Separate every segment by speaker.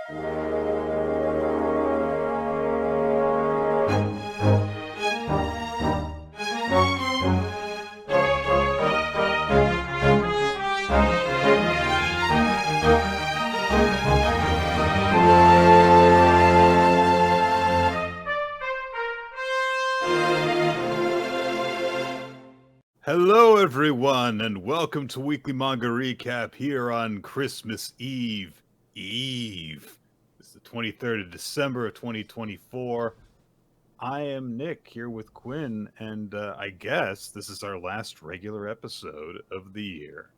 Speaker 1: Hello, everyone, and welcome to Weekly Manga Recap here on Christmas Eve. It's the 23rd of December of 2024. I am Nick here with Quinn, and I guess this is our last regular episode of the year.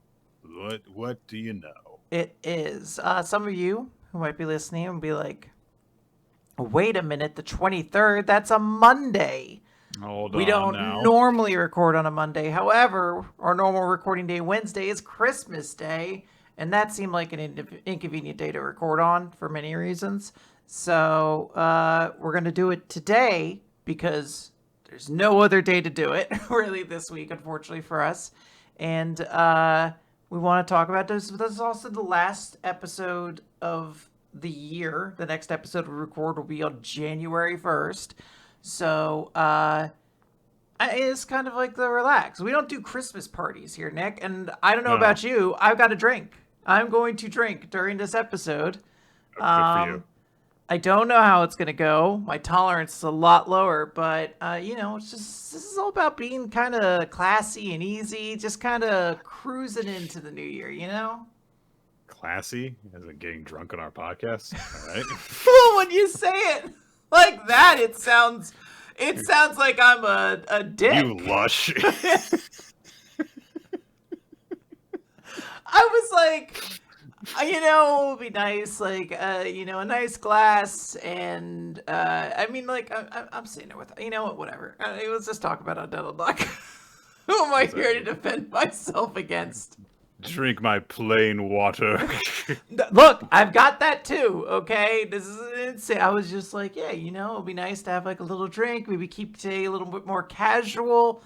Speaker 1: What do you know?
Speaker 2: It is. Some of you who might be listening will be like, wait a minute, the 23rd, that's a Monday.
Speaker 1: Hold
Speaker 2: We
Speaker 1: on
Speaker 2: don't
Speaker 1: now.
Speaker 2: normally record on a Monday. However, our normal recording day Wednesday is Christmas Day, and that seemed like an inconvenient day to record on for many reasons. So we're going to do it today because there's no other day to do it really this week, unfortunately for us. And we want to talk about this. This is also the last episode of the year. The next episode we record will be on January 1st. So, it's kind of like the relax. We don't do Christmas parties here, Nick. And I don't know about you. I've got to drink. I'm going to drink during this episode.
Speaker 1: Good for you.
Speaker 2: I don't know how it's going to go. My tolerance is a lot lower, but, it's just, this is all about being kind of classy and easy, just kind of cruising into the new year, you know?
Speaker 1: Classy? As in getting drunk on our podcast? All right.
Speaker 2: Well, when you say it like that, it sounds like I'm a dick.
Speaker 1: You lush.
Speaker 2: I was like, it would be nice, like, a nice glass, and, I'm saying it with, whatever. Let's just talk about Undead Unluck. Who am I here to defend myself against?
Speaker 1: Drink my plain water.
Speaker 2: Look, I've got that too, okay? This is insane. I was just like, yeah, it'd be nice to have like a little drink. Maybe keep today a little bit more casual.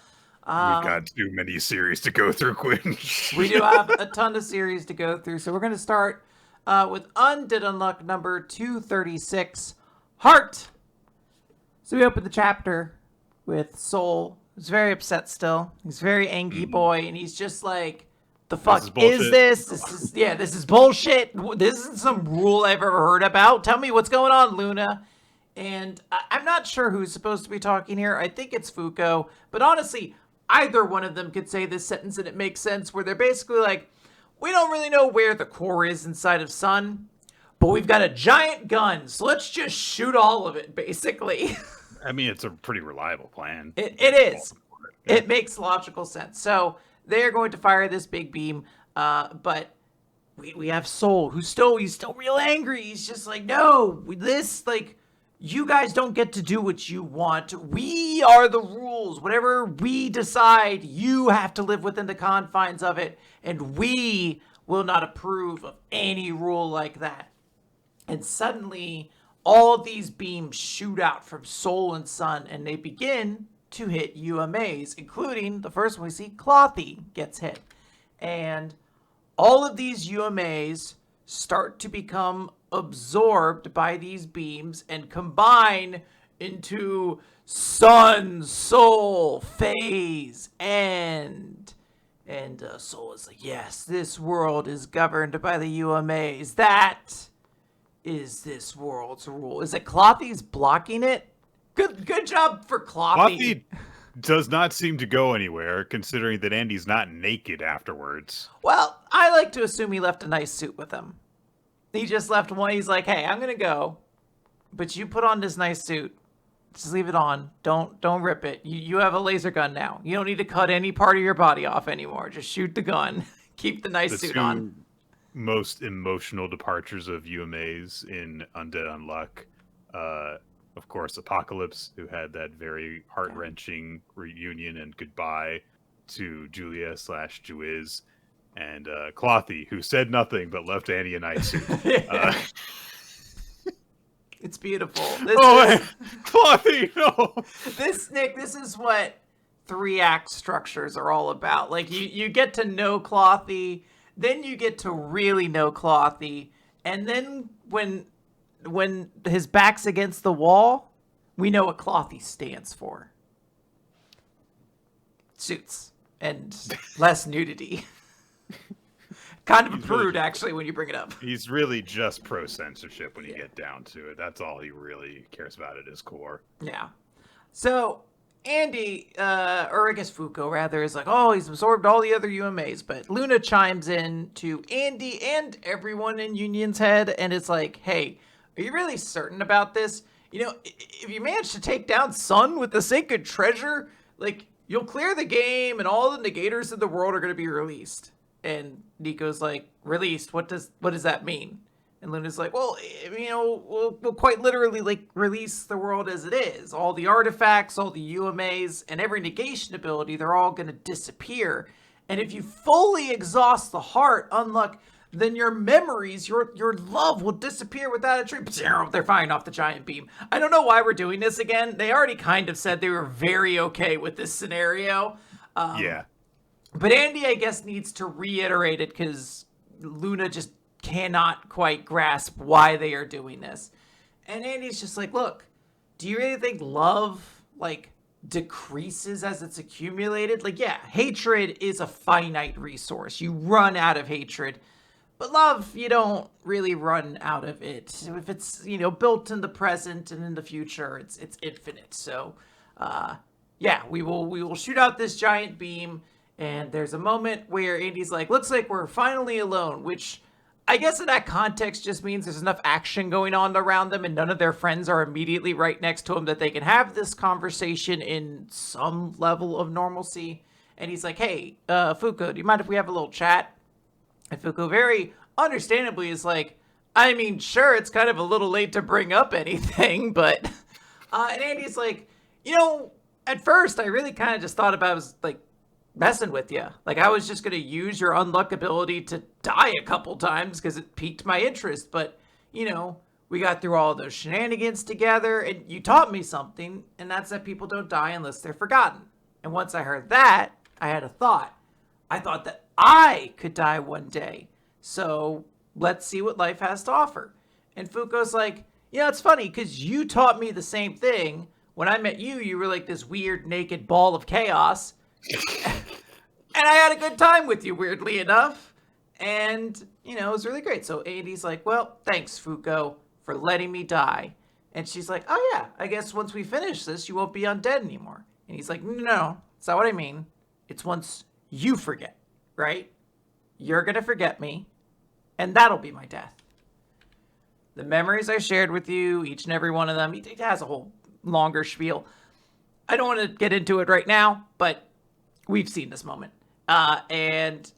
Speaker 1: We've got too many series to go through, Quinn.
Speaker 2: We do have a ton of series to go through. So we're going to start with Undead Unluck number 236, Heart. So we open the chapter with Soul. He's very upset still. He's a very angry boy, and he's just like, the fuck is this? This is bullshit. This isn't some rule I've ever heard about. Tell me what's going on, Luna. And I'm not sure who's supposed to be talking here. I think it's Fuko. But honestly, either one of them could say this sentence and it makes sense, where they're basically like, we don't really know where the core is inside of Sun, but we've got a giant gun, so let's just shoot all of it, basically.
Speaker 1: I mean, it's a pretty reliable plan.
Speaker 2: It is. It makes logical sense. So they're going to fire this big beam, but we have Soul, he's still real angry. He's just like, no, you guys don't get to do what you want. We are the rules. Whatever we decide, you have to live within the confines of it, and we will not approve of any rule like that. And suddenly, all of these beams shoot out from Soul and Sun, and they begin to hit UMAs, including the first one we see, Clothy gets hit. And all of these UMAs start to become absorbed by these beams and combine into Sun, Soul, Phase, End. And Soul is like, yes, this world is governed by the UMAs. That is this world's rule. Is it Clothy's blocking it? Good job for Clothy.
Speaker 1: Clothy does not seem to go anywhere, considering that Andy's not naked afterwards.
Speaker 2: Well, I like to assume he left a nice suit with him. He just left one. He's like, hey, I'm going to go, but you put on this nice suit. Just leave it on. Don't rip it. You have a laser gun now. You don't need to cut any part of your body off anymore. Just shoot the gun. Keep the nice suit on.
Speaker 1: Most emotional departures of UMAs in Undead Unluck. Of course, Apocalypse, who had that very heart-wrenching reunion and goodbye to Julia/Juiz, and Clothy, who said nothing but left Annie a nice suit.
Speaker 2: It's beautiful.
Speaker 1: Clothy, no!
Speaker 2: Nick, this is what 3-act structures are all about. Like, you get to know Clothy, then you get to really know Clothy, and then when when his back's against the wall, we know what cloth he stands for. Suits and less nudity. Kind of a prude, actually, when you bring it up.
Speaker 1: He's really just pro-censorship when you get down to it. That's all he really cares about at his core.
Speaker 2: Yeah. So, Andy, or I guess Fuko, rather, is like, oh, he's absorbed all the other UMAs. But Luna chimes in to Andy and everyone in Union's head, and it's like, hey, are you really certain about this? You know, if you manage to take down Sun with the sacred treasure, like, you'll clear the game, and all the negators of the world are going to be released. And Nico's like, released? What does that mean? And Luna's like, well, you know, we'll quite literally, like, release the world as it is. All the artifacts, all the UMAs, and every negation ability, they're all going to disappear. And if you fully exhaust the heart, Unluck, then your memories, your love will disappear without a trace. They're firing off the giant beam. I don't know why we're doing this again. They already kind of said they were very okay with this scenario.
Speaker 1: Yeah.
Speaker 2: But Andy, I guess, needs to reiterate it because Luna just cannot quite grasp why they are doing this. And Andy's just like, look, do you really think love, like, decreases as it's accumulated? Like, yeah, hatred is a finite resource. You run out of hatred. But love, you don't really run out of it. If it's, you know, built in the present and in the future, it's infinite. So, yeah, we will shoot out this giant beam. And there's a moment where Andy's like, looks like we're finally alone, which I guess in that context just means there's enough action going on around them and none of their friends are immediately right next to him that they can have this conversation in some level of normalcy. And he's like, hey, Fuko, do you mind if we have a little chat? And Fuko very understandably is like, I mean, sure, it's kind of a little late to bring up anything, but... and Andy's like, you know, at first I really kind of just thought about it was like, messing with you. Like, I was just going to use your unluck ability to die a couple times because it piqued my interest. But, you know, we got through all those shenanigans together and you taught me something, and that's that people don't die unless they're forgotten. And once I heard that, I had a thought. I thought that I could die one day. So let's see what life has to offer. And Fuko's like, you know, it's funny because you taught me the same thing. When I met you, you were like this weird naked ball of chaos. And I had a good time with you, weirdly enough. And, you know, it was really great. So Andy's like, well, thanks, Fuko, for letting me die. And she's like, oh, yeah, I guess once we finish this, you won't be undead anymore. And he's like, no, that's not what I mean. It's once you forget, right? You're going to forget me, and that'll be my death. The memories I shared with you, each and every one of them, it has a whole longer spiel. I don't want to get into it right now, but we've seen this moment. And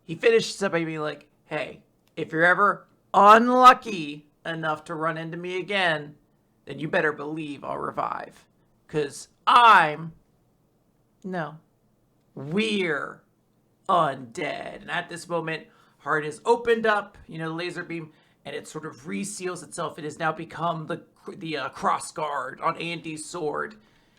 Speaker 2: he finishes up by being like, hey, if you're ever unlucky enough to run into me again, then you better believe I'll revive. Because we're undead. And at this moment, heart is opened up, you know, the laser beam, and it sort of reseals itself. It has now become the cross guard on Andy's sword.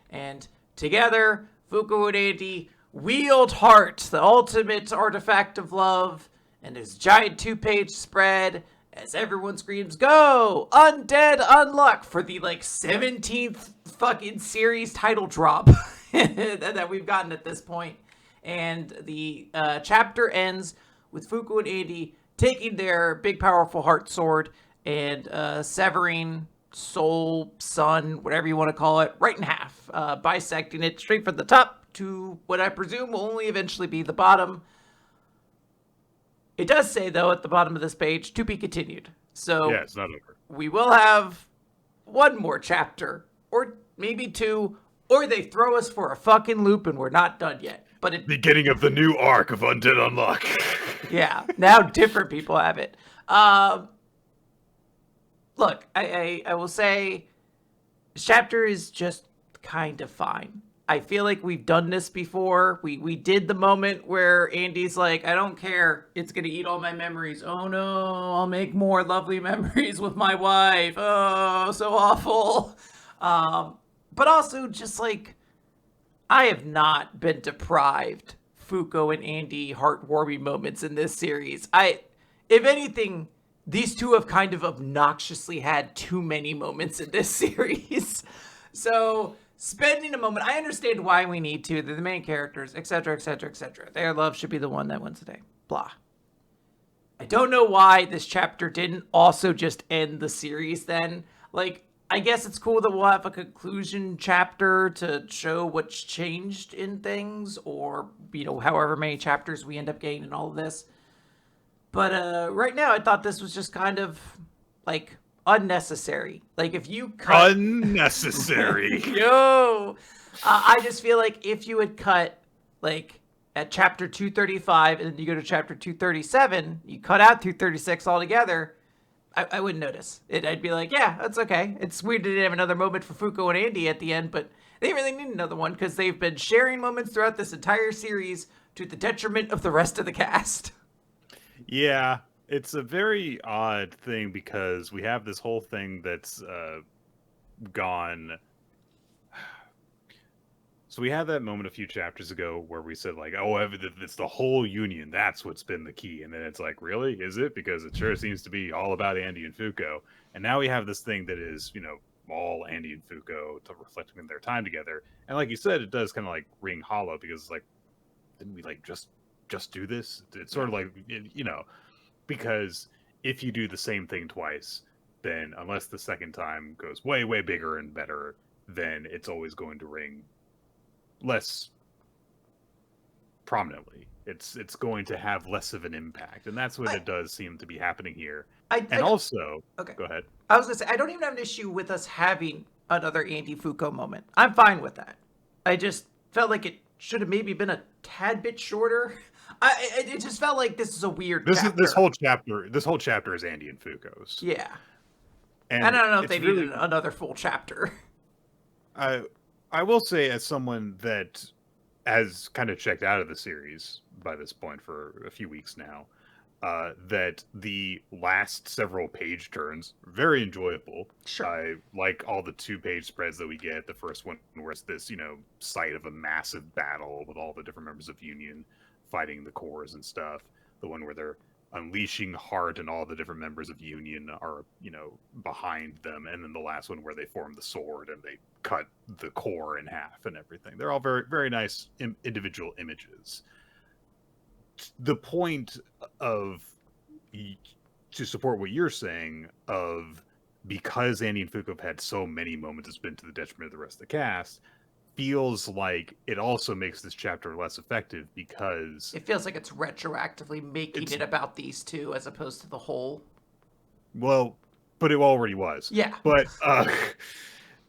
Speaker 2: And together, Fuko and Andy wield Heart, the ultimate artifact of love, and his giant 2-page spread as everyone screams, go! Undead Unluck! For the, 17th fucking series title drop that we've gotten at this point. And the chapter ends with Fuko and Andy taking their big, powerful heart sword and severing soul, sun, whatever you want to call it, right in half, bisecting it straight from the top to what I presume will only eventually be the bottom. It does say, though, at the bottom of this page, to be continued. So
Speaker 1: yeah, it's not over.
Speaker 2: We will have one more chapter, or maybe two, or they throw us for a fucking loop and we're not done yet. But it
Speaker 1: beginning of the new arc of Undead Unluck.
Speaker 2: Yeah, now different people have it. Look, I will say, this chapter is just kind of fine. I feel like we've done this before. We did the moment where Andy's like, I don't care. It's going to eat all my memories. Oh no, I'll make more lovely memories with my wife. Oh, so awful. But also just I have not been deprived Fuko and Andy heartwarming moments in this series. If anything, these two have kind of obnoxiously had too many moments in this series. So spending a moment, I understand why we need to. They're the main characters, etc., etc., etc. Their love should be the one that wins the day. Blah. I don't know why this chapter didn't also just end the series then. Like, I guess it's cool that we'll have a conclusion chapter to show what's changed in things, or, you know, however many chapters we end up getting in all of this. But right now, I thought this was just kind of, like, unnecessary. Like, if you cut...
Speaker 1: Unnecessary.
Speaker 2: Yo! I just feel like if you had cut, like, at chapter 235 and then you go to chapter 237, you cut out 236 altogether, I wouldn't notice. I'd be like, yeah, that's okay. It's weird they didn't have another moment for Fuko and Andy at the end, but they really need another one because they've been sharing moments throughout this entire series to the detriment of the rest of the cast.
Speaker 1: Yeah, it's a very odd thing because we have this whole thing that's gone. So we had that moment a few chapters ago where we said, like, oh, it's the whole union. That's what's been the key. And then it's like, really? Is it? Because it sure seems to be all about Andy and Fuko. And now we have this thing that is, you know, all Andy and Fuko to reflecting their time together. And like you said, it does kind of like ring hollow because it's like, didn't we like just do this? It's sort of like, you know, because if you do the same thing twice, then unless the second time goes way, way bigger and better, then it's always going to ring less prominently. It's going to have less of an impact, and that's what it does seem to be happening here. Also,
Speaker 2: okay,
Speaker 1: go ahead.
Speaker 2: I was gonna say I don't even have an issue with us having another Andy Fuko moment. I'm fine with that. I just felt like it should have maybe been a tad bit shorter. It just felt like this is a weird.
Speaker 1: This whole chapter is Andy and Fuko's.
Speaker 2: Yeah,
Speaker 1: and
Speaker 2: I don't know if they needed another full chapter.
Speaker 1: I will say, as someone that has kind of checked out of the series by this point for a few weeks now, that the last several page turns, very enjoyable.
Speaker 2: Sure.
Speaker 1: I like all the 2-page spreads that we get. The first one where it's this, you know, site of a massive battle with all the different members of Union fighting the cores and stuff. The one where they're unleashing Heart and all the different members of Union are, you know, behind them. And then the last one where they form the sword and they cut the core in half and everything. They're all very, very nice individual images. The point of, to support what you're saying, of because Andy and Fuko have had so many moments, it's been to the detriment of the rest of the cast, feels like it also makes this chapter less effective because
Speaker 2: it feels like it's retroactively making it about these two as opposed to the whole.
Speaker 1: Well, but it already was.
Speaker 2: Yeah.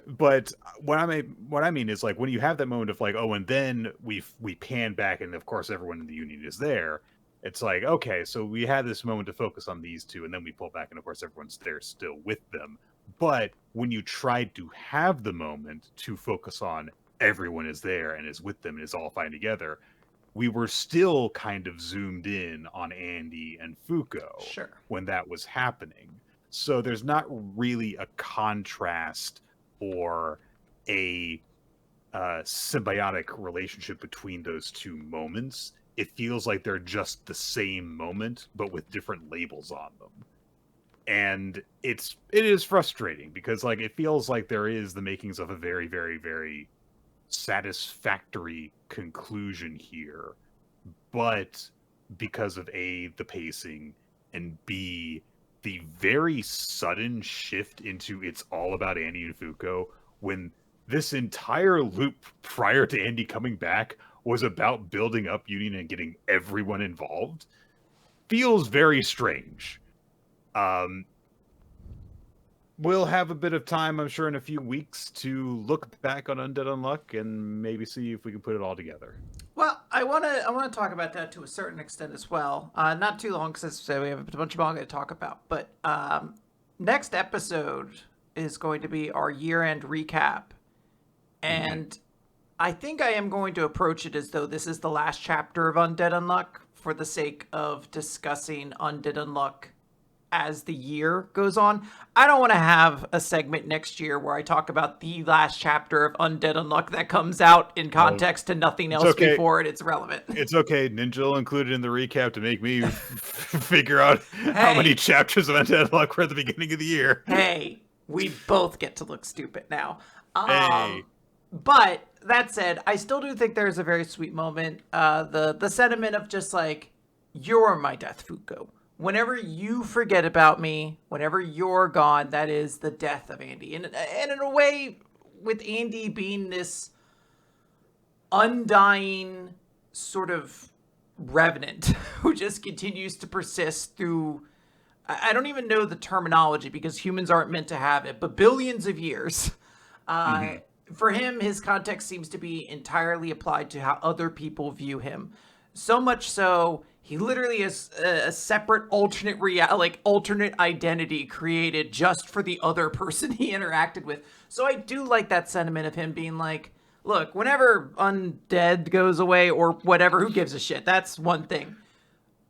Speaker 1: But what I mean is, like, when you have that moment of like, oh, and then we pan back and of course everyone in the Union is there. It's like, okay, so we had this moment to focus on these two, and then we pull back and of course everyone's there still with them. But when you tried to have the moment to focus on everyone is there and is with them and is all fine together, we were still kind of zoomed in on Andy and Fuko when that was happening. So there's not really a contrast or a symbiotic relationship between those two moments. It feels like they're just the same moment, but with different labels on them. And it is frustrating because, like, it feels like there is the makings of a very, very, very satisfactory conclusion here, but because of A, the pacing, and B, the very sudden shift into it's all about Andy and Fuko, when this entire loop prior to Andy coming back was about building up Union and getting everyone involved, feels very strange. We'll have a bit of time, I'm sure, in a few weeks to look back on Undead Unluck and maybe see if we can put it all together.
Speaker 2: Well, I want to talk about that to a certain extent as well. Not too long, because we have a bunch of manga to talk about. But next episode is going to be our year-end recap. And I think I am going to approach it as though this is the last chapter of Undead Unluck for the sake of discussing Undead Unluck as the year goes on. I don't want to have a segment next year where I talk about the last chapter of Undead Unluck that comes out in context to nothing else before it. It's relevant.
Speaker 1: It's okay. Ninja will include it in the recap to make me figure out how many chapters of Undead Unluck were at the beginning of the year.
Speaker 2: Hey, we both get to look stupid now.
Speaker 1: Hey.
Speaker 2: But that said, I still do think there's a very sweet moment. The sentiment of just like, you're my death, Fuko. Whenever you forget about me, whenever you're gone, that is the death of Andy. And in a way, with Andy being this undying sort of revenant who just continues to persist through, I don't even know the terminology because humans aren't meant to have it, but billions of years. For him, his context seems to be entirely applied to how other people view him. So much so, he literally has a separate alternate alternate identity created just for the other person he interacted with. So I do like that sentiment of him being like, look, whenever undead goes away or whatever, who gives a shit? That's one thing.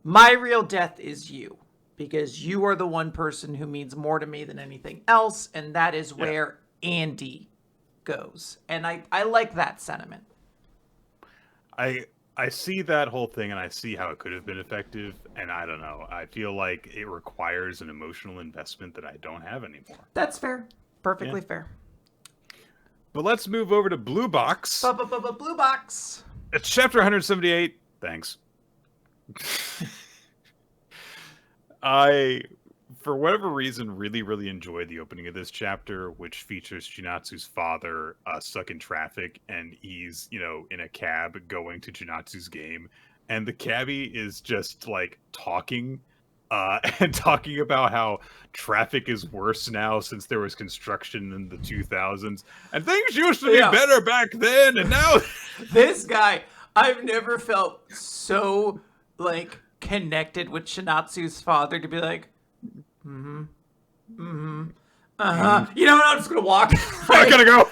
Speaker 2: My real death is you, because you are the one person who means more to me than anything else, and that is where Andy goes. And I like that sentiment.
Speaker 1: I see that whole thing, and I see how it could have been effective, and I don't know. I feel like it requires an emotional investment that I don't have anymore.
Speaker 2: That's fair. Perfectly fair.
Speaker 1: But let's move over to Blue Box.
Speaker 2: Blue Box.
Speaker 1: It's chapter 178. Thanks. I, for whatever reason, really enjoyed the opening of this chapter, which features Chinatsu's father stuck in traffic, and he's, in a cab going to Chinatsu's game, and the cabbie is just, like, talking, and talking about how traffic is worse now since there was construction in the 2000s, and things used to be better back then, and now...
Speaker 2: This guy, I've never felt so, like, connected with Chinatsu's father to be like, you know what, I'm just gonna walk.
Speaker 1: I gotta go.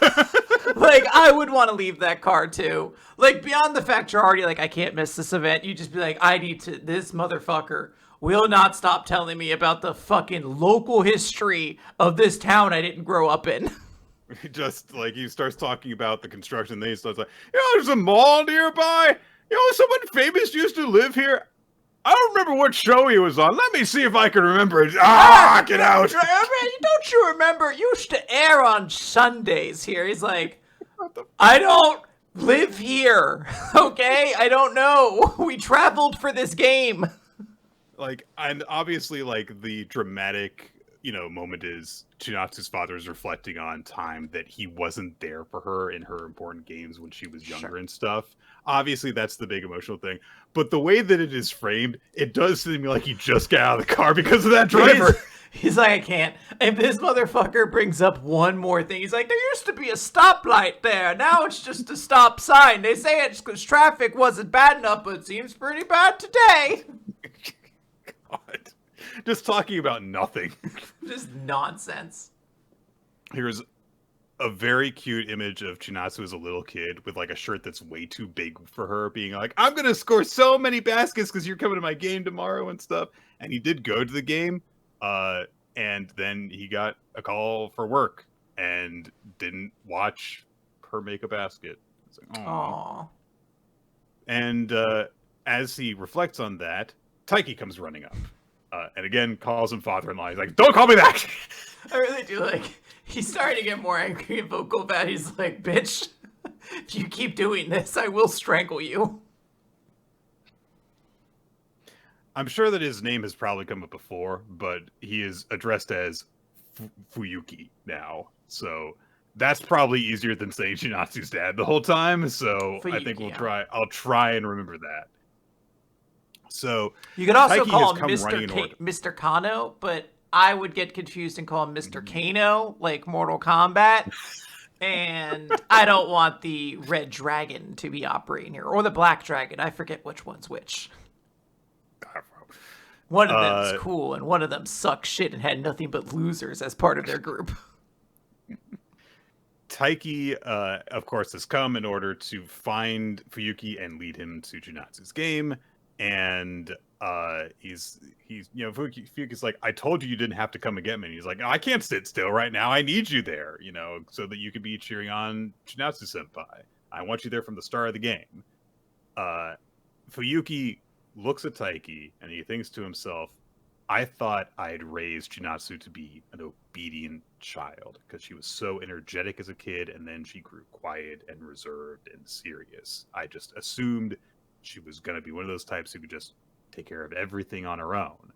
Speaker 2: Like, I would want to leave that car too. Like, beyond the fact you're already like, I can't miss this event, you just be like, this motherfucker will not stop telling me about the fucking local history of this town I didn't grow up in.
Speaker 1: Just like he starts talking about the construction, then he starts like, there's a mall nearby. Someone famous used to live here. I don't remember what show he was on. Let me see if I can remember it. Get out.
Speaker 2: Don't you remember? It used to air on Sundays here. He's like, I don't live here. Okay? I don't know. We traveled for this game.
Speaker 1: Like, and obviously, like, the dramatic, moment is Chinatsu's father is reflecting on time that he wasn't there for her in her important games when she was younger and stuff. Obviously, that's the big emotional thing. But the way that it is framed, it does seem like he just got out of the car because of that driver.
Speaker 2: He's like, I can't. If this motherfucker brings up one more thing, he's like, there used to be a stoplight there. Now it's just a stop sign. They say it's because traffic wasn't bad enough, but it seems pretty bad today.
Speaker 1: God. Just talking about nothing.
Speaker 2: Just nonsense.
Speaker 1: Here's a very cute image of Chinatsu as a little kid with like a shirt that's way too big for her, being like, I'm gonna score so many baskets because you're coming to my game tomorrow and stuff. And he did go to the game, and then he got a call for work and didn't watch her make a basket. It's like, aww. And as he reflects on that, Taiki comes running up. And again, calls him father-in-law. He's like, don't call me back!
Speaker 2: I really do like, he's starting to get more angry and vocal about it. He's like, bitch, if you keep doing this, I will strangle you.
Speaker 1: I'm sure that his name has probably come up before, but he is addressed as Fuyuki now. So that's probably easier than saying Chinatsu's dad the whole time. So Fuyuki, I think I'll try and remember that. So
Speaker 2: you could also call him Mr. Kano, but I would get confused and call him Mr. Kano, like Mortal Kombat. And I don't want the red dragon to be operating here, or the black dragon. I forget which one's which. One of them is cool, and one of them sucked shit and had nothing but losers as part of their group.
Speaker 1: Taiki, of course, has come in order to find Fuyuki and lead him to Junatsu's game. And he's Fuyuki's like, I told you didn't have to come and get me. And he's like, I can't sit still right now. I need you there, so that you could be cheering on Chinatsu Senpai. I want you there from the start of the game. Fuyuki looks at Taiki and he thinks to himself, I thought I'd raised Chinatsu to be an obedient child because she was so energetic as a kid, and then she grew quiet and reserved and serious. I just assumed she was going to be one of those types who could just take care of everything on her own.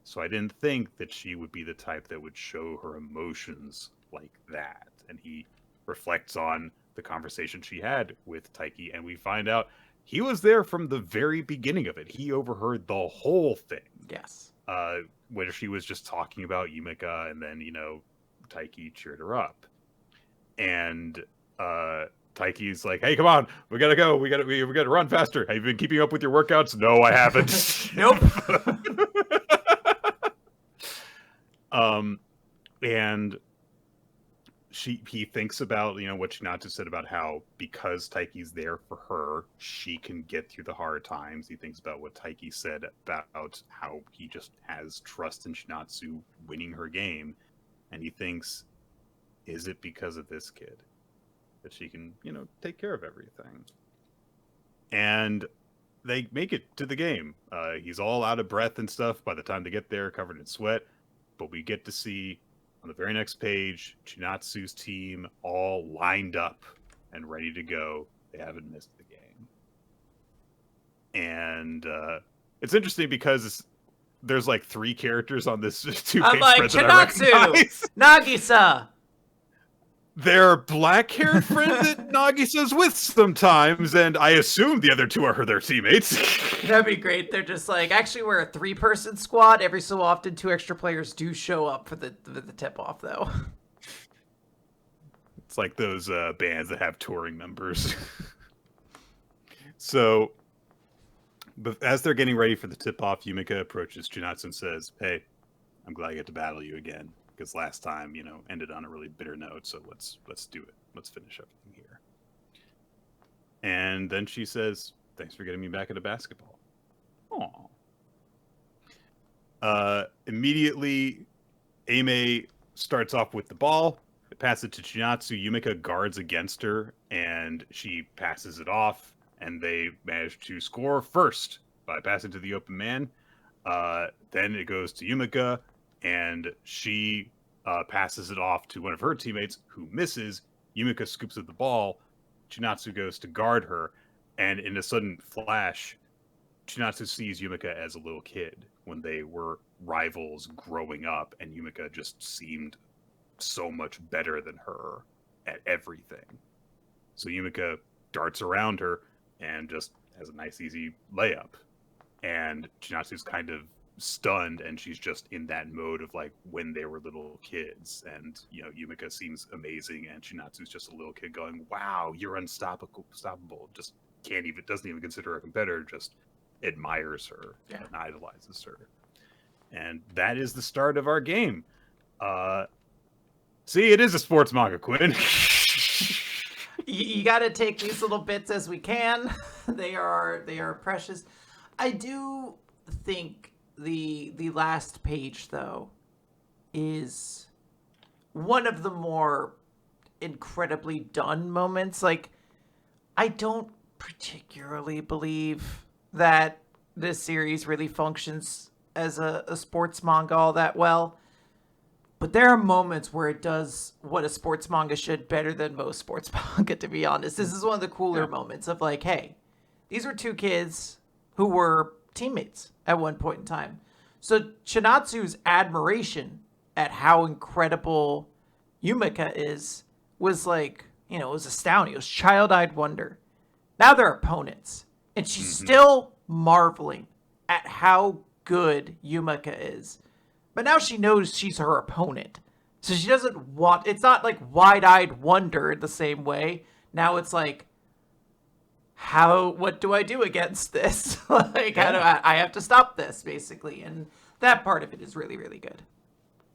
Speaker 1: So I didn't think that she would be the type that would show her emotions like that. And he reflects on the conversation she had with Taiki, and we find out he was there from the very beginning of it. He overheard the whole thing.
Speaker 2: Yes.
Speaker 1: Where she was just talking about Yumika, and then, Taiki cheered her up. And Taiki's like, hey, come on, we gotta go. We gotta run faster. Have you been keeping up with your workouts? No, I haven't.
Speaker 2: Nope.
Speaker 1: And he thinks about, what Chinatsu said about how because Taiki's there for her, she can get through the hard times. He thinks about what Taiki said about how he just has trust in Chinatsu winning her game. And he thinks, is it because of this kid that she can, take care of everything? And they make it to the game. He's all out of breath and stuff by the time they get there, covered in sweat. But we get to see on the very next page, Chinatsu's team all lined up and ready to go. They haven't missed the game. And it's interesting because there's like 3 characters on this 2-page
Speaker 2: like,
Speaker 1: spread that I recognize.
Speaker 2: Nagisa!
Speaker 1: Their black-haired friend that Nagisa's with sometimes, and I assume the other 2 are their teammates.
Speaker 2: That'd be great. They're just like, actually, we're a 3-person squad. Every so often, 2 extra players do show up for the tip-off, though.
Speaker 1: It's like those bands that have touring members. So, but as they're getting ready for the tip-off, Yumika approaches Chinatsu and says, hey, I'm glad I get to battle you again. Because last time, ended on a really bitter note, so let's do it. Let's finish everything here. And then she says, thanks for getting me back into basketball. Aww. Immediately, Aimee starts off with the ball. It passes it to Chinatsu. Yumika guards against her, and she passes it off, and they manage to score first by passing to the open man. Then it goes to Yumika, and she passes it off to one of her teammates who misses. Yumika scoops up the ball. Chinatsu goes to guard her. And in a sudden flash, Chinatsu sees Yumika as a little kid when they were rivals growing up. And Yumika just seemed so much better than her at everything. So Yumika darts around her and just has a nice, easy layup. And Chinatsu's kind of stunned, and she's just in that mode of like when they were little kids. And Yumika seems amazing, and Chinatsu's just a little kid going, wow, you're unstoppable. Just doesn't even consider her a competitor, just admires her and idolizes her. And that is the start of our game. See, it is a sports manga, Quinn.
Speaker 2: You got to take these little bits as we can. They are precious. I do think the last page, though, is one of the more incredibly done moments. Like, I don't particularly believe that this series really functions as a sports manga all that well. But there are moments where it does what a sports manga should better than most sports manga, to be honest. This is one of the cooler moments of like, hey, these were 2 kids who were teammates at one point in time. So Chinatsu's admiration at how incredible Yumika is was like, it was astounding. It was child-eyed wonder. Now they're opponents. And she's still marveling at how good Yumika is. But now she knows she's her opponent. So she doesn't want... It's not like wide-eyed wonder the same way. Now it's like, what do I do against this? Like, how do I have to stop this, basically. And that part of it is really, really good.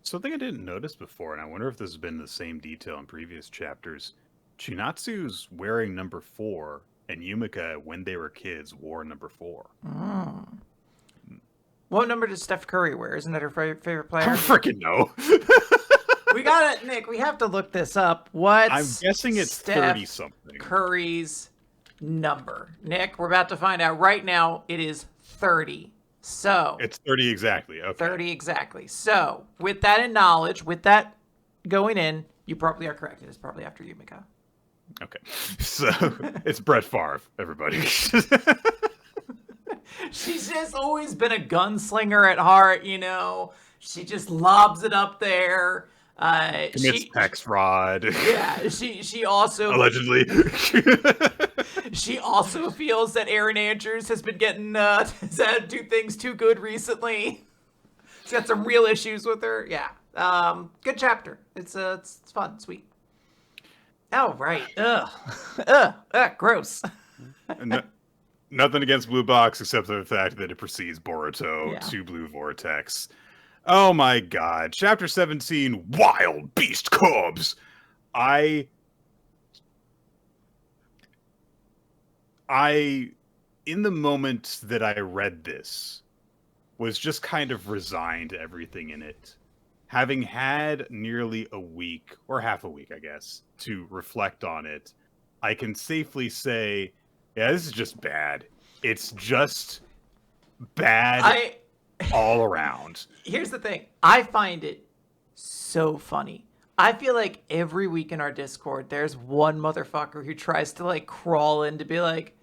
Speaker 1: Something I didn't notice before, and I wonder if this has been the same detail in previous chapters. Chinatsu's wearing number 4, and Yumika, when they were kids, wore number 4.
Speaker 2: What number does Steph Curry wear? Isn't that her favorite
Speaker 1: I
Speaker 2: player?
Speaker 1: don't freaking know.
Speaker 2: We got it, Nick. We have to look this up. What's
Speaker 1: I'm guessing it's
Speaker 2: Steph
Speaker 1: 30-something.
Speaker 2: Curry's number? Nick, we're about to find out right now. It is 30. So
Speaker 1: It's 30 exactly. Okay.
Speaker 2: 30 exactly. So with that in knowledge, with that going in, you probably are correct. It is probably after you, Mika.
Speaker 1: Okay. So it's Brett Favre, everybody.
Speaker 2: She's just always been a gunslinger at heart, you know. She just lobs it up there.
Speaker 1: Commits tax fraud.
Speaker 2: Yeah, she also
Speaker 1: Allegedly.
Speaker 2: she also feels that Aaron Andrews has been getting has had to do things too good recently. She's got some real issues with her. Yeah. Good chapter. It's fun, sweet. Oh right. Gross.
Speaker 1: Nothing against Blue Box except for the fact that it precedes Boruto to Blue Vortex. Oh my god. Chapter 17, Wild Beast Cubs. I in the moment that I read this was just kind of resigned to everything in it. Having had nearly a week, or half a week, I guess, to reflect on it, I can safely say, yeah, this is just bad. It's just bad all around.
Speaker 2: Here's the thing. I find it so funny. I feel like every week in our Discord, there's one motherfucker who tries to like crawl in to be like,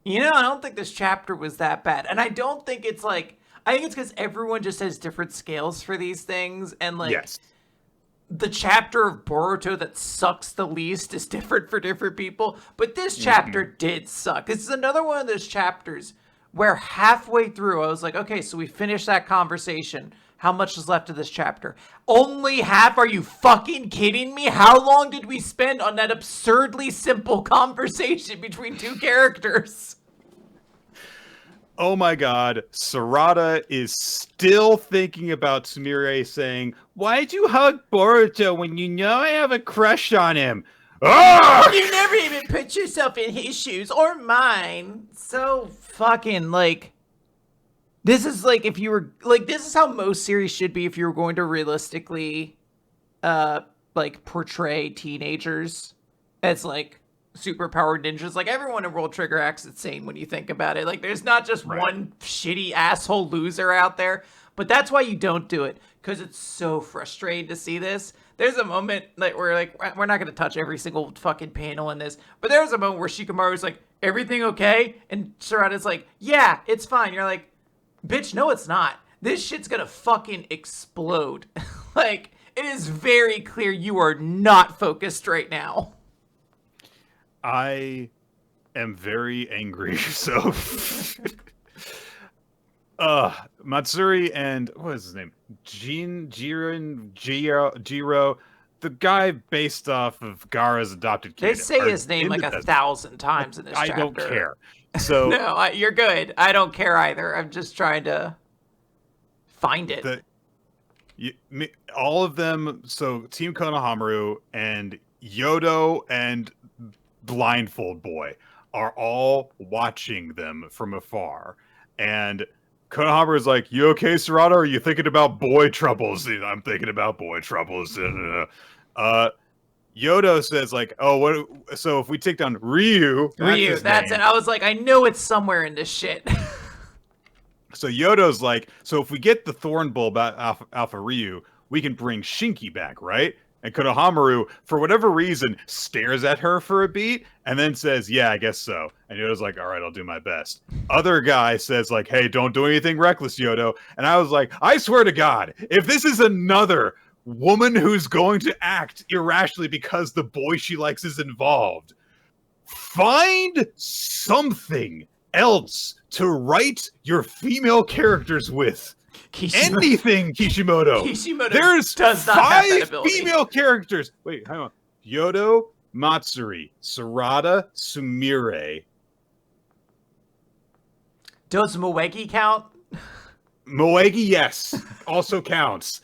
Speaker 2: you know, I don't think this chapter was that bad. And I don't think it's like, I think it's because everyone just has different scales for these things. And like, the chapter of Boruto that sucks the least is different for different people. But this chapter did suck. This is another one of those chapters where halfway through, I was like, okay, so we finished that conversation. How much is left of this chapter? Only half? Are you fucking kidding me? How long did we spend on that absurdly simple conversation between two characters?
Speaker 1: Oh my god, Sarada is still thinking about Sumire saying, why'd you hug Boruto when you know I have a crush on him? Ah!
Speaker 2: You never even put yourself in his shoes or mine. So fucking like, this is like if you were like, this is how most series should be if you were going to realistically like portray teenagers as like superpowered ninjas. Like everyone in World Trigger acts insane when you think about it. Like there's not just one shitty asshole loser out there, but that's why you don't do it, because it's so frustrating to see this. There's a moment that we're not going to touch every single fucking panel in this, but there's a moment where Shikamaru's like, everything okay? And Sarada's like, yeah, it's fine. You're like, bitch, no, it's not. This shit's going to fucking explode. Like, it is very clear you are not focused right now.
Speaker 1: I am very angry, so... Matsuri and... what is his name? Jiro, the guy based off of Gaara's adopted kid.
Speaker 2: They say his name like 1,000 times in this chapter.
Speaker 1: I don't care. So
Speaker 2: no, you're good. I don't care either. I'm just trying to find it.
Speaker 1: All of them, so Team Konohamaru and Yodo and Blindfold Boy are all watching them from afar. And Konohamaru is like, you okay, Sarada? Or are you thinking about boy troubles? I'm thinking about boy troubles. Yodo says like, oh, what? So if we take down Ryu,
Speaker 2: that's it. I was like, I know it's somewhere in this shit.
Speaker 1: So Yodo's like, so if we get the Thorn Bulb Alpha Ryu, we can bring Shinki back, right? And Konohamaru, for whatever reason, stares at her for a beat and then says, yeah, I guess so. And Yodo's like, all right, I'll do my best. Other guy says like, hey, don't do anything reckless, Yodo. And I was like, I swear to God, if this is another woman who's going to act irrationally because the boy she likes is involved, find something else to write your female characters with. Anything, Kishimoto. There's
Speaker 2: does not
Speaker 1: 5 female characters. Wait, hang on. Yodo, Matsuri, Sarada, Sumire.
Speaker 2: Does Moegi count?
Speaker 1: Moegi, yes, also counts.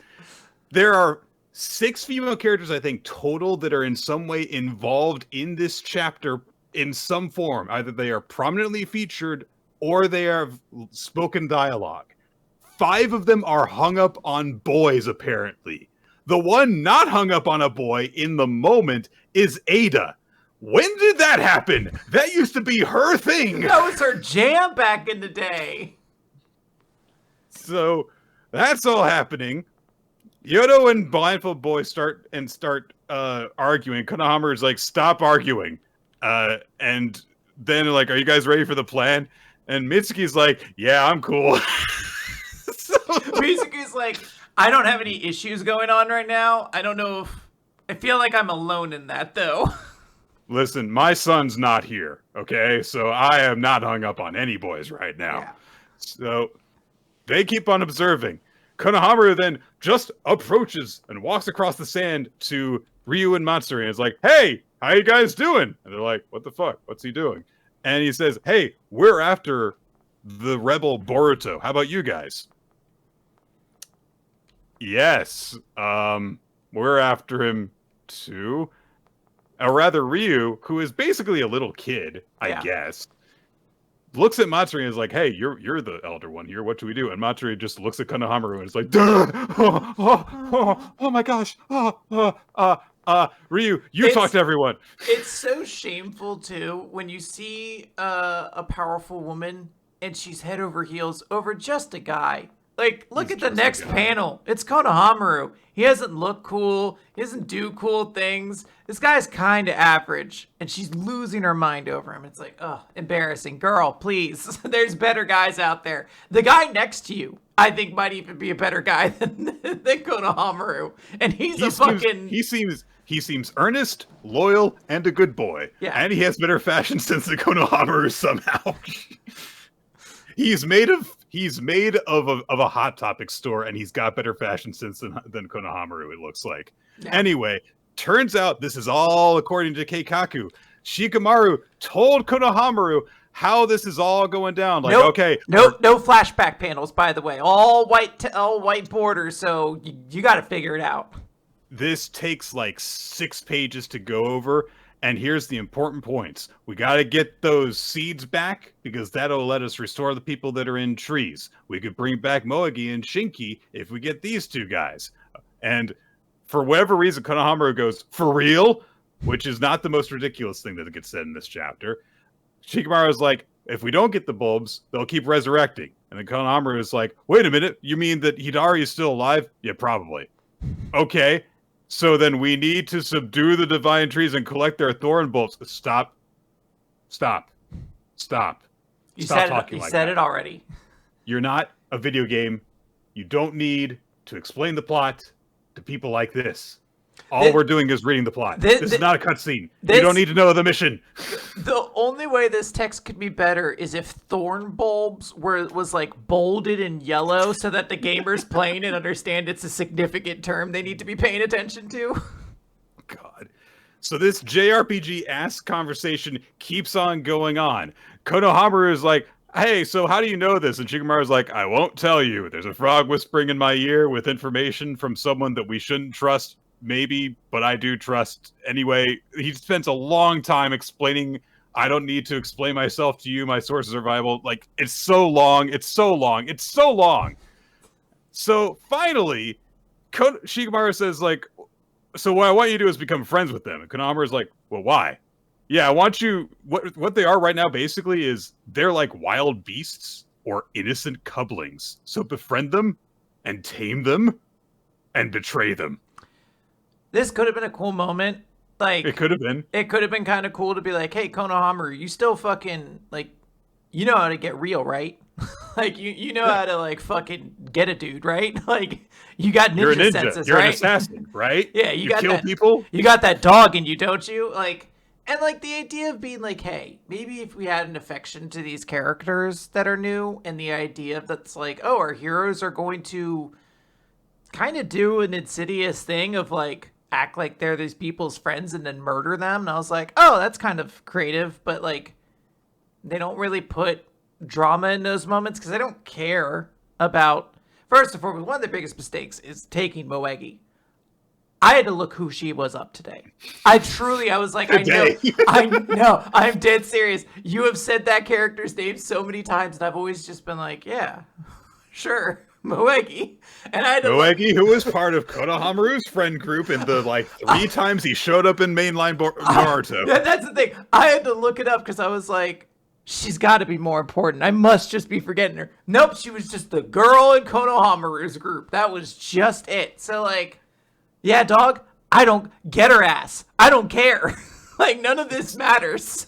Speaker 1: There are 6 female characters, I think, total that are in some way involved in this chapter in some form. Either they are prominently featured or they have spoken dialogue. 5 of them are hung up on boys, apparently. The one not hung up on a boy in the moment is Ada. When did that happen? That used to be her thing.
Speaker 2: That was her jam back in the day.
Speaker 1: So that's all happening. Yodo and Blindfold Boy start arguing. Konohamaru is like, stop arguing. And then like, are you guys ready for the plan? And Mitsuki's like, yeah, I'm cool.
Speaker 2: Mitsuki's like, I don't have any issues going on right now. I don't know if... I feel like I'm alone in that, though.
Speaker 1: Listen, my son's not here, okay? So I am not hung up on any boys right now.
Speaker 2: Yeah.
Speaker 1: So they keep on observing. Konohamaru then just approaches and walks across the sand to Ryu and Matsuri and is like, hey, how you guys doing? And they're like, what the fuck? What's he doing? And he says, hey, we're after the rebel Boruto. How about you guys? Yes, we're after him too. Or rather, Ryu, who is basically a little kid, I guess, looks at Matsuri and is like, hey, you're the elder one here. What do we do? And Matsuri just looks at Konohamaru and is like, duh! Oh my gosh. Ryu, talk to everyone.
Speaker 2: It's so shameful, too, when you see a powerful woman and she's head over heels over just a guy. Like, look at the next panel. It's Konohamaru. He doesn't look cool. He doesn't do cool things. This guy's kind of average, and she's losing her mind over him. It's like, oh, embarrassing. Girl, please. There's better guys out there. The guy next to you, I think, might even be a better guy than Konohamaru. And he
Speaker 1: seems earnest, loyal, and a good boy.
Speaker 2: Yeah.
Speaker 1: And he has better fashion sense than Konohamaru somehow. He's made of a Hot Topic store, and he's got better fashion sense than Konohamaru, it looks like. Yeah. Anyway, turns out this is all according to Keikaku. Shikamaru told Konohamaru how this is all going down. Like, okay.
Speaker 2: No flashback panels, by the way. All white borders, so you got to figure it out.
Speaker 1: This takes like 6 pages to go over. And here's the important points. We got to get those seeds back because that'll let us restore the people that are in trees. We could bring back Moegi and Shinki if we get these 2 guys. And for whatever reason, Konohamaru goes, for real? Which is not the most ridiculous thing that gets said in this chapter. Shikamaru's like, if we don't get the bulbs, they'll keep resurrecting. And then Konohamaru is like, wait a minute, you mean that Hidari is still alive? Yeah, probably. Okay. So then we need to subdue the divine trees and collect their thorn bolts. Stop.
Speaker 2: You said it already.
Speaker 1: You're not a video game. You don't need to explain the plot to people like this. All we're doing is reading the plot. This is not a cutscene. You don't need to know the mission.
Speaker 2: The only way this text could be better is if thorn bulbs was like bolded in yellow so that the gamers playing it understand it's a significant term they need to be paying attention to.
Speaker 1: God. So this JRPG-ass conversation keeps on going on. Konohamaru is like, hey, so how do you know this? And Shikamaru's like, I won't tell you. There's a frog whispering in my ear with information from someone that we shouldn't trust. Maybe, but I do trust. Anyway, he spends a long time explaining, I don't need to explain myself to you, my sources are viable. Like, it's so long. So finally, Shikamaru says, like, so what I want you to do is become friends with them. And Konohamaru's like, well, why? Yeah, I want you, what they are right now basically is they're like wild beasts or innocent cublings. So befriend them and tame them and betray them.
Speaker 2: This could have been a cool moment. Like,
Speaker 1: it could have been.
Speaker 2: It could have been kind of cool to be like, hey, Konohamaru, you still fucking, like, you know how to get real, right? Like, you know how to, like, fucking get a dude, right? Like, you got ninja senses,
Speaker 1: You're
Speaker 2: right?
Speaker 1: You're an assassin, right?
Speaker 2: Yeah, you got
Speaker 1: kill people.
Speaker 2: You got that dog in you, don't you? Like, and, like, the idea of being like, hey, maybe if we had an affection to these characters that are new, and the idea that's like, oh, our heroes are going to kind of do an insidious thing of, like, act like they're these people's friends and then murder them. And I was like, oh, that's kind of creative, but like they don't really put drama in those moments because I don't care about, first and foremost, one of the biggest mistakes is taking Moegi. I had to look who she was up today. I was like, I know, I'm dead serious. You have said that character's name so many times and I've always just been like, yeah, sure. Moegi. And I had to
Speaker 1: Moegi, who was part of Konohamaru's friend group in the, 3 times he showed up in mainline Naruto.
Speaker 2: That's the thing. I had to look it up because I was like, she's got to be more important. I must just be forgetting her. Nope, she was just the girl in Konohamaru's group. That was just it. So, yeah, dog, I don't get her ass. I don't care. None of this matters.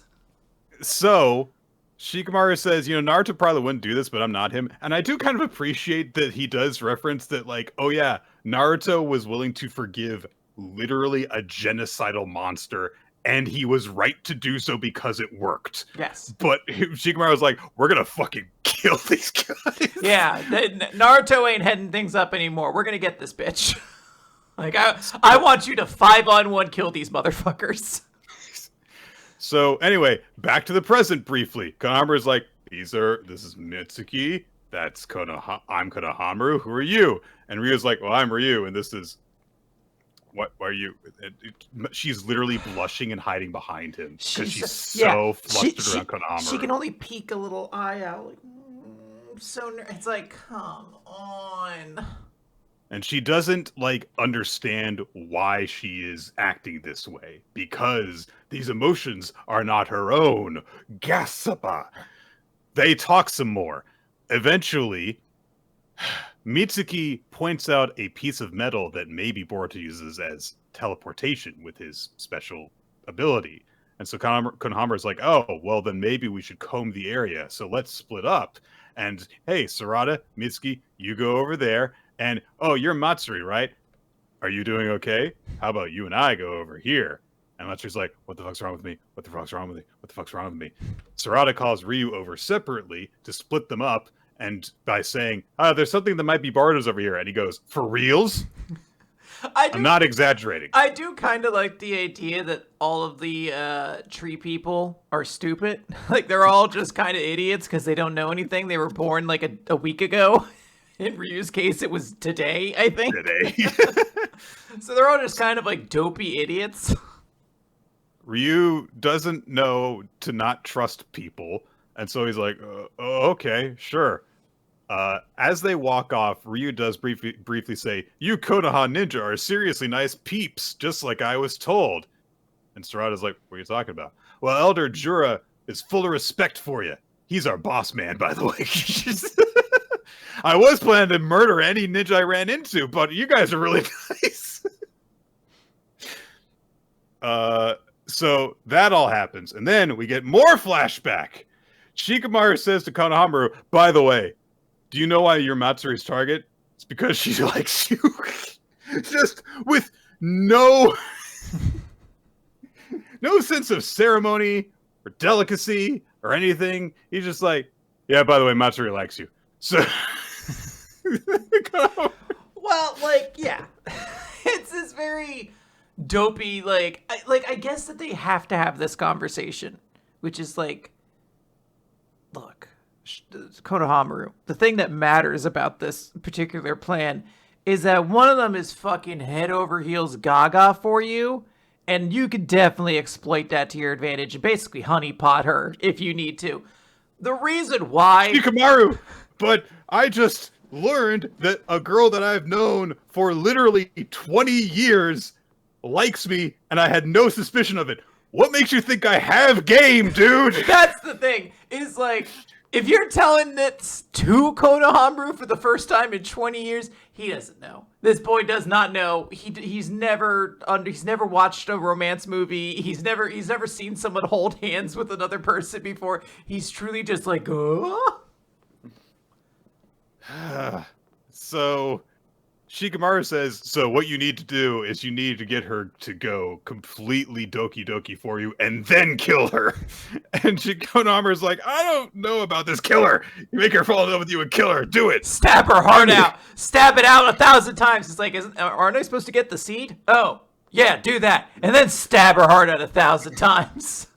Speaker 1: So, Shikamaru says, Naruto probably wouldn't do this, but I'm not him. And I do kind of appreciate that he does reference that, oh yeah, Naruto was willing to forgive literally a genocidal monster, and he was right to do so because it worked.
Speaker 2: Yes.
Speaker 1: But Shikamaru was like, we're gonna fucking kill these guys.
Speaker 2: Yeah, Naruto ain't heading things up anymore. We're gonna get this bitch. I want you to 5-on-1 kill these motherfuckers.
Speaker 1: So anyway, back to the present briefly. Konohamaru's like, this is Mitsuki, I'm Konohamaru, who are you? And Ryu's like, well, I'm Ryu, and this is, what are you? She's literally blushing and hiding behind him because she's so flustered around Konohamaru.
Speaker 2: She can only peek a little eye out. It's like, come on.
Speaker 1: And she doesn't, understand why she is acting this way. Because these emotions are not her own. Gasapa! They talk some more. Eventually, Mitsuki points out a piece of metal that maybe Boruto uses as teleportation with his special ability. And so Konohamaru's like, oh, well, then maybe we should comb the area. So let's split up. And, hey, Sarada, Mitsuki, you go over there. And, oh, you're Matsuri, right? Are you doing okay? How about you and I go over here? And Matsuri's like, what the fuck's wrong with me? What the fuck's wrong with me? What the fuck's wrong with me? Sarada calls Ryu over separately to split them up, and by saying, there's something that might be Boruto's over here. And he goes, for reals? I'm not exaggerating.
Speaker 2: I do kind of like the idea that all of the tree people are stupid. They're all just kind of idiots because they don't know anything. They were born a week ago. In Ryu's case, it was today, I think.
Speaker 1: Today.
Speaker 2: So they're all just kind of dopey idiots.
Speaker 1: Ryu doesn't know to not trust people. And so he's like, okay, sure. As they walk off, Ryu does briefly say, you Konoha ninja are seriously nice peeps, just like I was told. And Sarada's like, what are you talking about? Well, Elder Jura is full of respect for you. He's our boss man, by the way. I was planning to murder any ninja I ran into, but you guys are really nice. So that all happens. And then we get more flashback. Shikamaru says to Konohamaru, by the way, do you know why you're Matsuri's target? It's because she likes you. Just with no sense of ceremony or delicacy or anything. He's just like, yeah, by the way, Matsuri likes you. So...
Speaker 2: Well, yeah. It's this very dopey, I guess that they have to have this conversation, which is look, Konohamaru, the thing that matters about this particular plan is that one of them is fucking head over heels gaga for you, and you could definitely exploit that to your advantage and basically honeypot her if you need to. The reason why...
Speaker 1: Shikamaru, but I just learned that a girl that I've known for literally 20 years likes me, and I had no suspicion of it. What makes you think I have game, dude?
Speaker 2: That's the thing. Is if you're telling this to Konohamaru for the first time in 20 years, he doesn't know. This boy does not know. He's never watched a romance movie. He's never seen someone hold hands with another person before. He's truly just oh.
Speaker 1: So Shikamaru says, so what you need to do is you need to get her to go completely doki doki for you and then kill her. And Konohamaru's like, I don't know about this killer. You make her fall in love with you and kill her. Do it.
Speaker 2: Stab her heart out. Stab it out 1,000 times. It's aren't I supposed to get the seed? Oh, yeah, do that. And then stab her heart out 1,000 times.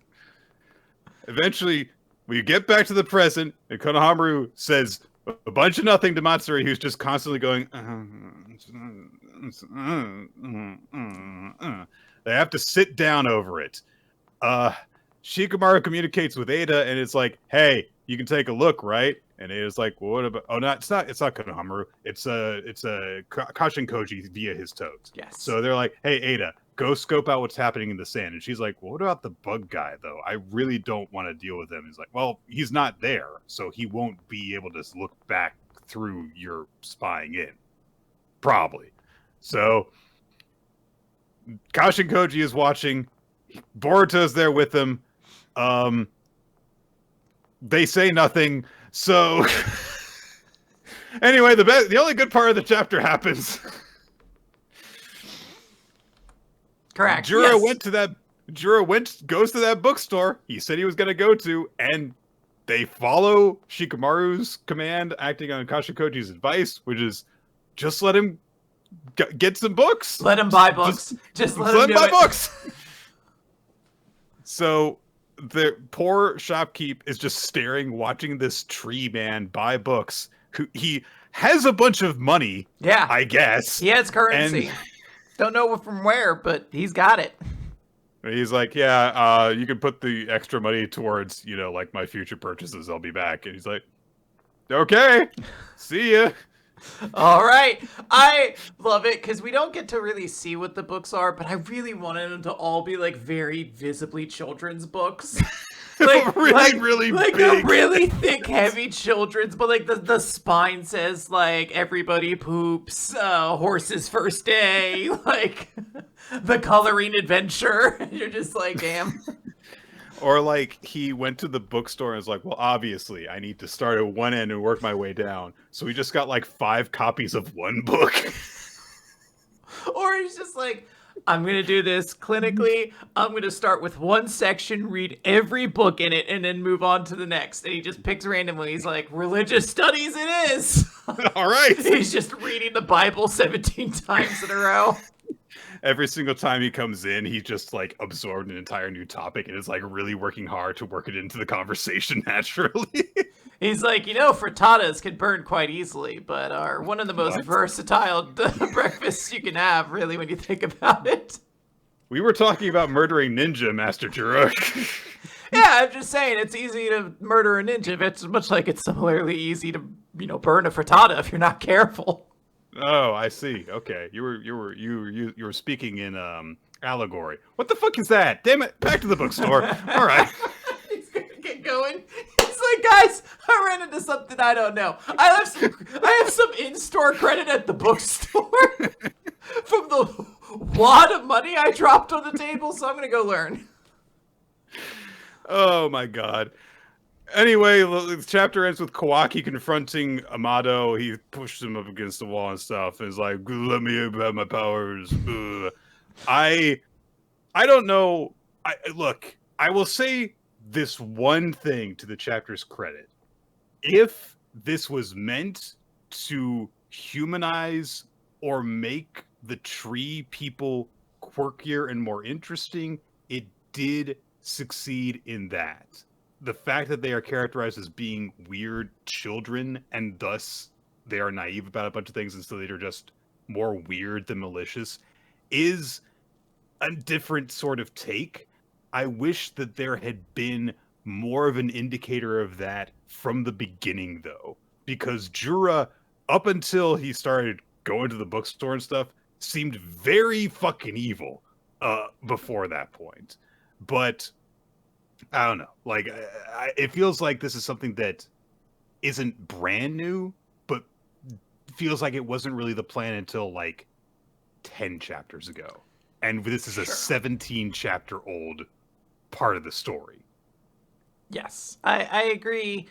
Speaker 1: Eventually, we get back to the present, and Konohamaru says a bunch of nothing to Matsuri, who's just constantly going. They have to sit down over it. Shikamaru communicates with Ada, and it's like, hey, you can take a look, right? And Ada's like, well, what about? Oh, no, it's not Konohamaru. It's Kashin Koji via his toads.
Speaker 2: Yes.
Speaker 1: So they're like, hey, Ada, go scope out what's happening in the sand. And she's like, well, what about the bug guy though? I really don't want to deal with him. He's like, well, he's not there, so he won't be able to look back through your spying in, probably. So Kashin Koji is watching. Boruto's there with him. They say nothing. So anyway, the only good part of the chapter happens.
Speaker 2: Correct.
Speaker 1: Juro
Speaker 2: yes.
Speaker 1: goes to that bookstore he said he was going to go to, and they follow Shikamaru's command, acting on Kashin Koji's advice, which is just let him get some books.
Speaker 2: Let him buy books. Just let him buy
Speaker 1: books. So the poor shopkeep is just staring, watching this tree man buy books. He has a bunch of money.
Speaker 2: Yeah,
Speaker 1: I guess
Speaker 2: he has currency. Don't know from where, but he's got it.
Speaker 1: He's like, yeah, you can put the extra money towards, like my future purchases. I'll be back. And he's like, okay, see ya.
Speaker 2: All right. I love it because we don't get to really see what the books are, but I really wanted them to all be like very visibly children's books. Like
Speaker 1: really
Speaker 2: like
Speaker 1: big.
Speaker 2: a really thick, heavy children's, but like the spine says like everybody poops, horse's first day, like the coloring adventure. You're just like, damn.
Speaker 1: Or like he went to the bookstore and was like, well, obviously I need to start at one end and work my way down. So he just got like 5 copies of one book.
Speaker 2: Or he's just like, I'm going to do this clinically. I'm going to start with one section, read every book in it, and then move on to the next. And he just picks randomly. He's like, religious studies it is.
Speaker 1: All right.
Speaker 2: He's just reading the Bible 17 times in a row.
Speaker 1: Every single time he comes in, he just like absorbed an entire new topic and is like really working hard to work it into the conversation naturally.
Speaker 2: He's like, frittatas can burn quite easily, but are one of the most versatile breakfasts you can have, really, when you think about it.
Speaker 1: We were talking about murdering ninja, Master Juro.
Speaker 2: Yeah, I'm just saying it's easy to murder a ninja. It's much like it's similarly easy to, burn a frittata if you're not careful.
Speaker 1: Oh, I see. Okay, you were speaking in allegory. What the fuck is that? Damn it! Back to the bookstore. All right.
Speaker 2: He's gonna get going. He's like, guys, I ran into something I don't know. I have some in-store credit at the bookstore from the wad of money I dropped on the table, so I'm gonna go learn.
Speaker 1: Oh my god. Anyway, the chapter ends with Kawaki confronting Amado. He pushes him up against the wall and stuff, and is like, "Let me have my powers." I don't know. Look, I will say this one thing to the chapter's credit: if this was meant to humanize or make the tree people quirkier and more interesting, it did succeed in that. The fact that they are characterized as being weird children and thus they are naive about a bunch of things and so they're just more weird than malicious is a different sort of take. I wish that there had been more of an indicator of that from the beginning, though, because Jura, up until he started going to the bookstore and stuff, seemed very fucking evil before that point. But I don't know. Like, it feels like this is something that isn't brand new, but feels like it wasn't really the plan until like 10 chapters ago. And this is a 17 chapter old part of the story.
Speaker 2: Yes, I agree.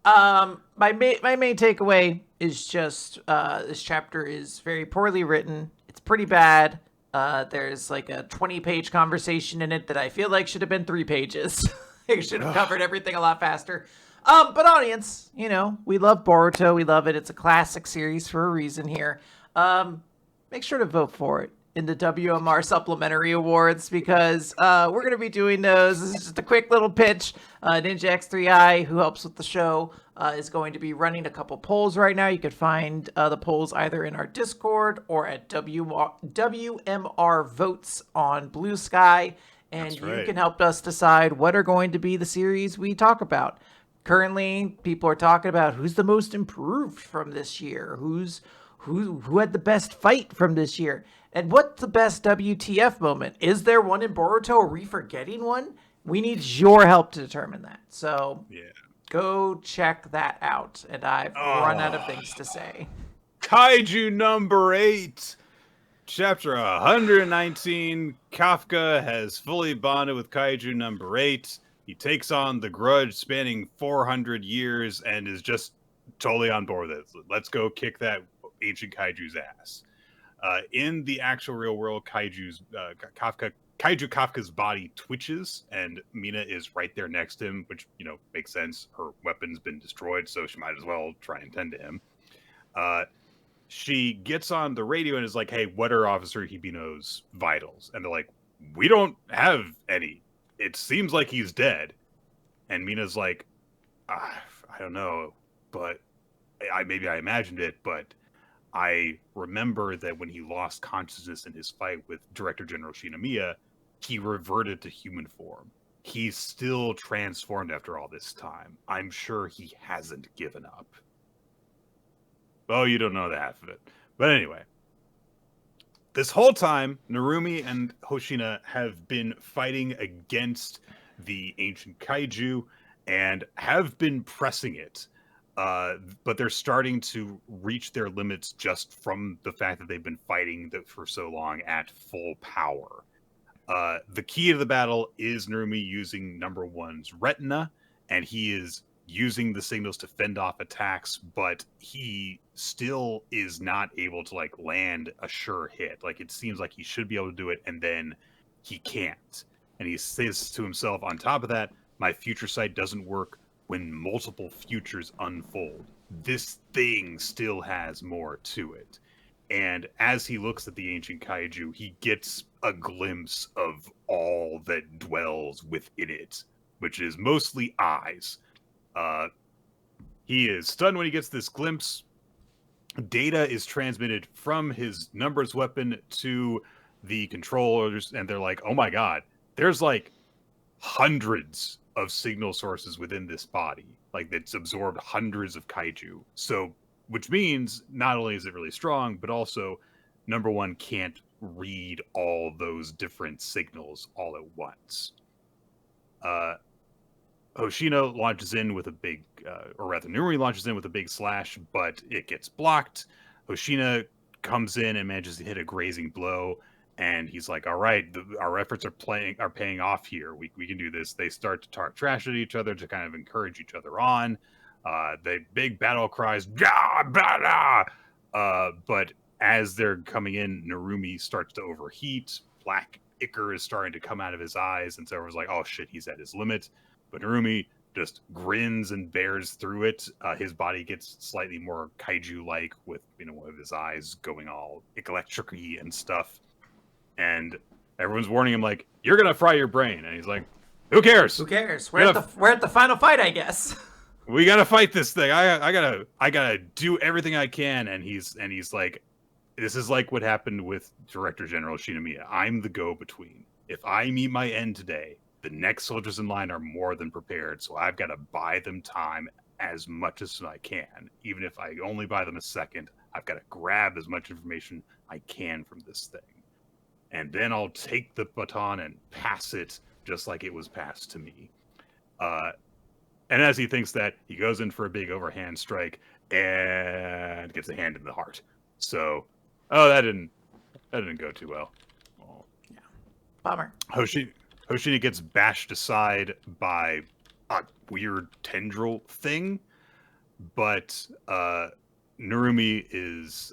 Speaker 2: My main takeaway is just this chapter is very poorly written. It's pretty bad. There's like a 20-page conversation in it that I feel like should have been 3 pages. It should have covered everything a lot faster. But audience, we love Boruto. We love it. It's a classic series for a reason here. Make sure to vote for it in the WMR Supplementary Awards because we're going to be doing those. This is just a quick little pitch. Ninja X3i, who helps with the show, is going to be running a couple polls right now. You can find the polls either in our Discord or at WMR Votes on BlueSky. And you can help us decide what are going to be the series we talk about. Currently, people are talking about who's the most improved from this year, who had the best fight from this year, and what's the best WTF moment? Is there one in Boruto? Are we forgetting one? We need your help to determine that. So
Speaker 1: Yeah.
Speaker 2: go check that out. And I've run out of things to say.
Speaker 1: Kaiju number 8. Chapter 119. Kafka has fully bonded with Kaiju number 8. He takes on the grudge spanning 400 years and is just totally on board with it. Let's go kick that ancient Kaiju's ass. In the actual real world, Kaiju Kafka's body twitches, and Mina is right there next to him, which, makes sense. Her weapon's been destroyed, so she might as well try and tend to him. She gets on the radio and is like, hey, what are Officer Hibino's vitals? And they're like, we don't have any. It seems like he's dead. And Mina's like, I don't know, but maybe I imagined it, but I remember that when he lost consciousness in his fight with Director General Shinomiya, he reverted to human form. He's still transformed after all this time. I'm sure he hasn't given up. Oh, you don't know the half of it. But anyway, this whole time, Narumi and Hoshina have been fighting against the ancient kaiju and have been pressing it. But they're starting to reach their limits just from the fact that they've been fighting for so long at full power. The key to the battle is Narumi using number 1's retina, and he is using the signals to fend off attacks, but he still is not able to land a sure hit. It seems like he should be able to do it, and then he can't. And he says to himself, on top of that, my future sight doesn't work when multiple futures unfold. This thing still has more to it. And as he looks at the ancient kaiju, he gets a glimpse of all that dwells within it, which is mostly eyes. He is stunned when he gets this glimpse. Data is transmitted from his numbers weapon to the controllers, and they're like, oh my god, there's hundreds of signal sources within this body. That's absorbed hundreds of kaiju. So, which means not only is it really strong, but also number 1 can't read all those different signals all at once. Hoshino launches in with a big, or rather, Nuri launches in with a big slash, but it gets blocked. Hoshina comes in and manages to hit a grazing blow, and he's like, all right, our efforts are paying off here. We can do this. They start to talk trash at each other to kind of encourage each other on. The big battle cries, "Gah, blah, blah!" But as they're coming in, Narumi starts to overheat. Black ichor is starting to come out of his eyes, and so everyone's like, oh shit, he's at his limit. But Narumi just grins and bears through it. His body gets slightly more kaiju-like, with one of his eyes going all electric-y and stuff. And everyone's warning him, like, you're gonna fry your brain. And he's like, who cares?
Speaker 2: Who cares? We're at the final fight, I guess.
Speaker 1: We gotta fight this thing. I gotta do everything I can. And he's like, this is like what happened with Director General Shinomiya. I'm the go-between. If I meet my end today, the next soldiers in line are more than prepared, so I've got to buy them time as much as I can. Even if I only buy them a second, I've got to grab as much information I can from this thing. And then I'll take the baton and pass it just like it was passed to me. And as he thinks that, he goes in for a big overhand strike and gets a hand in the heart. So, that didn't go too well. Oh.
Speaker 2: Yeah. Bummer.
Speaker 1: Hoshina gets bashed aside by a weird tendril thing, but Narumi is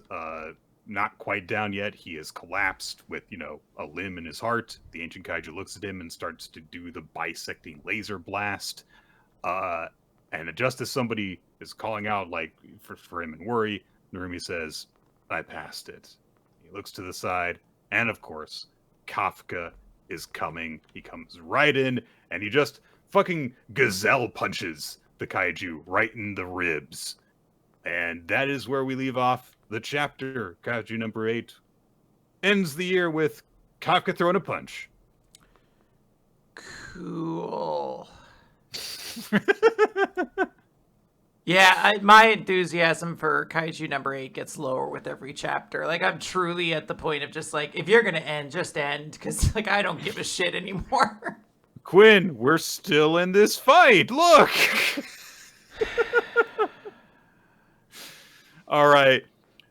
Speaker 1: not quite down yet. He has collapsed with, a limb in his heart. The ancient kaiju looks at him and starts to do the bisecting laser blast. And just as somebody is calling out, for him and worry, Narumi says, I passed it. He looks to the side, and of course, Kafka is coming. He comes right in, and he just fucking gazelle punches the kaiju right in the ribs. And that is where we leave off the chapter. Kaiju number 8 ends the year with Kafka throwing a punch.
Speaker 2: Cool. Yeah, my enthusiasm for Kaiju number 8 gets lower with every chapter. Like, I'm truly at the point of just like, if you're gonna end, just end, because like I don't give a shit anymore.
Speaker 1: Quinn, we're still in this fight. Look. All right.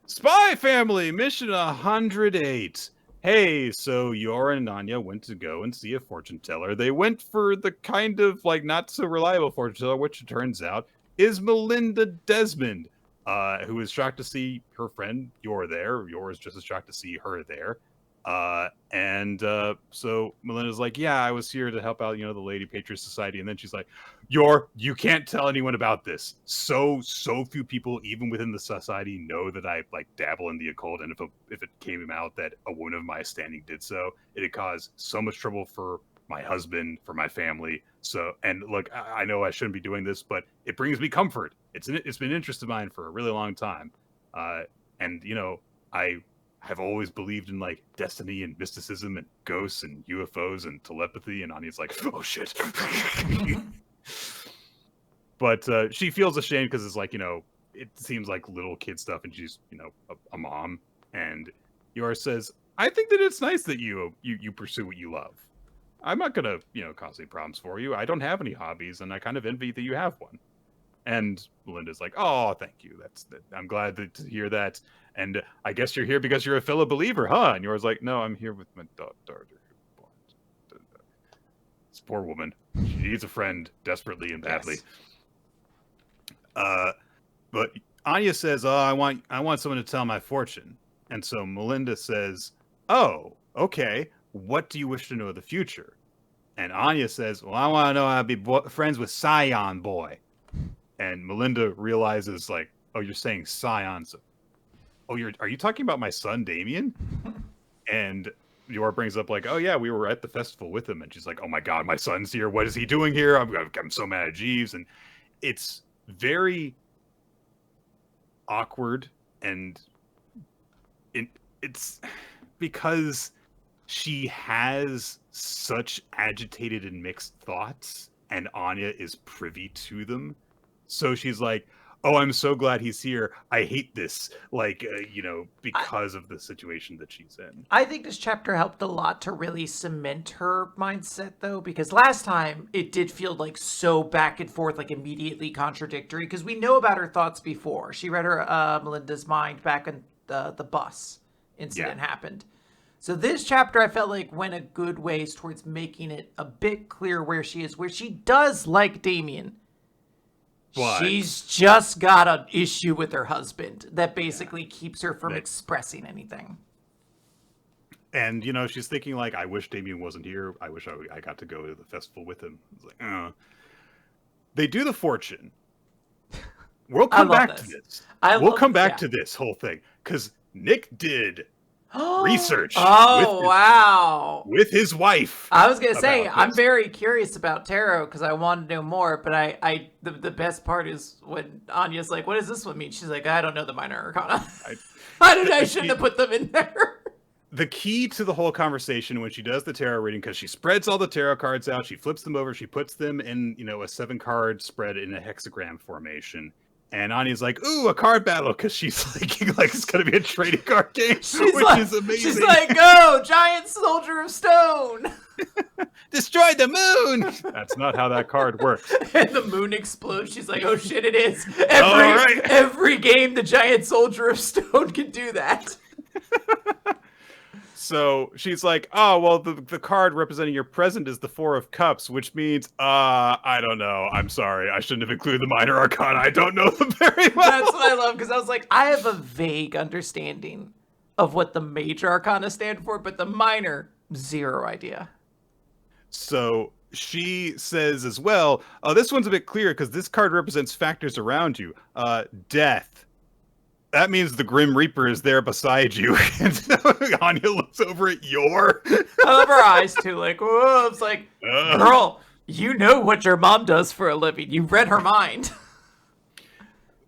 Speaker 1: Spy Family, mission 108. Hey, so Yor and Anya went to go and see a fortune teller. They went for the kind of like not so reliable fortune teller, which it turns out is Melinda Desmond, who is shocked to see her friend Yor there. Yor is just as shocked to see her there. So Melinda's like, yeah, I was here to help out, the Lady Patriot Society. And then she's like, you can't tell anyone about this. So few people, even within the society, know that I like dabble in the occult. And if it came out that a woman of my standing did so, it'd cause so much trouble for my husband, for my family. So, and look, I know I shouldn't be doing this, but it brings me comfort. It's been an interest of mine for a really long time. I have always believed in like destiny and mysticism and ghosts and UFOs and telepathy. And Anya's like, oh shit. But she feels ashamed because it's like, it seems like little kid stuff and she's, a mom. And Yor says, I think that it's nice that you pursue what you love. I'm not going to, cause any problems for you. I don't have any hobbies and I kind of envy that you have one. And Melinda's like, oh, thank you. I'm glad to hear that. And I guess you're here because you're a fellow believer, huh? And Yor's like, no, I'm here with my daughter. This poor woman. She needs a friend desperately and badly. Yes. But Anya says, oh, I want someone to tell my fortune. And so Melinda says, oh, okay. What do you wish to know of the future? And Anya says, well, I want to know how to be friends with Scion Boy. And Melinda realizes, like, oh, you're saying Scion. So, are you talking about my son, Damien? And Yor brings up, like, oh, yeah, we were at the festival with him. And she's like, oh, my God, my son's here. What is he doing here? I'm so mad at Jeeves. And it's very awkward. And it's because she has such agitated and mixed thoughts, and Anya is privy to them. So she's like, oh, I'm so glad he's here. I hate this, because of the situation that she's in.
Speaker 2: I think this chapter helped a lot to really cement her mindset, though, because last time it did feel like so back and forth, like immediately contradictory, because we know about her thoughts before. She read her Melinda's mind back when the bus incident happened. So this chapter, I felt like went a good ways towards making it a bit clear where she is, where she does like Damien. But she's just got an issue with her husband that basically keeps her from expressing anything.
Speaker 1: And, she's thinking, like, I wish Damien wasn't here. I wish I got to go to the festival with him. It's like, They do the fortune. We'll come back to this. We'll come back to this whole thing. Because Nick did research.
Speaker 2: Wow.
Speaker 1: With his wife.
Speaker 2: I was going to say, I'm very curious about tarot because I want to know more, but the best part is when Anya's like, what does this one mean? She's like, I don't know the minor arcana. I shouldn't have put them in there.
Speaker 1: The key to the whole conversation when she does the tarot reading, because she spreads all the tarot cards out, she flips them over, she puts them in, a 7-card spread in a hexagram formation. And Anya's like, ooh, a card battle, because she's thinking like it's going to be a trading card game, which is amazing.
Speaker 2: She's like, go, giant soldier of stone.
Speaker 1: Destroy the moon. That's not how that card works.
Speaker 2: And the moon explodes. She's like, oh shit, it is. Every game, the giant soldier of stone can do that.
Speaker 1: So she's like, oh, well, the card representing your present is the 4 of Cups, which means, I don't know. I'm sorry. I shouldn't have included the minor arcana. I don't know them very well.
Speaker 2: That's what I love, because I was like, I have a vague understanding of what the major arcana stand for, but the minor, zero idea.
Speaker 1: So she says as well, oh, this one's a bit clearer because this card represents factors around you. Death. That means the Grim Reaper is there beside you. And Anya looks over at Yor.
Speaker 2: I love her eyes, too. Like, whoa. It's like, girl, you know what your mom does for a living. You read her mind.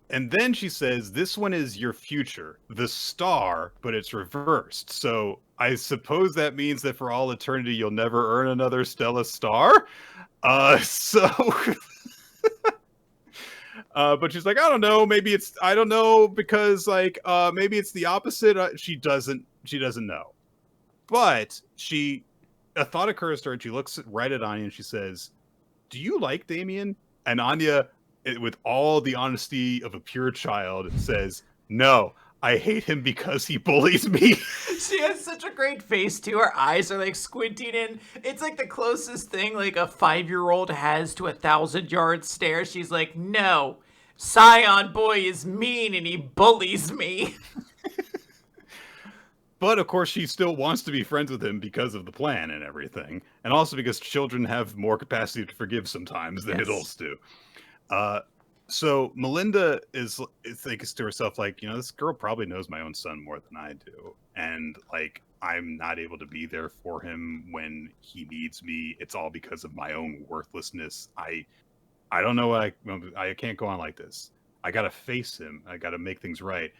Speaker 1: And then she says, this one is your future. The star, but it's reversed. So I suppose that means that for all eternity, you'll never earn another Stella star? So... But she's like, I don't know. Maybe it's, I don't know, because like, maybe it's the opposite. She doesn't know. But a thought occurs to her, and she looks right at Anya and she says, do you like Damien? And Anya, with all the honesty of a pure child, says, no, I hate him because he bullies me.
Speaker 2: She has such a great face too. Her eyes are like squinting in. It's like the closest thing like a 5-year-old has to a 1,000-yard stare. She's like, no, Scion boy is mean and he bullies me.
Speaker 1: But of course, she still wants to be friends with him because of the plan and everything, and also because children have more capacity to forgive sometimes than adults do. So Melinda thinks to herself, like, this girl probably knows my own son more than I do, and like, I'm not able to be there for him when he needs me. It's all because of my own worthlessness. I don't know. I can't go on like this. I gotta face him. I gotta make things right.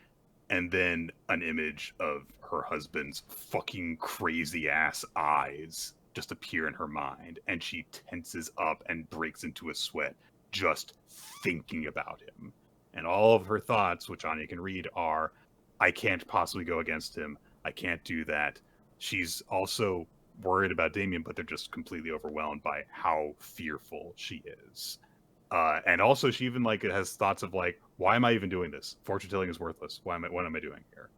Speaker 1: And then an image of her husband's fucking crazy ass eyes just appear in her mind, and she tenses up and breaks into a sweat just thinking about him. And all of her thoughts, which Anya can read, are, I can't possibly go against him. I can't do that. She's also worried about Damien, but they're just completely overwhelmed by how fearful she is. And also, she even like has thoughts of like, why am I even doing this? Fortune telling is worthless. What am I doing here?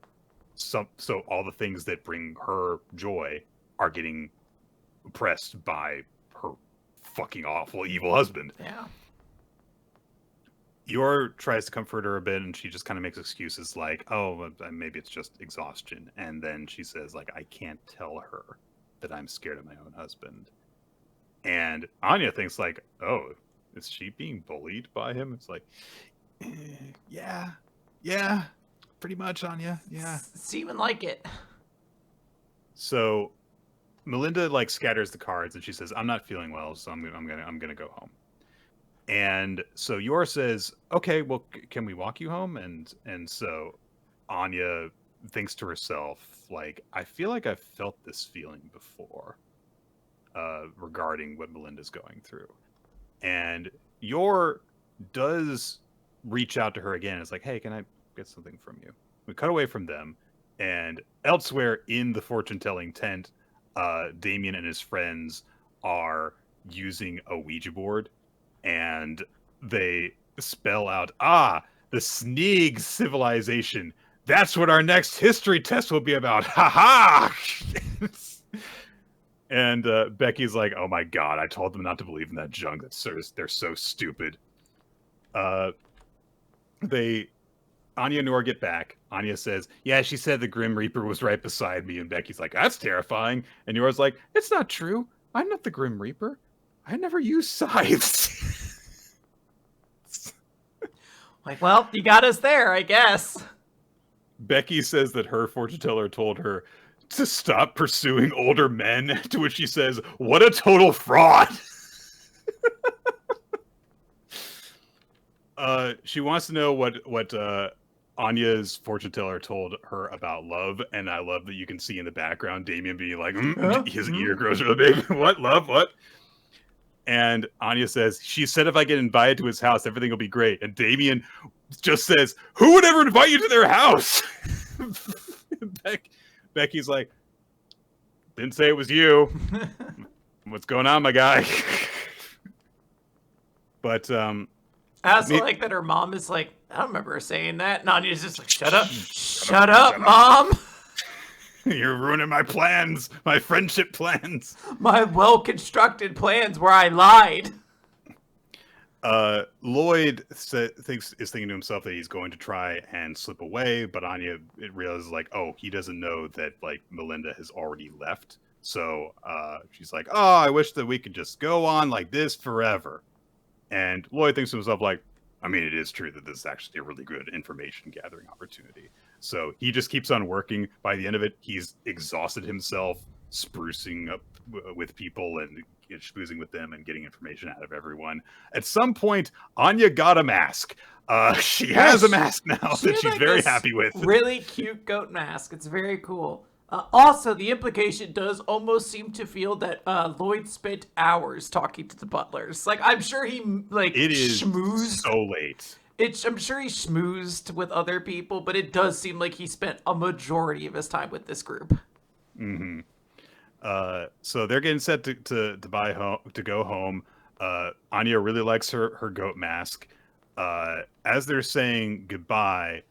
Speaker 1: So all the things that bring her joy are getting oppressed by her fucking awful, evil husband.
Speaker 2: Yeah.
Speaker 1: Yor tries to comfort her a bit, and she just kind of makes excuses like, oh, maybe it's just exhaustion. And then she says, like, I can't tell her that I'm scared of my own husband. And Anya thinks like, oh, is she being bullied by him? It's like, yeah, pretty much, Anya. Yeah.
Speaker 2: Seeming like it.
Speaker 1: So Melinda like scatters the cards, and she says, I'm not feeling well, so I'm gonna go home. And so Yor says, okay, well, can we walk you home? And so Anya thinks to herself, like, I feel like I've felt this feeling before, regarding what Melinda's going through. And Yor does reach out to her again. It's like, hey, can I get something from you? We cut away from them, and elsewhere in the fortune-telling tent, Damien and his friends are using a Ouija board, and they spell out, the Sneeg civilization. That's what our next history test will be about. Ha ha! And Becky's like, oh my god, I told them not to believe in that junk. They're so stupid. Anya and Nora get back. Anya says, yeah, she said the Grim Reaper was right beside me. And Becky's like, that's terrifying. And Nora's like, it's not true. I'm not the Grim Reaper. I never use scythes.
Speaker 2: Like, well, you got us there, I guess.
Speaker 1: Becky says that her fortune teller told her to stop pursuing older men, to which she says, what a total fraud. She wants to know what Anya's fortune teller told her about love, and I love that you can see in the background Damien being like, his ear grows really big. What? Love? What? And Anya says, she said if I get invited to his house, everything will be great. And Damien just says, who would ever invite you to their house? Becky's like, didn't say it was you. What's going on, my guy? But
Speaker 2: I also like that her mom is like, I don't remember her saying that. And Anya's just like, shut up, Mom.
Speaker 1: You're ruining my plans, my friendship plans.
Speaker 2: My well-constructed plans where I lied.
Speaker 1: Lloyd is thinking to himself that he's going to try and slip away, but Anya realizes like, oh, he doesn't know that like Melinda has already left. So she's like, oh, I wish that we could just go on like this forever. And Lloyd thinks to himself like, I mean, it is true that this is actually a really good information gathering opportunity. So he just keeps on working. By the end of it, he's exhausted himself, sprucing up with people and schmoozing with them and getting information out of everyone. At some point, Anya got a mask. She has a mask now that she's very happy with.
Speaker 2: Really cute goat mask. It's very cool. Also, the implication does almost seem to feel that Lloyd spent hours talking to the butlers. Like, I'm sure he, like,
Speaker 1: it is
Speaker 2: schmoozed.
Speaker 1: So late.
Speaker 2: I'm sure he schmoozed with other people, but it does seem like he spent a majority of his time with this group.
Speaker 1: Mm-hmm. So they're getting set to buy home to go home. Anya really likes her goat mask. As they're saying goodbye,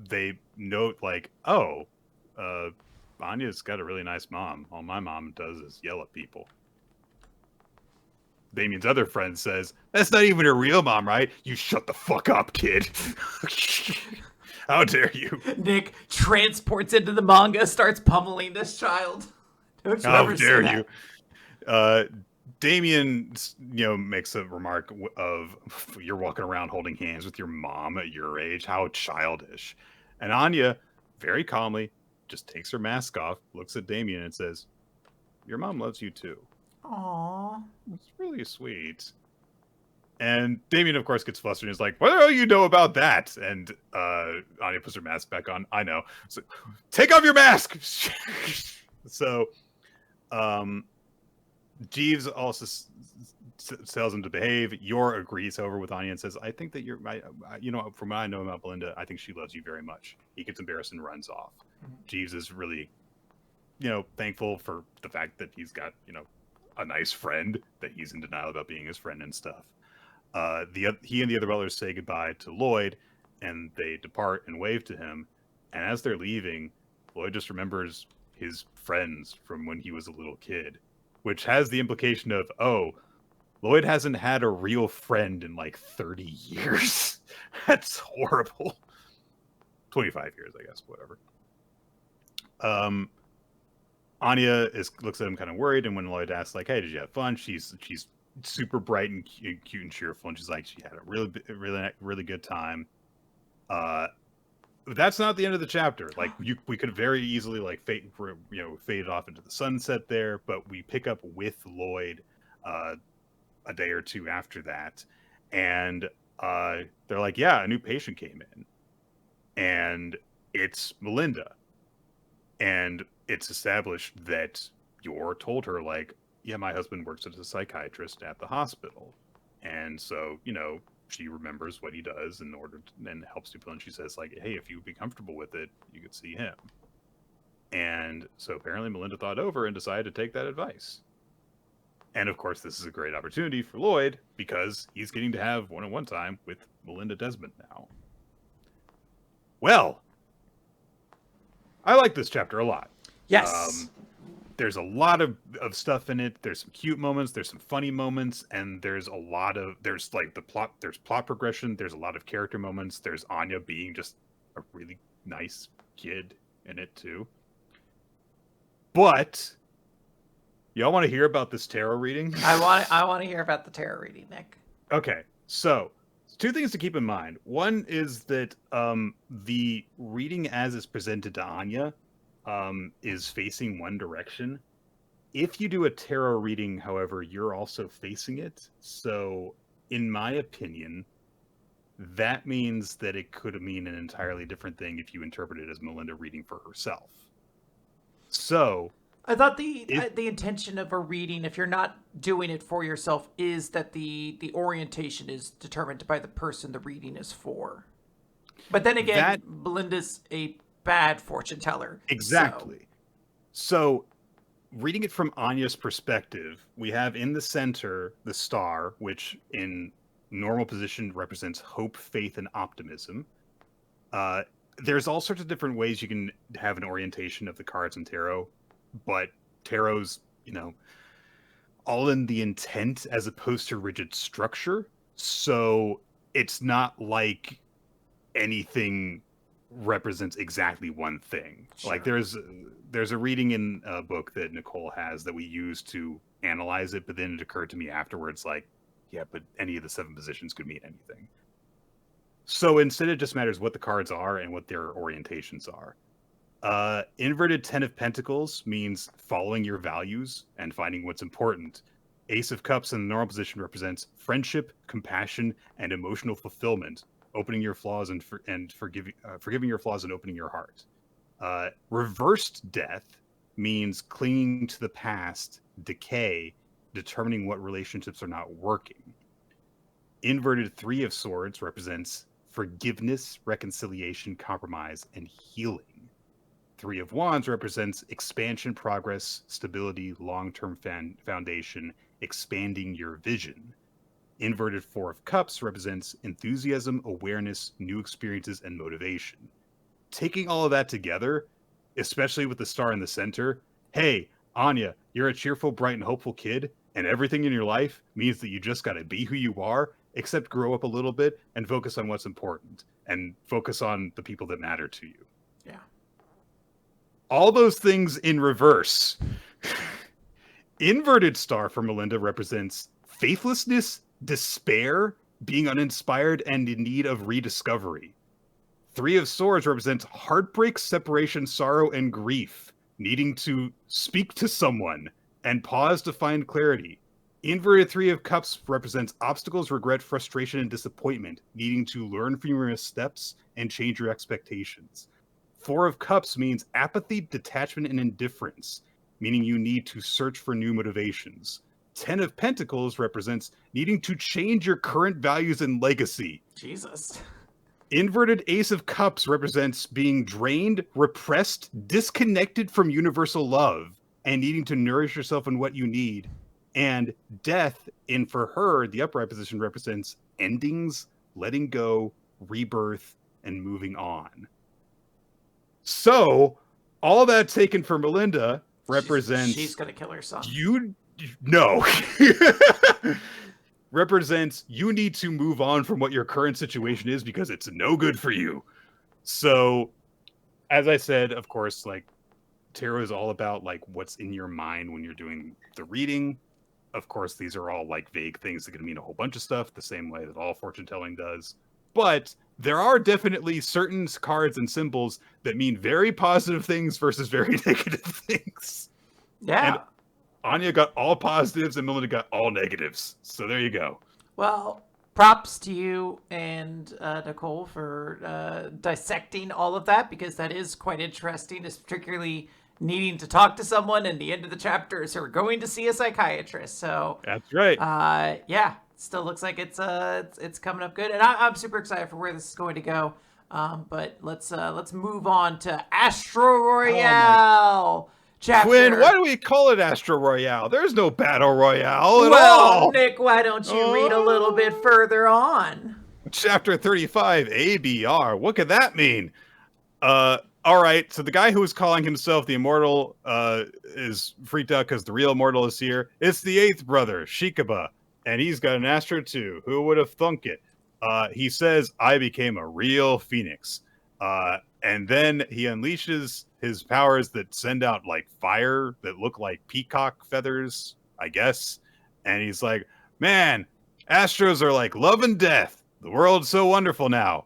Speaker 1: they note like, oh, Anya's got a really nice mom. All my mom does is yell at people. Damien's other friend says, "That's not even her real mom, right? You shut the fuck up, kid." How dare you?
Speaker 2: Nick transports into the manga, starts pummeling this child. Don't you
Speaker 1: How
Speaker 2: ever
Speaker 1: dare
Speaker 2: say
Speaker 1: you? Damien, makes a remark of, "You're walking around holding hands with your mom at your age. How childish." And Anya, very calmly, just takes her mask off, looks at Damien, and says, "Your mom loves you too."
Speaker 2: that. Aww.
Speaker 1: It's really sweet. And Damien, of course, gets flustered and is like, "What the hell you know about that?" And Anya puts her mask back on. I know. So, take off your mask! So, Jeeves also tells him to behave. Yor agrees, however, with Anya and says, "I think that from what I know about Belinda, I think she loves you very much." He gets embarrassed and runs off. Jeeves is really, thankful for the fact that he's got, a nice friend, that he's in denial about being his friend and stuff. He and the other brothers say goodbye to Lloyd, and they depart and wave to him. And as they're leaving, Lloyd just remembers his friends from when he was a little kid, which has the implication of, oh, Lloyd hasn't had a real friend in like 30 years. That's horrible. 25 years, I guess, whatever. Anya looks at him kind of worried, and when Lloyd asks, like, "Hey, did you have fun?" She's super bright and cute and cheerful, and she's like, she had a really good time. That's not the end of the chapter. Like, we could very easily like fade off into the sunset there, but we pick up with Lloyd a day or two after that, and they're like, "Yeah, a new patient came in, and it's Melinda," and it's established that Yor told her, like, "Yeah, my husband works as a psychiatrist at the hospital." And so, she remembers what he does and helps people. And she says, like, "Hey, if you would be comfortable with it, you could see him." And so apparently Melinda thought over and decided to take that advice. And of course, this is a great opportunity for Lloyd because he's getting to have one-on-one time with Melinda Desmond now. Well, I like this chapter a lot.
Speaker 2: Yes.
Speaker 1: There's a lot of stuff in it. There's some cute moments, there's some funny moments, and there's plot progression, there's a lot of character moments. There's Anya being just a really nice kid in it too. But y'all want to hear about this tarot reading?
Speaker 2: I want to hear about the tarot reading, Nick.
Speaker 1: Okay, so two things to keep in mind. One is that the reading as is presented to Anya is facing one direction. If you do a tarot reading, however, you're also facing it. So, in my opinion, that means that it could mean an entirely different thing if you interpret it as Melinda reading for herself. So,
Speaker 2: I thought the intention of a reading, if you're not doing it for yourself, is that the orientation is determined by the person the reading is for. But then again, Belinda's a bad fortune teller.
Speaker 1: Exactly. So, reading it from Anya's perspective, we have in the center the star, which in normal position represents hope, faith, and optimism. There's all sorts of different ways you can have an orientation of the cards in tarot, but tarot's, all in the intent as opposed to rigid structure. So it's not like anything represents exactly one thing. Sure. Like there's a reading in a book that Nicole has that we use to analyze it, but then it occurred to me afterwards, like, yeah, but any of the 7 positions could mean anything. So instead, it just matters what the cards are and what their orientations are. Inverted 10 of Pentacles means following your values and finding what's important. Ace of Cups in the normal position represents friendship, compassion, and emotional fulfillment. Opening your flaws and forgiving your flaws and opening your heart. Reversed Death means clinging to the past, decay, determining what relationships are not working. Inverted Three of Swords represents forgiveness, reconciliation, compromise, and healing. Three of Wands represents expansion, progress, stability, long-term foundation, expanding your vision. Inverted Four of Cups represents enthusiasm, awareness, new experiences, and motivation. Taking all of that together, especially with the star in the center, hey, Anya, you're a cheerful, bright, and hopeful kid, and everything in your life means that you just got to be who you are, except grow up a little bit and focus on what's important and focus on the people that matter to you.
Speaker 2: Yeah.
Speaker 1: All those things in reverse. Inverted star for Melinda represents faithlessness, despair, being uninspired, and in need of rediscovery. Three of Swords represents heartbreak, separation, sorrow, and grief, needing to speak to someone and pause to find clarity. Inverted Three of Cups represents obstacles, regret, frustration, and disappointment, needing to learn from your missteps and change your expectations. Four of Cups means apathy, detachment, and indifference, meaning you need to search for new motivations. 10 of Pentacles represents needing to change your current values and legacy.
Speaker 2: Jesus.
Speaker 1: Inverted Ace of Cups represents being drained, repressed, disconnected from universal love, and needing to nourish yourself in what you need. And Death, for her, the upright position represents endings, letting go, rebirth, and moving on. So, all that taken for Melinda represents...
Speaker 2: She's gonna kill her son.
Speaker 1: No. Represents you need to move on from what your current situation is because it's no good for you. So, as I said, of course, like, tarot is all about, like, what's in your mind when you're doing the reading. Of course, these are all, like, vague things that can mean a whole bunch of stuff, the same way that all fortune telling does. But there are definitely certain cards and symbols that mean very positive things versus very negative things.
Speaker 2: Yeah.
Speaker 1: And Anya got all positives and Melinda got all negatives. So there you go.
Speaker 2: Well, props to you and Nicole for dissecting all of that, because that is quite interesting, particularly needing to talk to someone and the end of the chapter is we're going to see a psychiatrist. So
Speaker 1: that's right.
Speaker 2: Yeah, still looks like it's coming up good, and I'm super excited for where this is going to go. But let's move on to Astro Royale. Chapter.
Speaker 1: Quinn, why do we call it Astro Royale? There's no Battle Royale at all.
Speaker 2: Nick, why don't you read a little bit further on?
Speaker 1: Chapter 35, ABR. What could that mean? All right, so the guy who is calling himself the Immortal is freaked out because the real Immortal is here. It's the eighth brother, Shikaba, and he's got an Astro too. Who would have thunk it? He says, I became a real phoenix. And then he unleashes his powers that send out like fire that look like peacock feathers, I guess. And he's like, man, Astros are like love and death. The world's so wonderful now.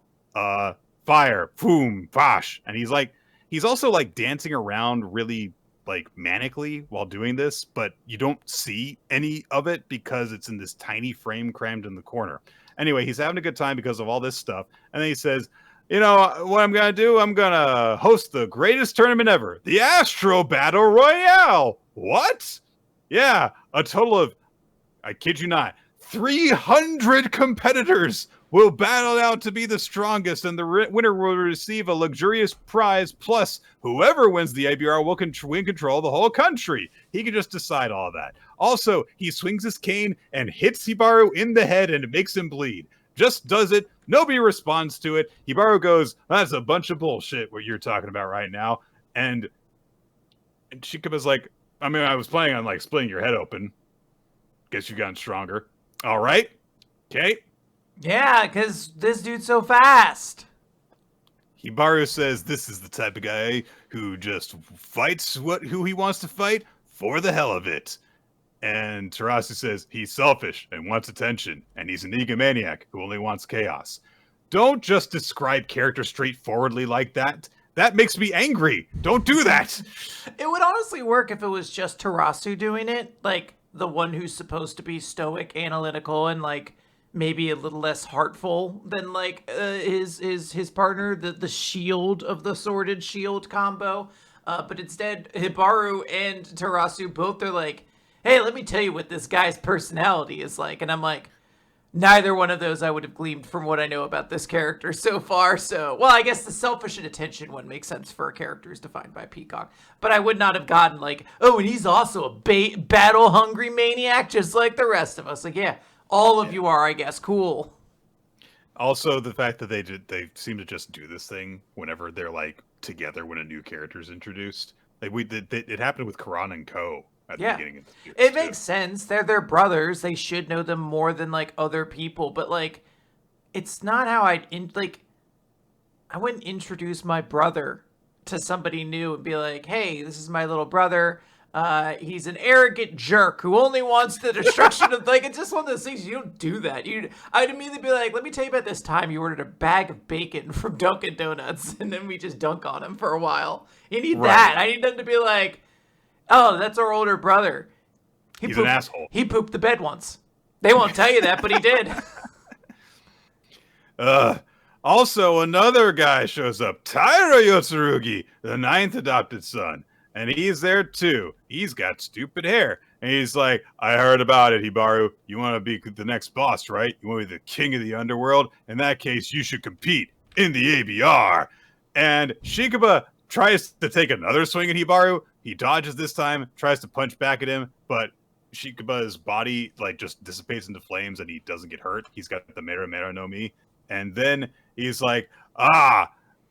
Speaker 1: Fire, boom, fash. And he's also like dancing around really like manically while doing this, but you don't see any of it because it's in this tiny frame crammed in the corner. Anyway, he's having a good time because of all this stuff. And then he says, you know what I'm going to do? I'm going to host the greatest tournament ever. The Astro Battle Royale. What? Yeah, a total of, I kid you not, 300 competitors will battle out to be the strongest, and the winner will receive a luxurious prize, plus whoever wins the ABR will win control of the whole country. He can just decide all that. Also, he swings his cane and hits Hibaru in the head, and it makes him bleed. Just does it. Nobody responds to it. Hibaru goes, that's a bunch of bullshit, what you're talking about right now. And Shikaba's like, I mean, I was planning on, like, splitting your head open. Guess you've gotten stronger. All right. Okay.
Speaker 2: Yeah, because this dude's so fast.
Speaker 1: Hibaru says this is the type of guy who just fights who he wants to fight for the hell of it. And Tarasu says he's selfish and wants attention, and he's an egomaniac who only wants chaos. Don't just describe characters straightforwardly like that. That makes me angry. Don't do that.
Speaker 2: It would honestly work if it was just Tarasu doing it, like the one who's supposed to be stoic, analytical, and like maybe a little less heartful than like his partner, the shield of the sworded shield combo. But instead, Hibaru and Tarasu both are like, hey, let me tell you what this guy's personality is like. And I'm like, Neither one of those I would have gleaned from what I know about this character so far. So, well, I guess the selfish and attention one makes sense for a character who's defined by Peacock. But I would not have gotten like, oh, and he's also a battle-hungry maniac just like the rest of us. Like, yeah, all of you are, I guess. Cool.
Speaker 1: Also, the fact that they seem to just do this thing whenever they're like together when a new character is introduced. Like it happened with Karan and Co. At the beginning of the series.
Speaker 2: It makes sense. They're their brothers. They should know them more than like other people. But like, it's not how I wouldn't introduce my brother to somebody new and be like, hey, this is my little brother. He's an arrogant jerk who only wants the destruction of, like, it's just one of those things. You don't do that. I'd immediately be like, let me tell you about this time you ordered a bag of bacon from Dunkin' Donuts, and then we just dunk on him for a while. You need that. I need them to be like, oh, that's our older brother.
Speaker 1: He's an asshole.
Speaker 2: He pooped the bed once. They won't tell you that, but he did.
Speaker 1: Also, another guy shows up, Taira Yotsurugi, the 9th adopted son. And he's there too. He's got stupid hair. And he's like, I heard about it, Hibaru. You want to be the next boss, right? You want to be the king of the underworld? In that case, you should compete in the ABR. And Shikaba tries to take another swing at Hibaru. He dodges this time, tries to punch back at him, but Shikaba's body like just dissipates into flames and he doesn't get hurt. He's got the Mera Mera no Mi. And then he's like,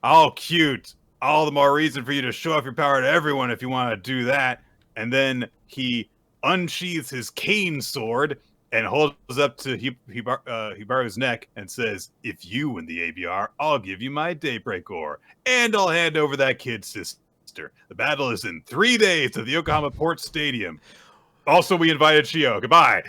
Speaker 1: all cute. All the more reason for you to show off your power to everyone if you want to do that. And then he unsheathes his cane sword and holds up to Hibaru's neck and says, if you win the ABR, I'll give you my Daybreak Ore. And I'll hand over that kid's sister. The battle is in 3 days at the Yokohama Port Stadium. Also, we invited Shio. Goodbye.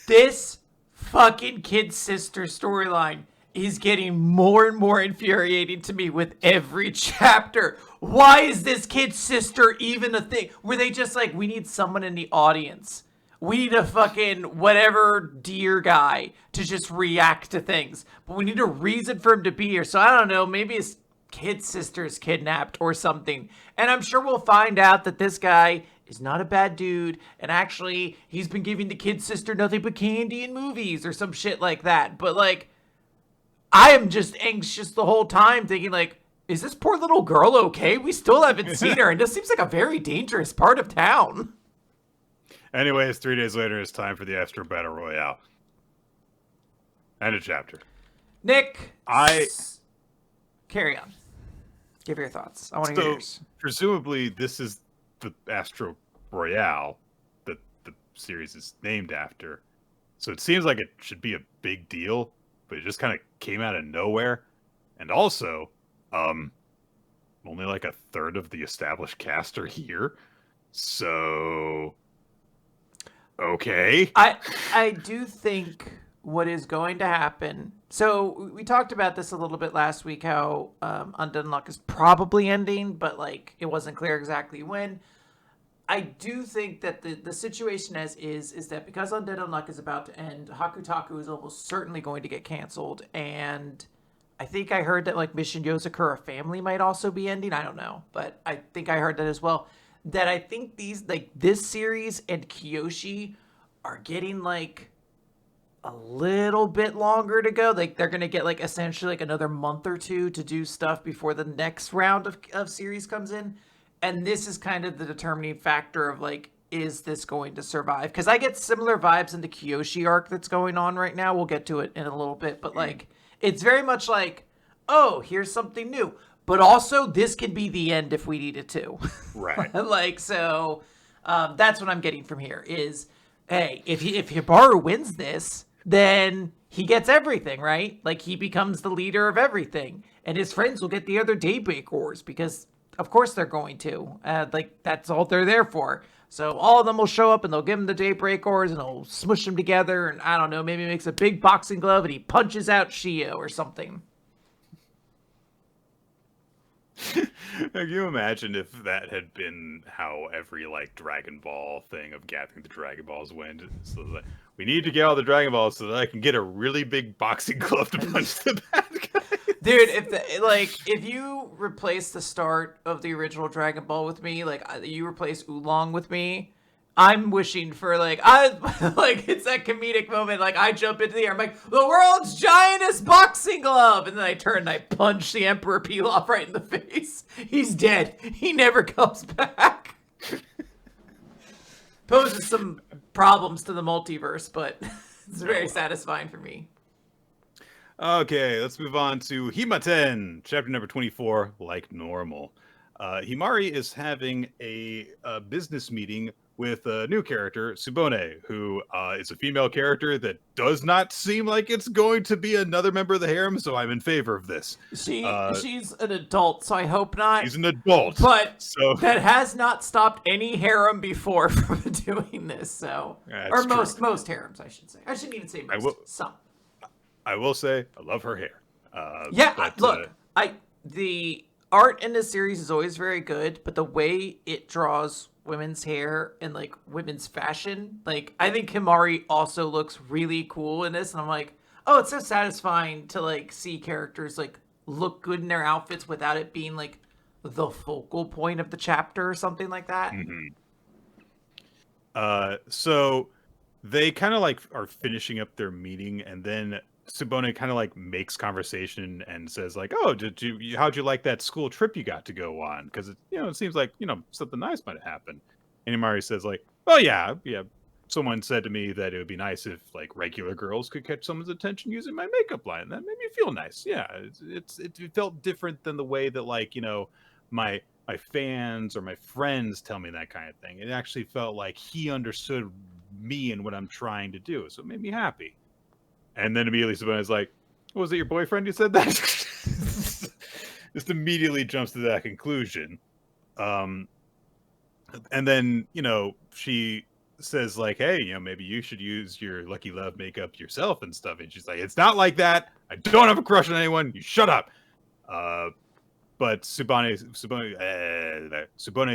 Speaker 2: This fucking kid sister storyline is getting more and more infuriating to me with every chapter. Why is this kid's sister even a thing? Were they just like, we need someone in the audience. We need a fucking whatever deer guy to just react to things. But we need a reason for him to be here. So I don't know, maybe his kid sister is kidnapped or something. And I'm sure we'll find out that this guy is not a bad dude. And actually, he's been giving the kid sister nothing but candy in movies or some shit like that. But like, I am just anxious the whole time thinking like, is this poor little girl okay? We still haven't seen her. And this seems like a very dangerous part of town.
Speaker 1: Anyways, 3 days later, it's time for the Astro Battle Royale. End of chapter.
Speaker 2: Nick, carry on. Give your thoughts. I want to hear yours.
Speaker 1: Presumably, this is the Astro Royale that the series is named after. So it seems like it should be a big deal, but it just kind of came out of nowhere. And also, only like a third of the established cast are here. So, okay.
Speaker 2: I do think what is going to happen. So we talked about this a little bit last week, how Undead Unluck is probably ending, but like it wasn't clear exactly when. I do think that the situation as is that because Undead Unluck is about to end, Hakutaku is almost certainly going to get canceled. And I think I heard that like Mission Yozakura Family might also be ending. I don't know, but I think I heard that as well. That I think this series and Kiyoshi are getting like a little bit longer to go. Like they're going to get like essentially like another month or two to do stuff before the next round of series comes in. And this is kind of the determining factor of like, is this going to survive? Because I get similar vibes in the Kiyoshi arc that's going on right now. We'll get to it in a little bit, but like, it's very much like, oh, here's something new. But also, this could be the end if we needed to.
Speaker 1: Right.
Speaker 2: Like, so that's what I'm getting from here is, hey, if Hibaru wins this, then he gets everything, right? Like, he becomes the leader of everything. And his friends will get the other Daybreak Ores because, of course, they're going to. Like, that's all they're there for. So all of them will show up and they'll give him the Daybreak Ores and they'll smush them together. And I don't know, maybe he makes a big boxing glove and he punches out Shio or something.
Speaker 1: Can you imagine if that had been how every like Dragon Ball thing of gathering the Dragon Balls went? So like, we need to get all the Dragon Balls so that I can get a really big boxing glove to punch the bad guy.
Speaker 2: Dude, if you replace the start of the original Dragon Ball with me, like you replace Oolong with me, I'm wishing for like it's that comedic moment. Like I jump into the air, I'm like the world's giantest boxing glove, and then I turn and I punch the Emperor Pilaf right in the face. He's dead. He never comes back. Poses some problems to the multiverse, but it's very satisfying for me.
Speaker 1: Okay, let's move on to Hima-Ten, chapter number 24, like normal. Himari is having a business meeting with a new character, Tsubone, who is a female character that does not seem like it's going to be another member of the harem, so I'm in favor of this.
Speaker 2: She's an adult, so I hope not.
Speaker 1: She's an adult.
Speaker 2: But
Speaker 1: so
Speaker 2: that has not stopped any harem before from doing this, so... Or most harems, I should say. I shouldn't even say most. Some.
Speaker 1: I will say, I love her hair.
Speaker 2: The art in this series is always very good, but the way it draws women's hair and like women's fashion, like I think Himari also looks really cool in this, and I'm like, oh, it's so satisfying to like see characters like look good in their outfits without it being like the focal point of the chapter or something like that.
Speaker 1: Mm-hmm. So they kind of like are finishing up their meeting, and then Tsubone kind of like makes conversation and says like, "Oh, how'd you like that school trip you got to go on? Because it seems like something nice might have happened." And Himari says like, "Oh yeah. Someone said to me that it would be nice if like regular girls could catch someone's attention using my makeup line. That made me feel nice. Yeah, it felt different than the way that like my fans or my friends tell me that kind of thing. It actually felt like he understood me and what I'm trying to do, so it made me happy." And then immediately Sabona's like, was it your boyfriend who said that? Just immediately jumps to that conclusion. And then, she says like, hey, maybe you should use your Lucky Love makeup yourself and stuff. And she's like, it's not like that. I don't have a crush on anyone. You shut up. But Tsubone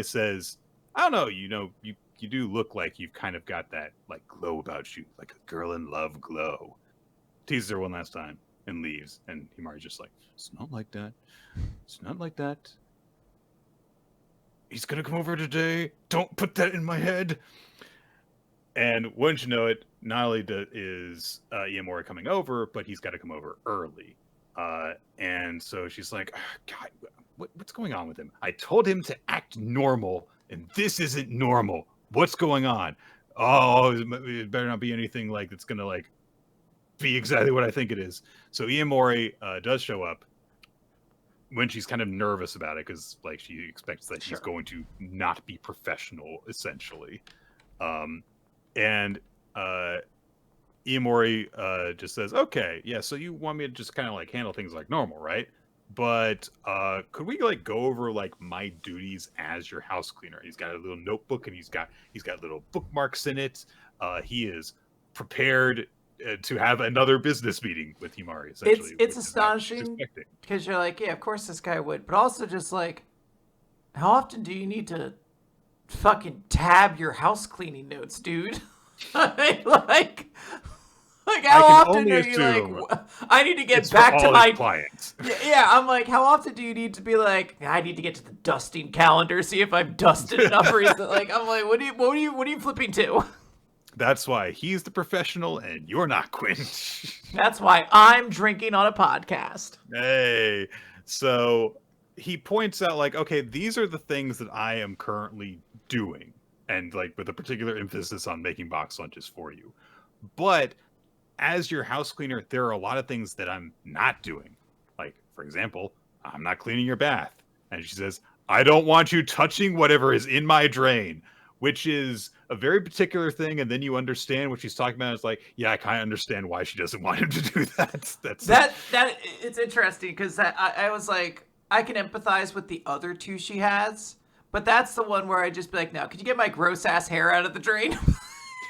Speaker 1: says, I don't know, you do look like you've kind of got that like glow about you, like a girl in love glow. Teases her one last time and leaves, and Himari's just like, it's not like that. It's not like that. He's gonna come over today. Don't put that in my head. And wouldn't you know it, not only is Iemori coming over, but he's got to come over early. And so she's like, God, what's going on with him? I told him to act normal, and this isn't normal. What's going on? Oh, it better not be anything like that's gonna like be exactly what I think it is. So Iemori does show up when she's kind of nervous about it, because like she expects that he's going to not be professional, essentially. And Iemori just says, okay, yeah, so you want me to just kind of like handle things like normal, right? But could we like go over like my duties as your house cleaner? He's got a little notebook, and he's got little bookmarks in it. He is prepared to have another business meeting with Himari, essentially.
Speaker 2: It's astonishing because you're like, yeah, of course this guy would, but also just like, how often do you need to fucking tab your house cleaning notes, dude? like how often are you like, I need to get back to my clients? Yeah, I'm like, how often do you need to be like, I need to get to the dusting calendar, see if I've dusted enough recently? Like, I'm like, what are you flipping to?
Speaker 1: That's why he's the professional and you're not, Quinn.
Speaker 2: That's why I'm drinking on a podcast.
Speaker 1: Hey, so he points out like, okay, these are the things that I am currently doing, and like with a particular emphasis on making box lunches for you. But as your house cleaner, there are a lot of things that I'm not doing. Like, for example, I'm not cleaning your bath. And she says, I don't want you touching whatever is in my drain, which is a very particular thing. And then you understand what she's talking about. It's like, yeah, I kind of understand why she doesn't want him to do that.
Speaker 2: That it's interesting because I was like, I can empathize with the other two she has, but that's the one where I just be like, no, could you get my gross ass hair out of the drain?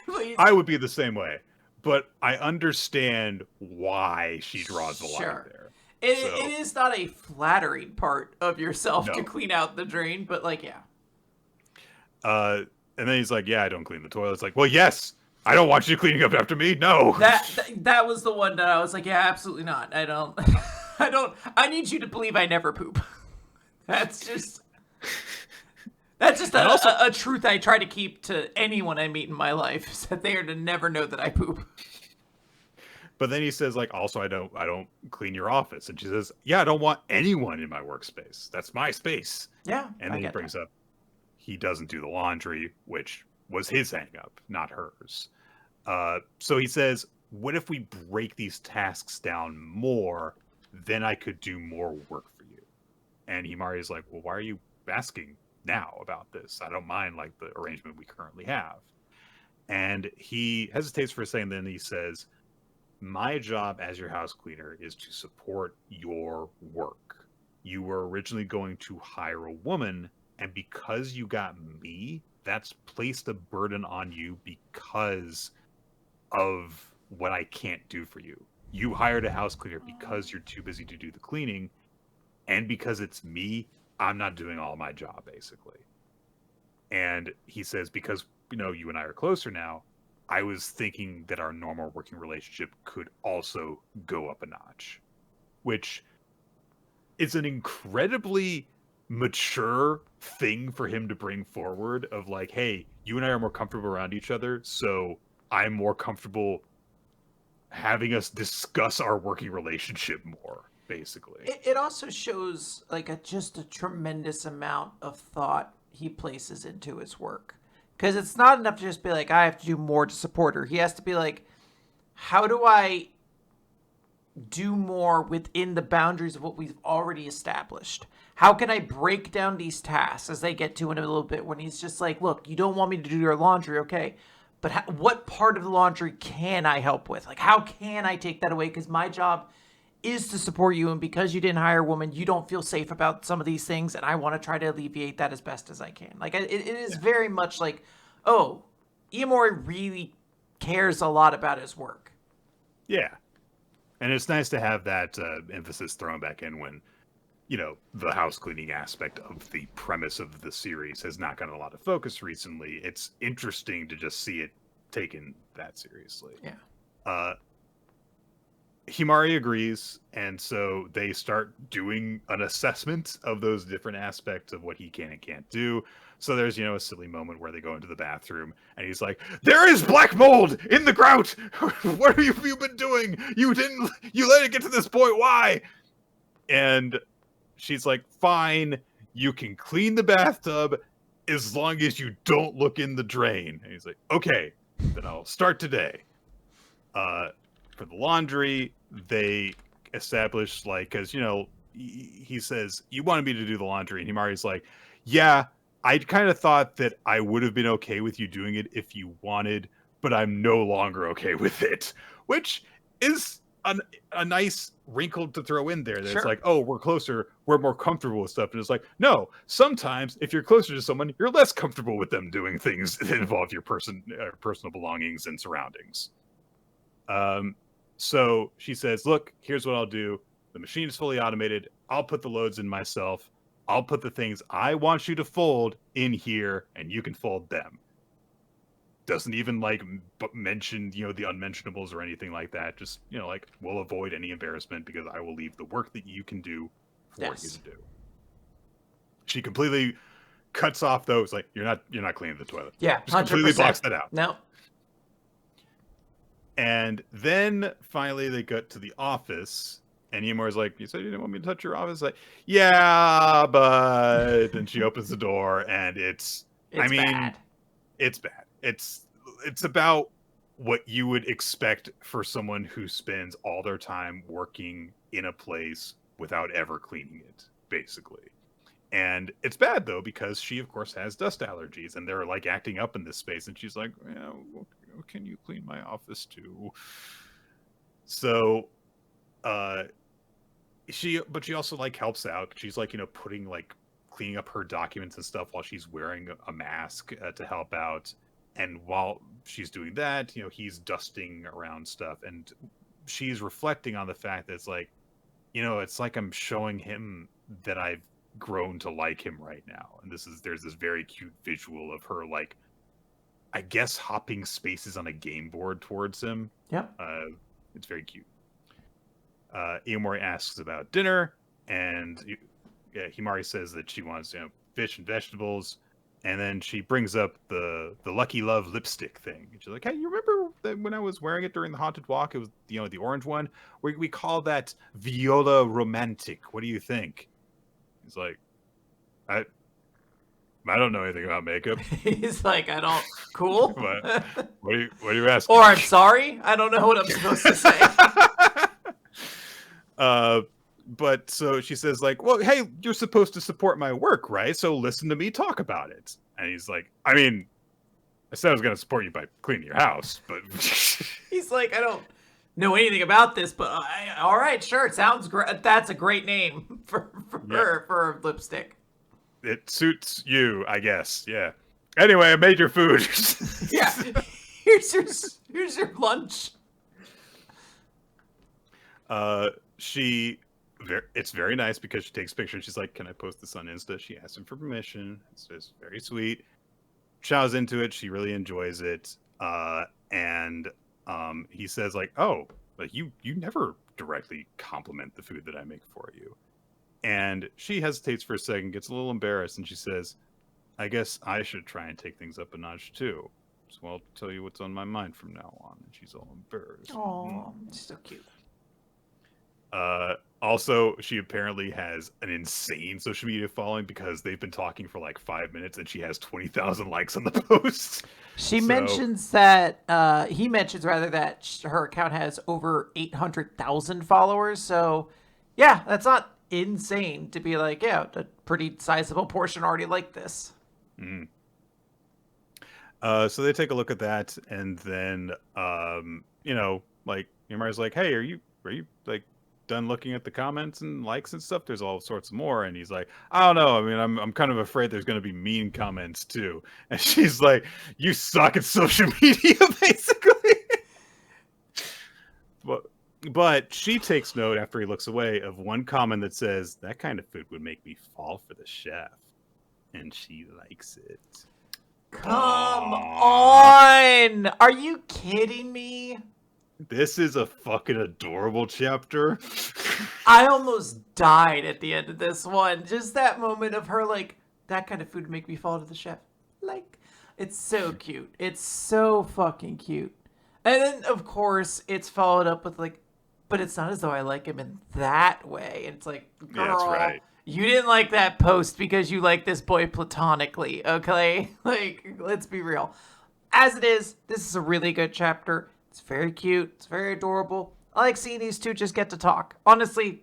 Speaker 2: Please?
Speaker 1: I would be the same way, but I understand why she draws the line there.
Speaker 2: It is not a flattering part of yourself to clean out the drain, but like, yeah.
Speaker 1: And then he's like, yeah, I don't clean the toilet. It's like, well, yes, I don't want you cleaning up after me. No.
Speaker 2: That was the one that I was like, yeah, absolutely not. I don't. I need you to believe I never poop. That's That's just a truth I try to keep to anyone I meet in my life, is that they are to never know that I poop.
Speaker 1: But then he says, like, also, I don't clean your office. And she says, yeah, I don't want anyone in my workspace. That's my space.
Speaker 2: Yeah,
Speaker 1: And then he brings up he doesn't do the laundry, which was his hang up, not hers. So he says, what if we break these tasks down more? Then I could do more work for you. And Himari is like, well, why are you asking now about this? I don't mind, like, the arrangement we currently have. And he hesitates for a second, then he says, my job as your house cleaner is to support your work. You were originally going to hire a woman, and because you got me, that's placed a burden on you because of what I can't do for you. You hired a house cleaner because you're too busy to do the cleaning, and because it's me, I'm not doing all my job, basically. And he says, because, you and I are closer now, I was thinking that our normal working relationship could also go up a notch, which is an incredibly mature thing for him to bring forward of like, hey, you and I are more comfortable around each other, so I'm more comfortable having us discuss our working relationship more, basically.
Speaker 2: It also shows like just a tremendous amount of thought he places into his work. Because it's not enough to just be like, I have to do more to support her. He has to be like, how do I do more within the boundaries of what we've already established? How can I break down these tasks, as they get to in a little bit, when he's just like, look, you don't want me to do your laundry, okay? But what part of the laundry can I help with? Like, how can I take that away? Because my job is to support you, and because you didn't hire a woman, you don't feel safe about some of these things, and I want to try to alleviate that as best as I can. Like, it is very much like, oh, Iemori really cares a lot about his work.
Speaker 1: Yeah. And it's nice to have that emphasis thrown back in when, the house cleaning aspect of the premise of the series has not gotten a lot of focus recently. It's interesting to just see it taken that seriously.
Speaker 2: Yeah.
Speaker 1: Himari agrees, and so they start doing an assessment of those different aspects of what he can and can't do. So there's, a silly moment where they go into the bathroom, and he's like, there is black mold in the grout! What have you been doing? You let it get to this point, why? And she's like, fine, you can clean the bathtub as long as you don't look in the drain. And he's like, okay, then I'll start today. For the laundry, they establish, like, because, he says, you wanted me to do the laundry. And Himari's like, yeah, I kind of thought that I would have been okay with you doing it if you wanted, but I'm no longer okay with it. Which is a nice wrinkle to throw in there. That It's like, oh, we're closer, we're more comfortable with stuff. And it's like, no, sometimes if you're closer to someone, you're less comfortable with them doing things that involve your personal belongings and surroundings. So she says, look, here's what I'll do. The machine is fully automated. I'll put the loads in myself. I'll put the things I want you to fold in here, and you can fold them. Doesn't even, like, mention, the unmentionables or anything like that. Just, like, we'll avoid any embarrassment because I will leave the work that you can do for you to do. She completely cuts off those, like, you're not cleaning the toilet.
Speaker 2: Yeah, 100%.
Speaker 1: Just completely blocks that out.
Speaker 2: No.
Speaker 1: And then finally they get to the office, and Iemori's like, you said you didn't want me to touch your office? Like, yeah, but then she opens the door, and it's
Speaker 2: bad.
Speaker 1: It's bad. It's about what you would expect for someone who spends all their time working in a place without ever cleaning it, basically. And it's bad, though, because she, of course, has dust allergies, and they're, like, acting up in this space, and she's like, yeah, can you clean my office, too? So, she also, like, helps out. She's, like, putting, like, cleaning up her documents and stuff while she's wearing a mask to help out. And while she's doing that, he's dusting around stuff, and she's reflecting on the fact that it's like, it's like I'm showing him that I've grown to like him right now. And there's this very cute visual of her, like, I guess hopping spaces on a game board towards him.
Speaker 2: Yeah.
Speaker 1: It's very cute. Iemori asks about dinner, and Himari says that she wants, fish and vegetables. And then she brings up the Lucky Love lipstick thing. And she's like, hey, you remember that when I was wearing it during the Haunted Walk? It was, the orange one. We call that Viola Romantic. What do you think? He's like, I don't know anything about makeup.
Speaker 2: He's like, I don't. Cool.
Speaker 1: What are you asking?
Speaker 2: Or I'm sorry, I don't know what I'm supposed to say.
Speaker 1: But so she says, like, well, hey, you're supposed to support my work, right? So listen to me talk about it. And he's like, I mean, I said I was going to support you by cleaning your house, but
Speaker 2: he's like, I don't know anything about this, but all right, sure, it sounds great. That's a great name for her lipstick.
Speaker 1: It suits you, I guess. Yeah. Anyway, I made your food.
Speaker 2: Yeah. Here's your lunch.
Speaker 1: It's very nice because she takes pictures. She's like, can I post this on Insta? She asks him for permission. It's just very sweet. Chow's into it. She really enjoys it. And he says, like, oh, like you never directly compliment the food that I make for you. And she hesitates for a second, gets a little embarrassed, and she says, I guess I should try and take things up a notch too. So I'll tell you what's on my mind from now on. And she's all embarrassed.
Speaker 2: Oh, so cute.
Speaker 1: Also, she apparently has an insane social media following because they've been talking for like 5 minutes and she has 20,000 likes on the post.
Speaker 2: He mentions that her account has over 800,000 followers. So yeah, that's not insane to be like, yeah, a pretty sizable portion already like this.
Speaker 1: Mm-hmm. So they take a look at that, and then like Himari's like, hey, are you like done looking at the comments and likes and stuff? There's all sorts more. And he's like, I don't know, I mean, I'm kind of afraid there's going to be mean comments too. And she's like, you suck at social media, basically. But she takes note after he looks away of one comment that says, that kind of food would make me fall for the chef, and she likes it.
Speaker 2: Come on, are you kidding me?
Speaker 1: This is a fucking adorable chapter.
Speaker 2: I almost died at the end of this one. Just that moment of her like, that kind of food would make me fall to the chef. Like, it's so cute. It's so fucking cute. And then, of course, it's followed up with like, but it's not as though I like him in that way. And it's like, girl,
Speaker 1: yeah, that's right.
Speaker 2: You didn't like that post because you like this boy platonically, okay? Like, let's be real. As it is, this is a really good chapter. It's very cute. It's very adorable. I like seeing these two just get to talk. Honestly,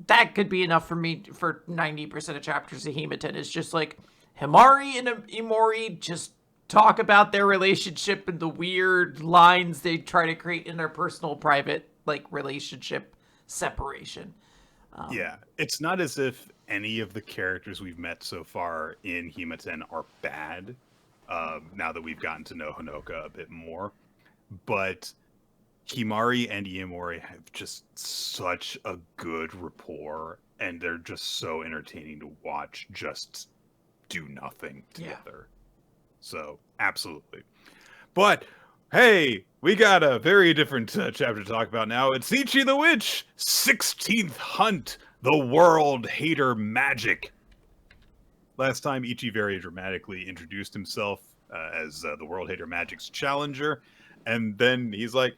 Speaker 2: that could be enough for me for 90% of chapters of Hima-Ten. It's just like Himari and Iemori just talk about their relationship and the weird lines they try to create in their personal, private, like, relationship separation.
Speaker 1: Yeah, it's not as if any of the characters we've met so far in Hima-Ten are bad, now that we've gotten to know Honoka a bit more. But Himari and Iemori have just such a good rapport, and they're just so entertaining to watch just do nothing together. Yeah. So, absolutely. But, hey, we got a very different chapter to talk about now. It's Ichi the Witch, 16th Hunt, the World Hater Magic. Last time, Ichi very dramatically introduced himself as the World Hater Magic's challenger. And then he's like,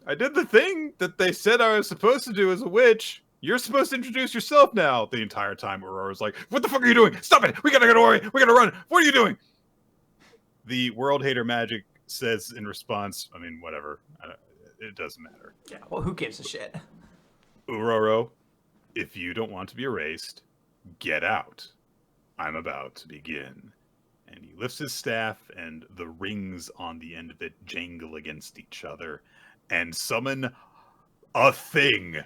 Speaker 1: I did the thing that they said I was supposed to do as a witch. You're supposed to introduce yourself now. The entire time Aurora's like, what the fuck are you doing? Stop it. We gotta get away. We gotta run. What are you doing? The World Hater Magic says in response, I mean, whatever. It doesn't matter.
Speaker 2: Yeah, well, who gives a shit?
Speaker 1: Uroro, if you don't want to be erased, get out. I'm about to begin. And he lifts his staff, and the rings on the end of it jangle against each other and summon a thing.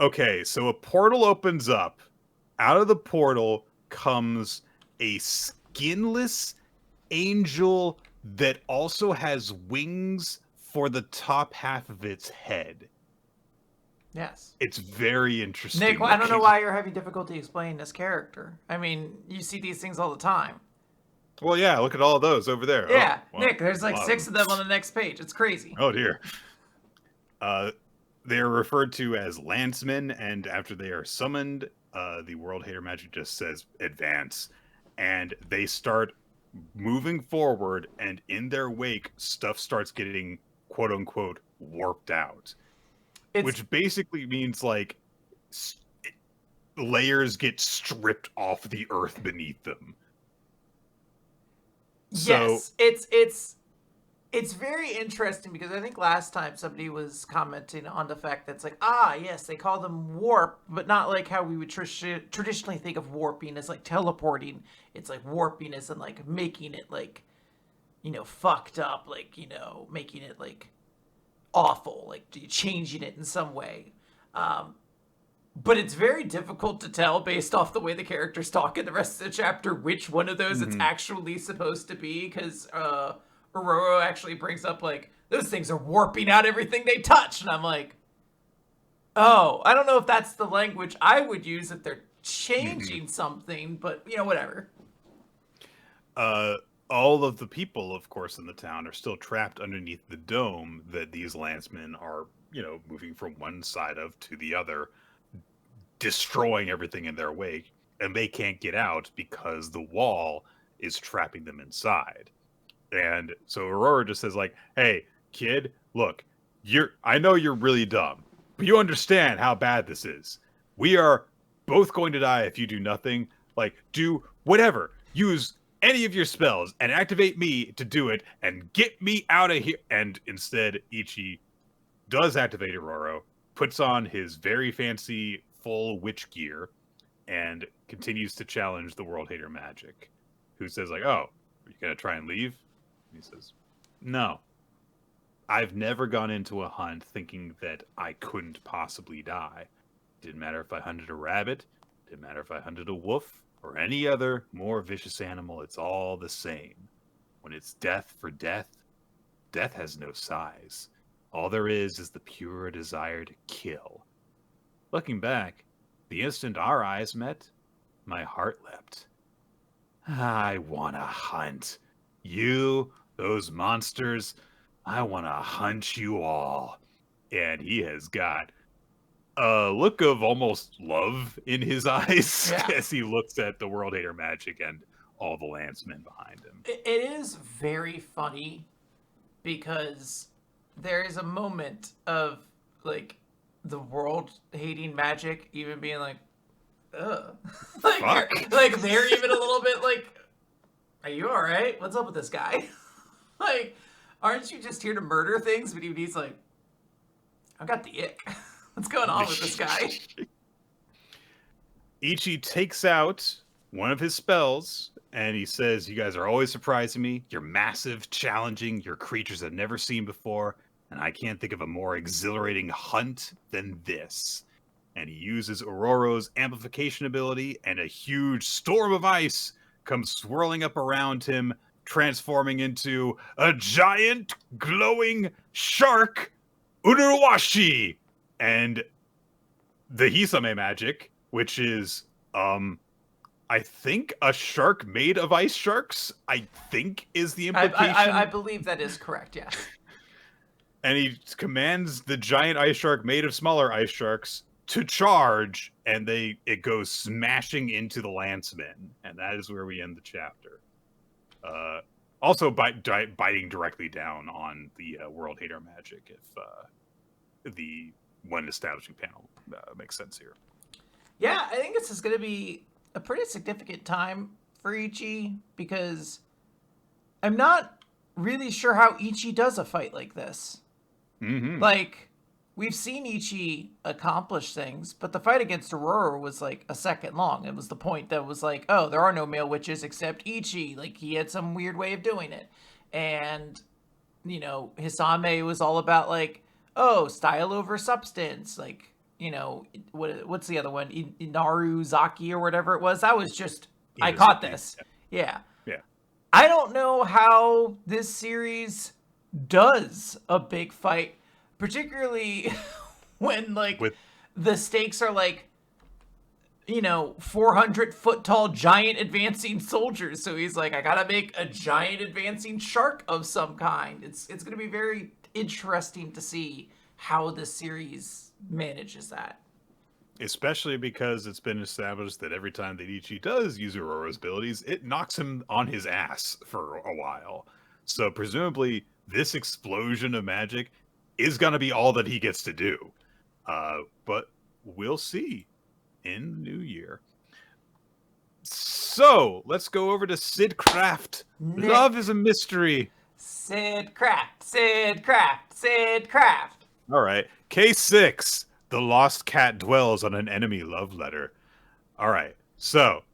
Speaker 1: Okay, so a portal opens up. Out of the portal comes a skinless angel that also has wings for the top half of its head.
Speaker 2: Yes.
Speaker 1: It's very interesting.
Speaker 2: Nick, I don't know why you're having difficulty explaining this character. I mean, you see these things all the time.
Speaker 1: Well, yeah, look at all those over there.
Speaker 2: Yeah, oh, Nick, there's like 6 of them on the next page. It's crazy.
Speaker 1: Oh, dear. They're referred to as landsmen, and after they are summoned, the World Hater Magic just says advance, and they start moving forward, and in their wake, stuff starts getting quote unquote warped out, which basically means like layers get stripped off the earth beneath them.
Speaker 2: Yes, it's very interesting because I think last time somebody was commenting on the fact that it's like, yes, they call them warp, but not like how we would traditionally think of warping as like teleporting. It's like warping as in like making it like, fucked up, like, making it like awful, like changing it in some way. But it's very difficult to tell based off the way the characters talk in the rest of the chapter which one of those it's actually supposed to be, because Ororo actually brings up like, those things are warping out everything they touch, and I'm like, oh, I don't know if that's the language I would use if they're changing something, but whatever.
Speaker 1: All of the people, of course, in the town are still trapped underneath the dome that these lancemen are, moving from one side of to the other, destroying everything in their wake, and they can't get out because the wall is trapping them inside. And so Aurora just says like, hey, kid, look, I know you're really dumb, but you understand how bad this is. We are both going to die if you do nothing. Like, do whatever. Use any of your spells and activate me to do it and get me out of here. And instead, Ichi does activate Aurora, puts on his very fancy full witch gear, and continues to challenge the World Hater Magic, who says like, oh, are you going to try and leave? He says, no. I've never gone into a hunt thinking that I couldn't possibly die. Didn't matter if I hunted a rabbit, didn't matter if I hunted a wolf, or any other more vicious animal, it's all the same. When it's death for death, death has no size. All there is the pure desire to kill. Looking back, the instant our eyes met, my heart leapt. I wanna hunt. You, those monsters, I want to hunt you all. And he has got a look of almost love in his eyes as he looks at the World Hater Magic and all the lancemen behind him.
Speaker 2: It is very funny because there is a moment of like the world hating magic even being like, ugh. like they're even a little bit like, are you all right? What's up with this guy? Like, aren't you just here to murder things? But he's like, I got the ick. What's going on with this guy?
Speaker 1: Ichi takes out one of his spells, and he says, you guys are always surprising me. You're massive, challenging, you're creatures I've never seen before, and I can't think of a more exhilarating hunt than this. And he uses Ororo's amplification ability, and a huge storm of ice comes swirling up around him, transforming into a giant glowing shark, Unuwashi. And the Hisame magic, which is, I think a shark made of ice sharks, I think is the implication.
Speaker 2: I believe that is correct, yes.
Speaker 1: And he commands the giant ice shark made of smaller ice sharks to charge, and it goes smashing into the lancemen, and that is where we end the chapter. Also biting directly down on the World Hater Magic, if the one establishing panel makes sense here.
Speaker 2: Yeah, I think this is going to be a pretty significant time for Ichi, because I'm not really sure how Ichi does a fight like this.
Speaker 1: Mm-hmm.
Speaker 2: Like, we've seen Ichi accomplish things, but the fight against Aurora was like a second long. It was the point that was like, oh, there are no male witches except Ichi. Like, he had some weird way of doing it. And, Hisame was all about like, oh, style over substance. Like, what's the other one? Inaruzaki or whatever it was. That was just, I caught this. Yeah. I don't know how this series does a big fight, particularly when the stakes are like, 400-foot tall giant advancing soldiers. So he's like, I gotta make a giant advancing shark of some kind. It's gonna be very interesting to see how this series manages that.
Speaker 1: Especially because it's been established that every time that Ichi does use Aurora's abilities, it knocks him on his ass for a while. So presumably, this explosion of magic is going to be all that he gets to do. But we'll see in the new year. So, let's go over to Sid Craft.
Speaker 2: Nick.
Speaker 1: Love is a mystery.
Speaker 2: Sid Craft, Sid Craft, Sid Craft.
Speaker 1: All right. K6. The lost cat dwells on an enemy love letter. All right. So,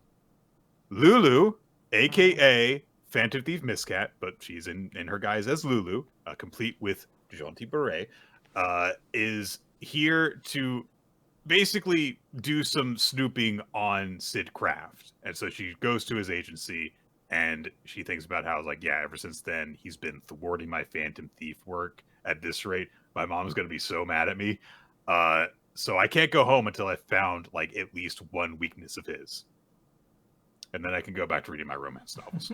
Speaker 1: Lulu, a.k.a. Phantom Thief Misscat, but she's in her guise as Lulu, complete with Jaunty Beret, is here to basically do some snooping on Sid Craft. And so she goes to his agency and she thinks about how, like, yeah, ever since then, he's been thwarting my Phantom Thief work. At this rate, my mom's going to be so mad at me. So I can't go home until I've found, like, at least one weakness of his. And then I can go back to reading my romance novels.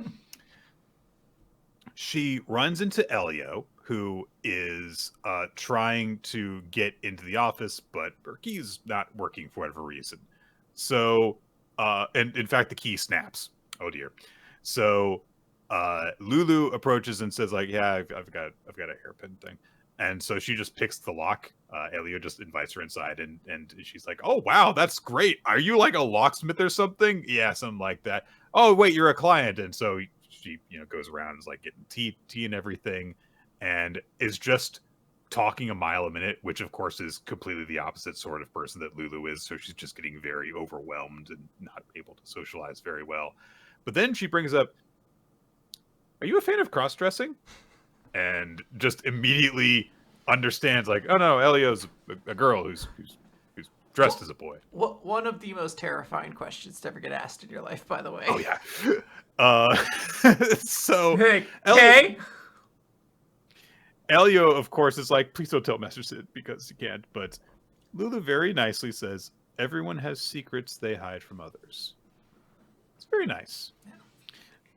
Speaker 1: She runs into Elio, who is trying to get into the office, but her key's not working for whatever reason. So, and in fact, the key snaps. Oh dear. So, Lulu approaches and says, like, yeah, I've got a hairpin thing. And so she just picks the lock. Elio just invites her inside, and she's like, oh, wow, that's great. Are you like a locksmith or something? Yeah, something like that. Oh, wait, you're a client. And so she, goes around and is like getting tea and everything, and is just talking a mile a minute, which of course is completely the opposite sort of person that Lulu is. So she's just getting very overwhelmed and not able to socialize very well. But then she brings up, are you a fan of cross-dressing? And just immediately understands, like, oh no, Elio's a girl who's dressed as a boy.
Speaker 2: One of the most terrifying questions to ever get asked in your life, by the way.
Speaker 1: Oh yeah. So
Speaker 2: hey,
Speaker 1: Elio, of course, is like, please don't tell Master Sid because you can't. But Lulu very nicely says, everyone has secrets they hide from others. It's very nice.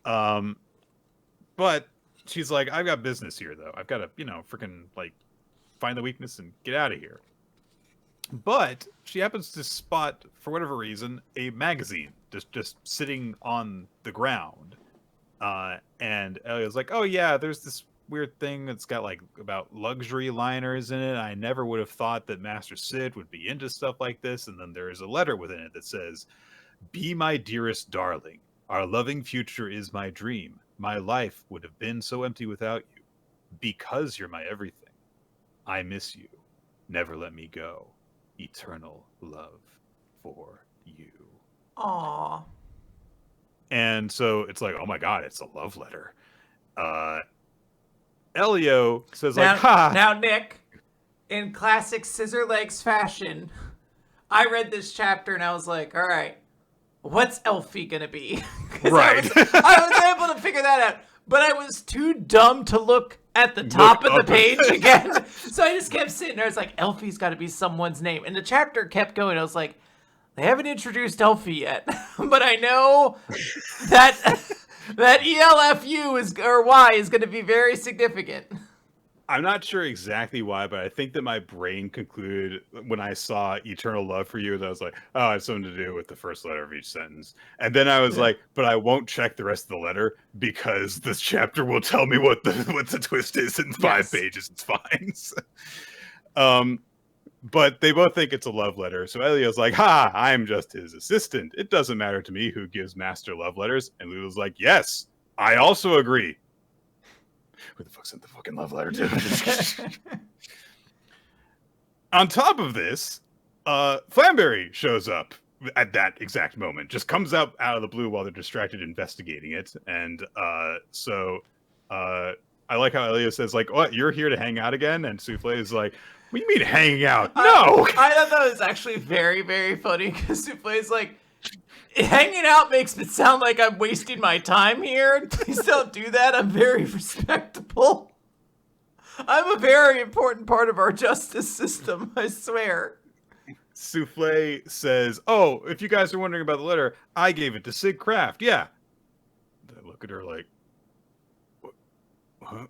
Speaker 1: Yeah. But she's like, I've got business here, though. I've got to, freaking, like, find the weakness and get out of here. But she happens to spot, for whatever reason, a magazine just sitting on the ground. And Elio's like, oh, yeah, there's this weird thing that's got, like, about luxury liners in it. I never would have thought that Master Sid would be into stuff like this. And then there is a letter within it that says, be my dearest darling. Our loving future is my dream. My life would have been so empty without you. Because you're my everything. I miss you. Never let me go. Eternal love for you.
Speaker 2: Aww.
Speaker 1: And so it's like, oh my god, it's a love letter. Elio says,
Speaker 2: now,
Speaker 1: like, ha!
Speaker 2: Now, Nick, in classic Scissor Legs fashion, I read this chapter and I was like, all right, what's Elfie gonna be?
Speaker 1: Right.
Speaker 2: I was able to figure that out, but I was too dumb to look at the top of the page again. So I just kept sitting there. It's like, Elfie's got to be someone's name. And the chapter kept going. I was like, they haven't introduced Elfie yet. But I know that ELFU or Y is going to be very significant.
Speaker 1: I'm not sure exactly why, but I think that my brain concluded when I saw Eternal Love for You that I was like, oh, it's something to do with the first letter of each sentence. And then I was like, but I won't check the rest of the letter because this chapter will tell me what the twist is in 5 pages. It's fine. But they both think it's a love letter. So Elio's like, ha, I'm just his assistant. It doesn't matter to me who gives Master love letters. And Lulu's like, yes, I also agree. Who the fuck sent the fucking love letter to? On top of this, Flamberry shows up at that exact moment. Just comes out of the blue while they're distracted investigating it. And so I like how Elio says, like, what, you're here to hang out again? And Souffle is like, what do you mean hanging out? No!
Speaker 2: I thought that was actually very, very funny because Souffle is like, hanging out makes it sound like I'm wasting my time here. Please don't do that. I'm very respectable. I'm a very important part of our justice system, I swear.
Speaker 1: Souffle says, oh, if you guys are wondering about the letter, I gave it to Sid Craft. Yeah. I look at her like, what? Huh?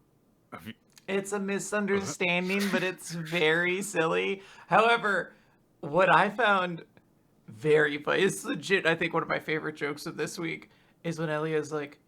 Speaker 2: It's a misunderstanding, but it's very silly. However, what I found very funny. It's legit. I think one of my favorite jokes of this week is when Elio's like,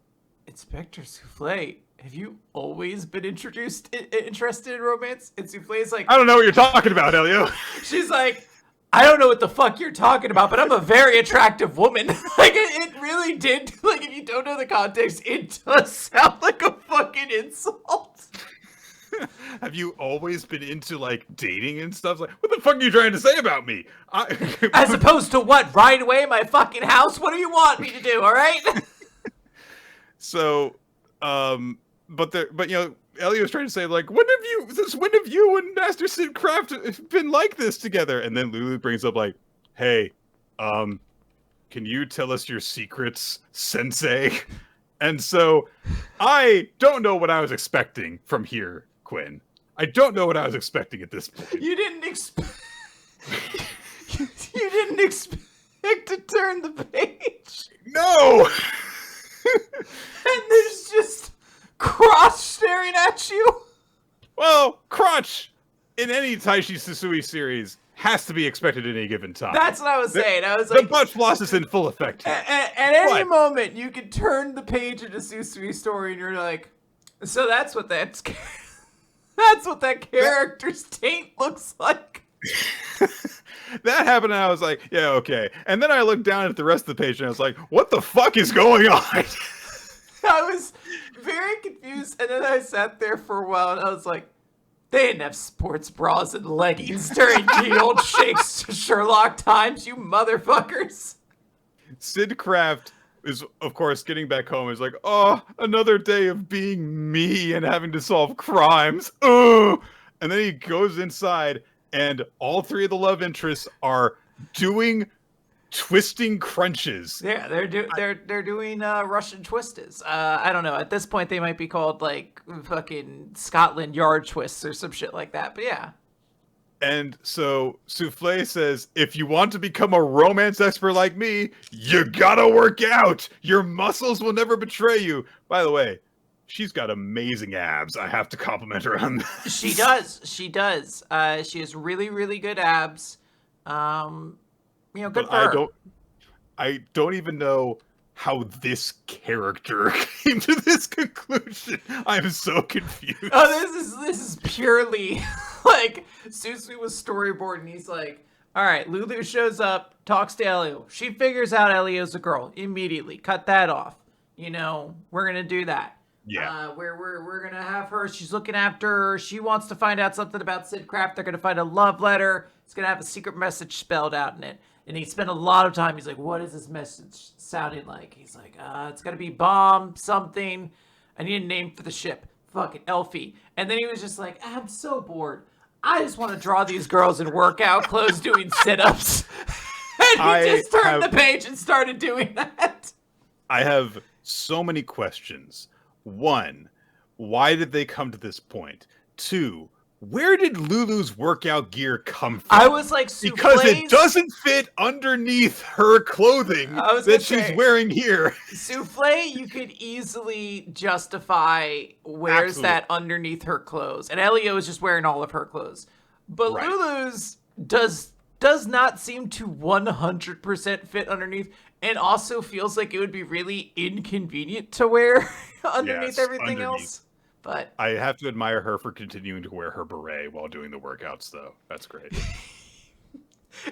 Speaker 2: Inspector Souffle, have you always been interested in romance? And Souffle's like,
Speaker 1: I don't know what you're talking about, Elio.
Speaker 2: She's like, I don't know what the fuck you're talking about, but I'm a very attractive woman. Like, it really did. Like, if you don't know the context, it does sound like a fucking insult.
Speaker 1: Have you always been into, like, dating and stuff? Like, what the fuck are you trying to say about me?
Speaker 2: As opposed to what? Ride away my fucking house? What do you want me to do, all right?
Speaker 1: So, but you know, Elio's trying to say, like, when have you and Master Sid Craft been like this together? And then Lulu brings up, like, hey, can you tell us your secrets, Sensei? And so, I don't know what I was expecting from here, Quinn. I don't know what I was expecting at this point.
Speaker 2: You didn't expect to turn the page.
Speaker 1: No!
Speaker 2: And there's just Crotch staring at you.
Speaker 1: Well, Crotch in any Taishi Susui series has to be expected at any given time.
Speaker 2: That's what I was saying. I was
Speaker 1: the
Speaker 2: like,
Speaker 1: butt floss is in full effect here.
Speaker 2: At any moment, you could turn the page into Susui's story, and you're like, so that's what that character's taint looks like.
Speaker 1: That happened, and I was like, yeah, okay. And then I looked down at the rest of the page, and I was like, what the fuck is going on?
Speaker 2: I was very confused, and then I sat there for a while, and I was like, they didn't have sports bras and leggings during the old Sherlock times, you motherfuckers.
Speaker 1: Sid Craft is, of course, getting back home. Is like, oh, another day of being me and having to solve crimes. Oh, and then he goes inside, and all three of the love interests are doing twisting crunches.
Speaker 2: Yeah, they're doing Russian twistas. I don't know. At this point, they might be called like fucking Scotland Yard twists or some shit like that. But yeah.
Speaker 1: And so Souffle says, if you want to become a romance expert like me, you gotta work out. Your muscles will never betray you. By the way, she's got amazing abs. I have to compliment her on that.
Speaker 2: She does. She does. She has really, really good abs. You know, good for her.
Speaker 1: I don't even know how this character came to this conclusion. I'm so confused.
Speaker 2: Oh, this is purely like Susui was storyboard, and he's like, all right, Lulu shows up, talks to Elio. She figures out Elio's a girl immediately. Cut that off. You know, we're gonna do that.
Speaker 1: Yeah.
Speaker 2: We're gonna have her. She's looking after her. She wants to find out something about Sid Craft. They're gonna find a love letter. It's gonna have a secret message spelled out in it. And he spent a lot of time. He's like, what is this message sounding like? He's like, it's gonna be bomb something. I need a name for the ship. Fucking Elfie. And then he was just like, I'm so bored. I just want to draw these girls in workout clothes doing sit-ups. And he just turned the page and started doing that.
Speaker 1: I have so many questions. 1, why did they come to this point? 2, where did Lulu's workout gear come from?
Speaker 2: I was like,
Speaker 1: because it doesn't fit underneath her clothing that she's wearing here.
Speaker 2: Souffle, you could easily justify wears that underneath her clothes. And Elio is just wearing all of her clothes. But right. Lulu's does not seem to 100% fit underneath, and also feels like it would be really inconvenient to wear underneath everything else. But
Speaker 1: I have to admire her for continuing to wear her beret while doing the workouts, though. That's great.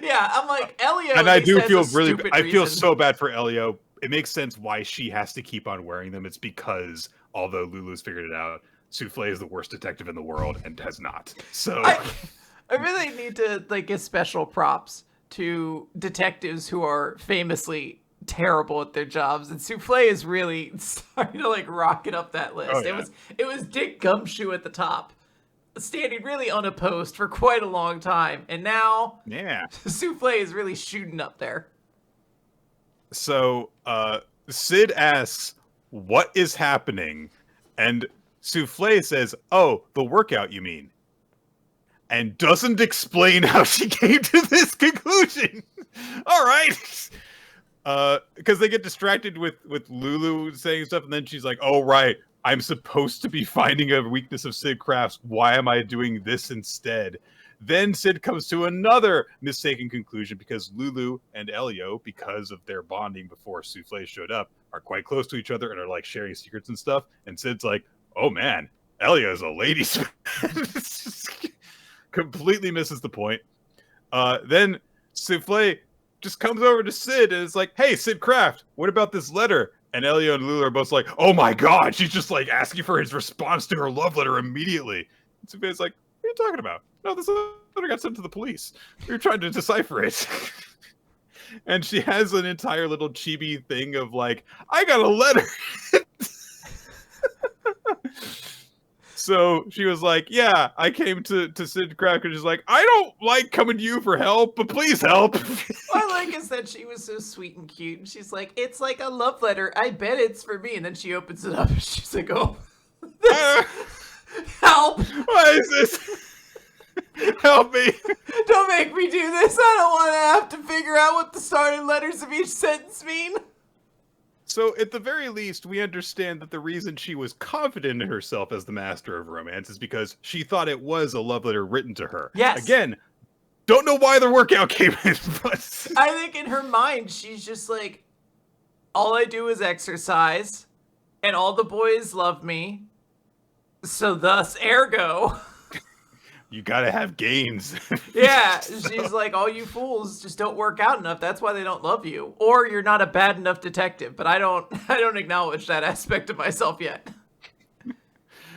Speaker 2: Yeah, I'm like, Elio.
Speaker 1: And I do feel I feel so bad for Elio. It makes sense why she has to keep on wearing them. It's because, although Lulu's figured it out, Souffle is the worst detective in the world and has not. So
Speaker 2: I really need to give special props to detectives who are famously terrible at their jobs, and Souffle is really starting to rocket up that list. Oh, yeah. It was Dick Gumshoe at the top, standing really unopposed for quite a long time, and now Souffle is really shooting up there.
Speaker 1: So Sid asks, what is happening? And Souffle says, oh, the workout, you mean? And doesn't explain how she came to this conclusion. All right. Because they get distracted with Lulu saying stuff, and then she's like, oh, right, I'm supposed to be finding a weakness of Sid Craft's. Why am I doing this instead? Then Sid comes to another mistaken conclusion because Lulu and Elio, because of their bonding before Souffle showed up, are quite close to each other and are like sharing secrets and stuff. And Sid's like, oh man, Elio's a ladies' man. Completely misses the point. Then Souffle just comes over to Sid and is like, hey, Sid Kraft, what about this letter? And Elio and Lulu are both like, oh my god, she's just like asking for his response to her love letter immediately. And Souffle's like, what are you talking about? No, this letter got sent to the police. We were trying to decipher it. And she has an entire little chibi thing of like, I got a letter. So she was like, yeah, I came to Sid Kraft and she's like, I don't like coming to you for help, but please help.
Speaker 2: What I like is that she was so sweet and cute. And she's like, it's like a love letter. I bet it's for me. And then she opens it up and she's like, oh, help.
Speaker 1: Why is this? Help me.
Speaker 2: Don't make me do this. I don't want to have to figure out what the starting letters of each sentence mean.
Speaker 1: So at the very least, we understand that the reason she was confident in herself as the master of romance is because she thought it was a love letter written to her.
Speaker 2: Yes.
Speaker 1: Again, don't know why the workout came in, but
Speaker 2: I think in her mind, she's just like, all I do is exercise, and all the boys love me, so thus, ergo.
Speaker 1: You gotta have gains.
Speaker 2: Yeah, she's like, all you fools just don't work out enough. That's why they don't love you. Or you're not a bad enough detective. But I don't acknowledge that aspect of myself yet.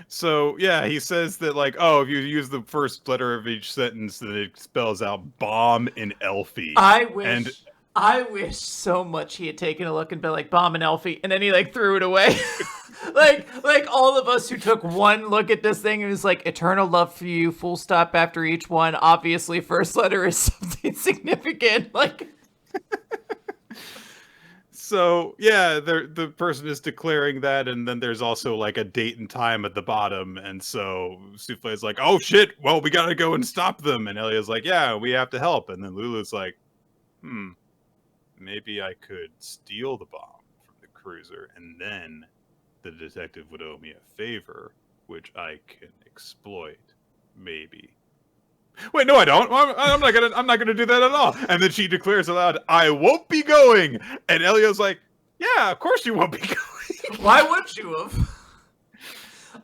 Speaker 1: So, yeah, he says that, like, oh, if you use the first letter of each sentence, then it spells out bomb in Elfie.
Speaker 2: I wish so much he had taken a look and been like, bomb and Elfie, and then he, like, threw it away. like all of us who took one look at this thing and was like, eternal love for you, full stop after each one. Obviously, first letter is something significant. Like,
Speaker 1: so yeah, the person is declaring that, and then there's also like a date and time at the bottom, and so Souffle's like, oh shit, well we gotta go and stop them, and Elio's like, yeah, we have to help, and then Lulu's like, maybe I could steal the bomb from the cruiser, and then the detective would owe me a favor, which I can exploit. Maybe. Wait, no, I don't. I'm not gonna do that at all. And then she declares aloud, "I won't be going." And Elio's like, "Yeah, of course you won't be going."
Speaker 2: Why would you have?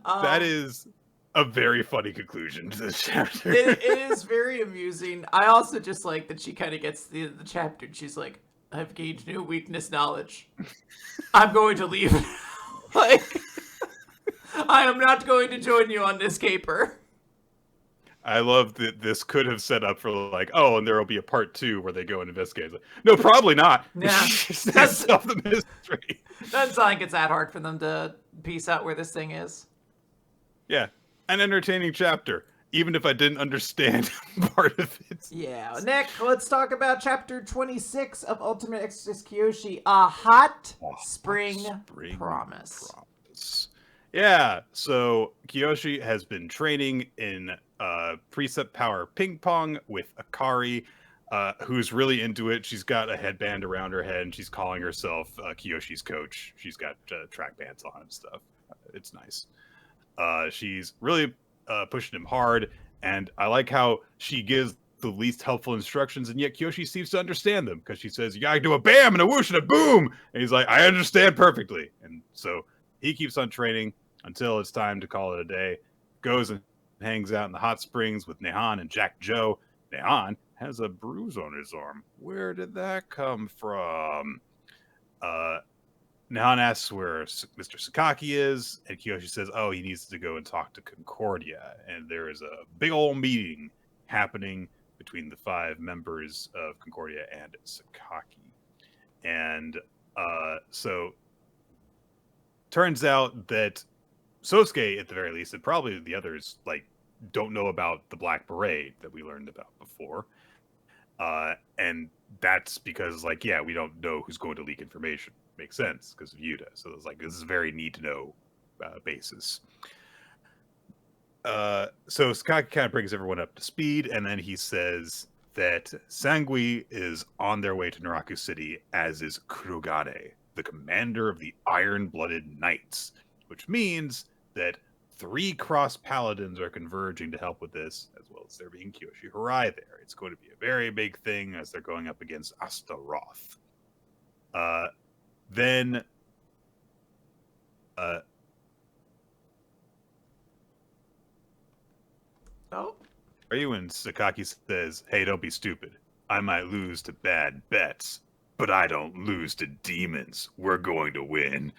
Speaker 1: That is a very funny conclusion to this chapter.
Speaker 2: It is very amusing. I also just like that she kind of gets the chapter and she's like, I've gained new weakness knowledge. I'm going to leave. Like, I am not going to join you on this caper.
Speaker 1: I love that this could have set up for like, oh, and there will be a part 2 where they go and investigate. Like, no, probably not.
Speaker 2: Yeah,
Speaker 1: That's not the mystery.
Speaker 2: Doesn't sound like it's that hard for them to piece out where this thing is.
Speaker 1: Yeah, an entertaining chapter, even if I didn't understand part of it.
Speaker 2: Yeah, Nick, let's talk about chapter 26 of Ultimate Exorcist Kiyoshi, A Hot Spring Promise.
Speaker 1: Yeah, so Kiyoshi has been training in precept power ping pong with Akari, who's really into it. She's got a headband around her head, and she's calling herself Kiyoshi's coach. She's got track bands on and stuff. It's nice. She's really pushing him hard, and I like how she gives the least helpful instructions, and yet Kiyoshi seems to understand them, because she says, you gotta do a bam and a whoosh and a boom! And he's like, I understand perfectly. And so he keeps on training until it's time to call it a day. Goes and hangs out in the hot springs with Nehan and Jack Joe. Nehan has a bruise on his arm. Where did that come from? Nehan asks where Mr. Sakaki is, and Kiyoshi says, oh, he needs to go and talk to Concordia. And there is a big old meeting happening between the 5 members of Concordia and Sakaki. And so turns out that Sosuke, at the very least, and probably the others, like, don't know about the Black Beret that we learned about before. And that's because, like, yeah, we don't know who's going to leak information. Makes sense because of Yuta. So it's like, this is a very need to know basis. So Sakaki kind of brings everyone up to speed, and then he says that Sangui is on their way to Naraku City, as is Kurogane, the commander of the Iron-Blooded Knights, which means that 3 cross paladins are converging to help with this, as well as there being Kiyoshi Hirai there. It's going to be a very big thing as they're going up against Astaroth. Then
Speaker 2: Oh.
Speaker 1: Ryuin Sakaki says, "Hey, don't be stupid. I might lose to bad bets, but I don't lose to demons. We're going to win."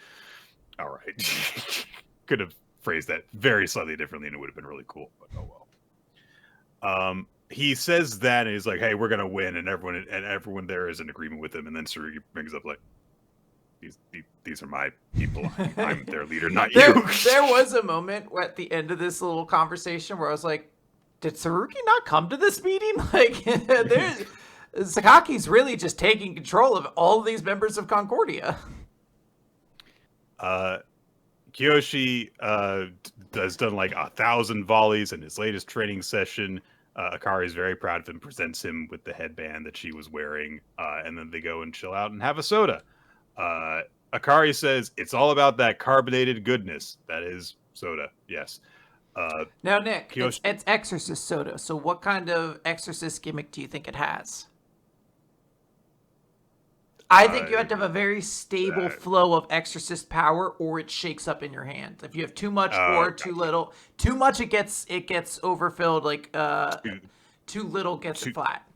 Speaker 1: All right. Could have phrased that very slightly differently and it would have been really cool, but oh well. He says that and he's like, "Hey, we're going to win." And everyone there is in agreement with him. And then Tsurugi brings up like, these are my people. I'm their leader, not you.
Speaker 2: There was a moment at the end of this little conversation where I was like, did Tsurugi not come to this meeting? Like, Sakaki's really just taking control of all of these members of Concordia.
Speaker 1: Kiyoshi has done like 1,000 volleys in his latest training session. Akari is very proud of him, presents him with the headband that she was wearing, and then they go and chill out and have a soda. Akari says, "It's all about that carbonated goodness." That is soda, yes.
Speaker 2: Now, Nick, it's Exorcist soda. So what kind of Exorcist gimmick do you think it has? I think you have to have a very stable flow of Exorcist power, or it shakes up in your hand. If you have too much or too little, too much it gets overfilled. Like too little gets it flat.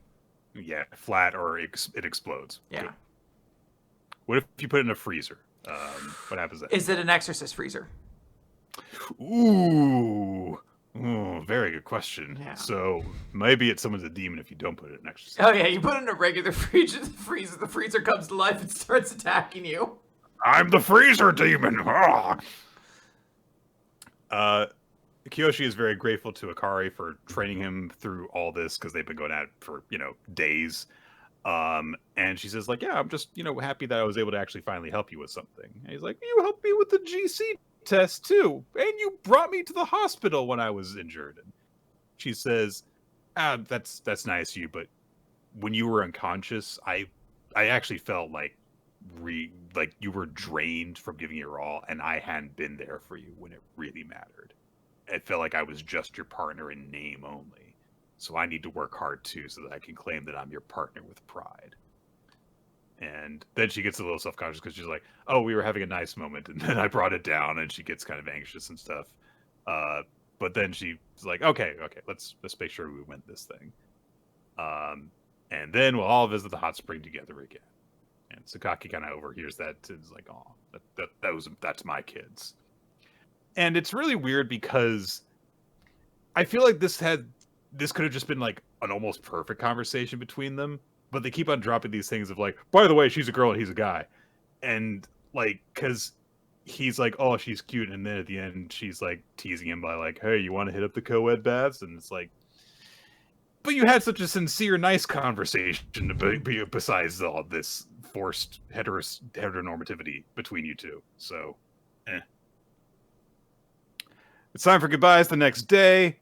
Speaker 1: Yeah, flat or it explodes.
Speaker 2: Yeah.
Speaker 1: Good. What if you put it in a freezer? What happens then?
Speaker 2: Is it an Exorcist freezer?
Speaker 1: Ooh, very good question.
Speaker 2: Yeah.
Speaker 1: So maybe it summons a demon if you don't put it in Exorcist.
Speaker 2: Oh yeah, you put it in a regular freezer. The freezer comes to life and starts attacking you.
Speaker 1: I'm the freezer demon. Kiyoshi is very grateful to Akari for training him through all this because they've been going at it for days. And she says like, "Yeah, I'm just happy that I was able to actually finally help you with something." And he's like, "You helped me with the GC test too, and you brought me to the hospital when I was injured." And she says, that's nice of you, but when you were unconscious, I actually felt like you were drained from giving your all, and I hadn't been there for you when it really mattered. It felt like I was just your partner in name only. So I need to work hard too so that I can claim that I'm your partner with pride. And then she gets a little self-conscious because she's like, "Oh, we were having a nice moment," and then I brought it down, and she gets kind of anxious and stuff. But then she's like, okay, let's make sure we win this thing. And then we'll all visit the hot spring together again. And Sakaki kind of overhears that and is like, "Oh, that's my kids." And it's really weird because I feel like this could have just been like an almost perfect conversation between them. But they keep on dropping these things of like, "By the way, she's a girl and he's a guy." And like, because he's like, "Oh, she's cute." And then at the end, she's like teasing him by like, "Hey, you want to hit up the co-ed baths?" And it's like, but you had such a sincere, nice conversation besides all this forced heteronormativity between you two. So, It's time for goodbyes the next day.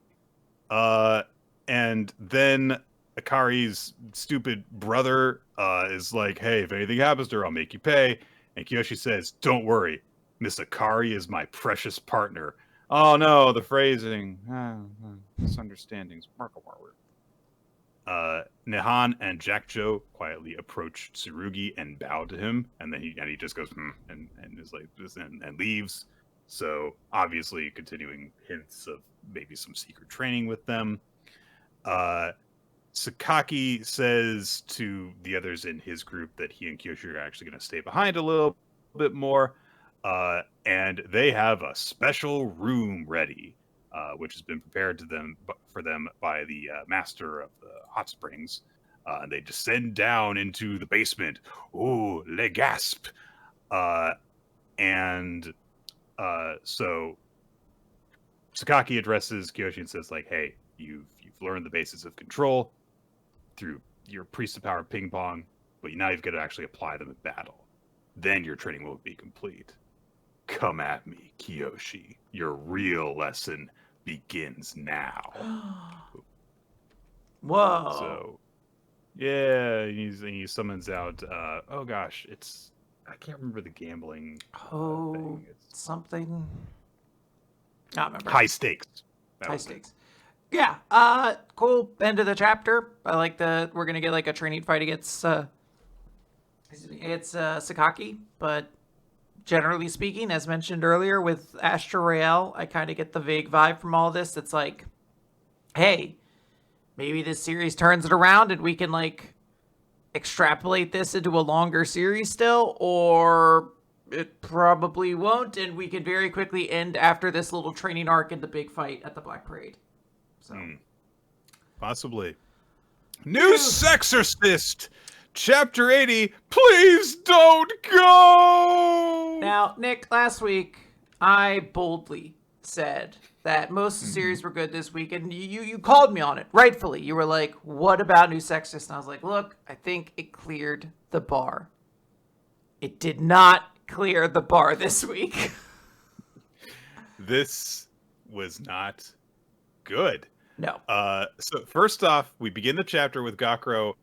Speaker 1: And then Akari's stupid brother is like, "Hey, if anything happens to her, I'll make you pay." And Kiyoshi says, "Don't worry, Miss Akari is my precious partner." Oh no, the phrasing. Misunderstandings. Nihan and Jackjo quietly approach Tsurugi and bow to him, and then he just goes and is like and leaves. So obviously continuing hints of maybe some secret training with them. Sakaki says to the others in his group that he and Kiyoshi are actually going to stay behind a little bit more. And they have a special room ready, which has been prepared for them by the master of the hot springs. And they descend down into the basement. Ooh, le gasp. So Sakaki addresses Kiyoshi and says like, "Hey, you've learned the basis of control through your priest of power ping pong, but now you've got to actually apply them in battle. Then your training will be complete. Come at me, Kiyoshi. Your real lesson begins now."
Speaker 2: Whoa.
Speaker 1: So, yeah, he summons out, oh gosh, I can't remember the gambling thing.
Speaker 2: Something. I don't remember.
Speaker 1: High stakes.
Speaker 2: High stakes. Yeah. Cool end of the chapter. I like we're gonna get like a training fight against Sakaki, but generally speaking, as mentioned earlier with Astro Royale, I kind of get the vague vibe from all this. It's like, hey, maybe this series turns it around and we can like extrapolate this into a longer series still, or it probably won't, and we could very quickly end after this little training arc and the big fight at the Black Parade. So,
Speaker 1: possibly. New Exorcist! Chapter 80, please don't go!
Speaker 2: Now, Nick, last week, I boldly said that most of the series were good this week, and you called me on it, rightfully. You were like, what about New Exorcist? And I was like, look, I think it cleared the bar. It did not clear the bar this week.
Speaker 1: This was not good.
Speaker 2: No.
Speaker 1: So first off, we begin the chapter with Gakuro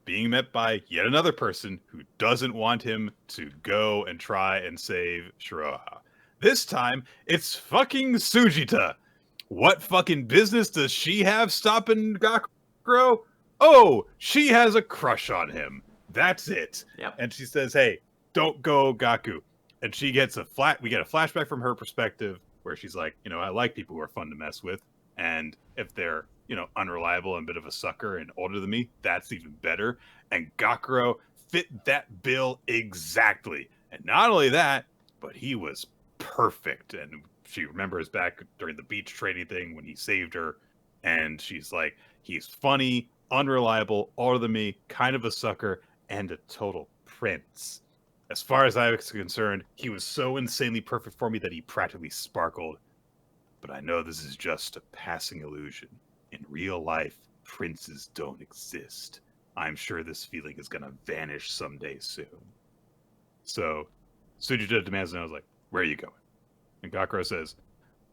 Speaker 1: being met by yet another person who doesn't want him to go and try and save Shiroha. This time, it's fucking Sujita. What fucking business does she have stopping Gakuro? Oh, she has a crush on him. That's it.
Speaker 2: Yep.
Speaker 1: And she says, hey, don't go, Gaku. And she gets we get a flashback from her perspective where she's like, I like people who are fun to mess with. And if they're, unreliable and a bit of a sucker and older than me, that's even better. And Gakuro fit that bill exactly. And not only that, but he was perfect. And she remembers back during the beach training thing when he saved her. And she's like, he's funny, unreliable, older than me, kind of a sucker, and a total prince. As far as I was concerned, he was so insanely perfect for me that he practically sparkled. But I know this is just a passing illusion. In real life, princes don't exist. I'm sure this feeling is going to vanish someday soon. So, Sujita demands to know, where are you going? And Gakuro says,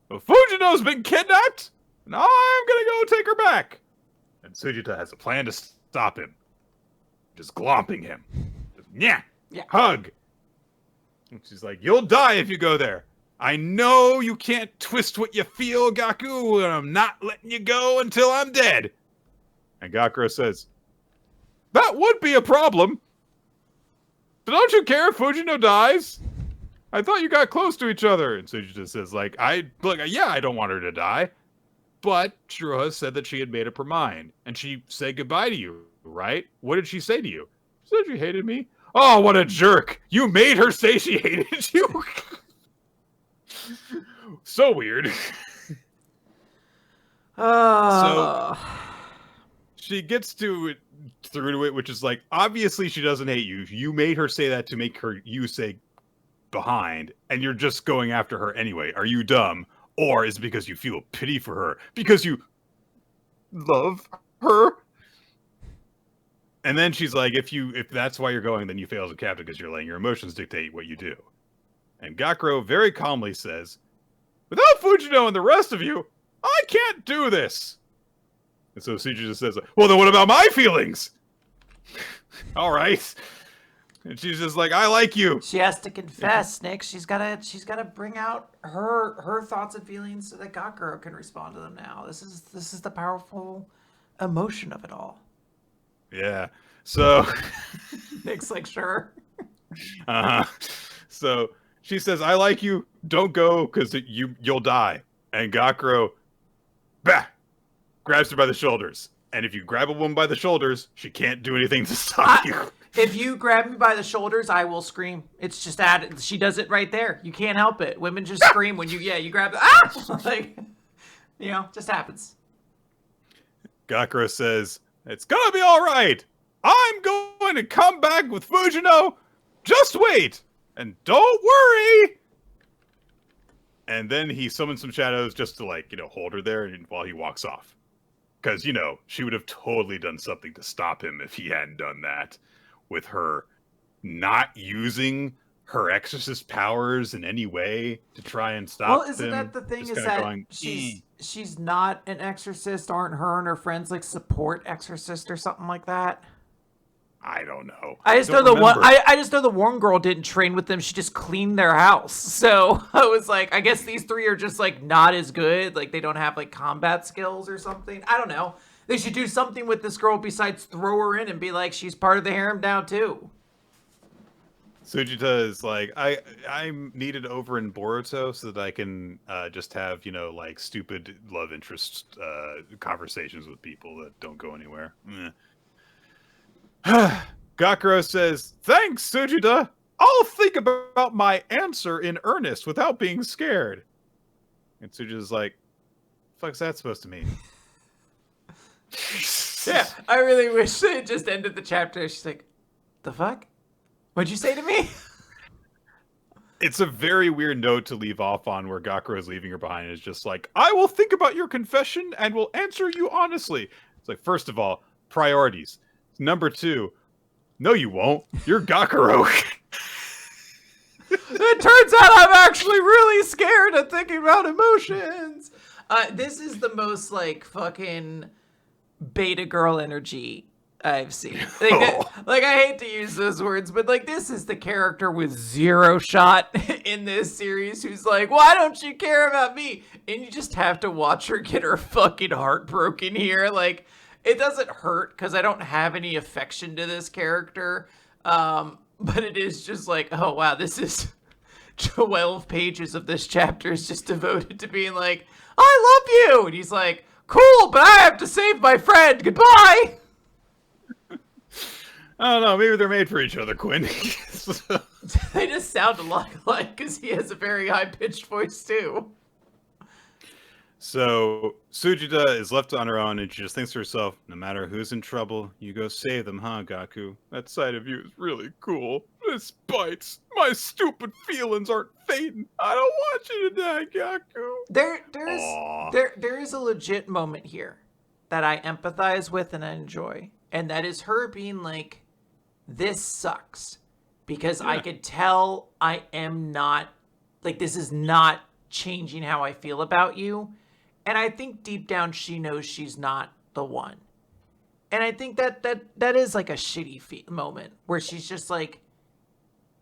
Speaker 1: well, Fujino's been kidnapped, and I'm going to go take her back. And Sujita has a plan to stop him. Just glomping him. Just, yeah, hug. And she's like, you'll die if you go there. I know you can't twist what you feel, Gaku, and I'm not letting you go until I'm dead. And Gakuro says, that would be a problem. But don't you care if Fujino dies? I thought you got close to each other. And Sujita says, I don't want her to die. But Shiroha said that she had made up her mind. And she said goodbye to you, right? What did she say to you? She said she hated me. Oh, what a jerk. You made her say she hated you. So weird. So she gets through to it, which is like, obviously she doesn't hate you. You made her say that to make you say behind, and you're just going after her anyway. Are you dumb? Or is it because you feel pity for her? Because you love her? And then she's like, if that's why you're going, then you fail as a captain because you're letting your emotions dictate what you do. And Gakuro very calmly says, without Fujino and the rest of you, I can't do this. And so Sujita says, well, then what about my feelings? All right. And she's just like, I like you.
Speaker 2: She has to confess, Nick. She's gotta bring out her thoughts and feelings so that Gakuro can respond to them now. This is the powerful emotion of it all.
Speaker 1: Yeah. So
Speaker 2: Nick's like, sure.
Speaker 1: So she says, I like you. Don't go because you'll die. And Gakuro, grabs her by the shoulders. And if you grab a woman by the shoulders, she can't do anything to stop you.
Speaker 2: If you grab me by the shoulders, I will scream. It's just added. She does it right there. You can't help it. Women just scream when you grab just happens.
Speaker 1: Gakuro says, it's gonna be all right. I'm going to come back with Fujino. Just wait. And don't worry. And then he summons some shadows just to hold her there while he walks off. Because, she would have totally done something to stop him if he hadn't done that. With her not using her exorcist powers in any way to try and stop him.
Speaker 2: Well, isn't that the thing, is that she's not an exorcist? Aren't her and her friends support exorcist or something like that?
Speaker 1: I don't know.
Speaker 2: I just know I just know the one girl didn't train with them. She just cleaned their house. So I was like, I guess these three are just like not as good. Like they don't have like combat skills or something. I don't know. They should do something with this girl besides throw her in and be like, she's part of the harem now too.
Speaker 1: Sujita is like, I'm needed over in Boruto so that I can just have, like stupid love interest conversations with people that don't go anywhere. Gakuro says, thanks, Sujita. I'll think about my answer in earnest without being scared. And Sujita's like, fuck's that supposed to mean?
Speaker 2: Yeah, I really wish they had just ended the chapter. She's like, the fuck? What'd you say to me?
Speaker 1: It's a very weird note to leave off on where Gakuro is leaving her behind. It's just like, I will think about your confession and will answer you honestly. It's like, first of all, priorities. Number two, no, you won't. You're Gakuro.
Speaker 2: It turns out I'm actually really scared of thinking about emotions. This is the most like fucking beta girl energy I've seen. Like I hate to use those words, but like this is the character with zero shot in this series who's like, why don't you care about me? And you just have to watch her get her fucking heart broken here. Like it doesn't hurt because I don't have any affection to this character. But it is just like, oh wow, this is 12 pages of this chapter is just devoted to being like, I love you. And he's like, cool, but I have to save my friend. Goodbye.
Speaker 1: I don't know. Maybe they're made for each other, Quinn.
Speaker 2: They just sound a lot alike because he has a very high-pitched voice, too.
Speaker 1: So Sujita is left on her own, and she just thinks to herself, no matter who's in trouble, you go save them, huh, Gaku? That side of you is really cool. This bites. My stupid feelings aren't fading. I don't want you to die, Gaku.
Speaker 2: There is a legit moment here that I empathize with and I enjoy. And that is her being like, this sucks. Because I could tell I am not, like, this is not changing how I feel about you. And I think deep down she knows she's not the one. And I think that is like a shitty moment where she's just like,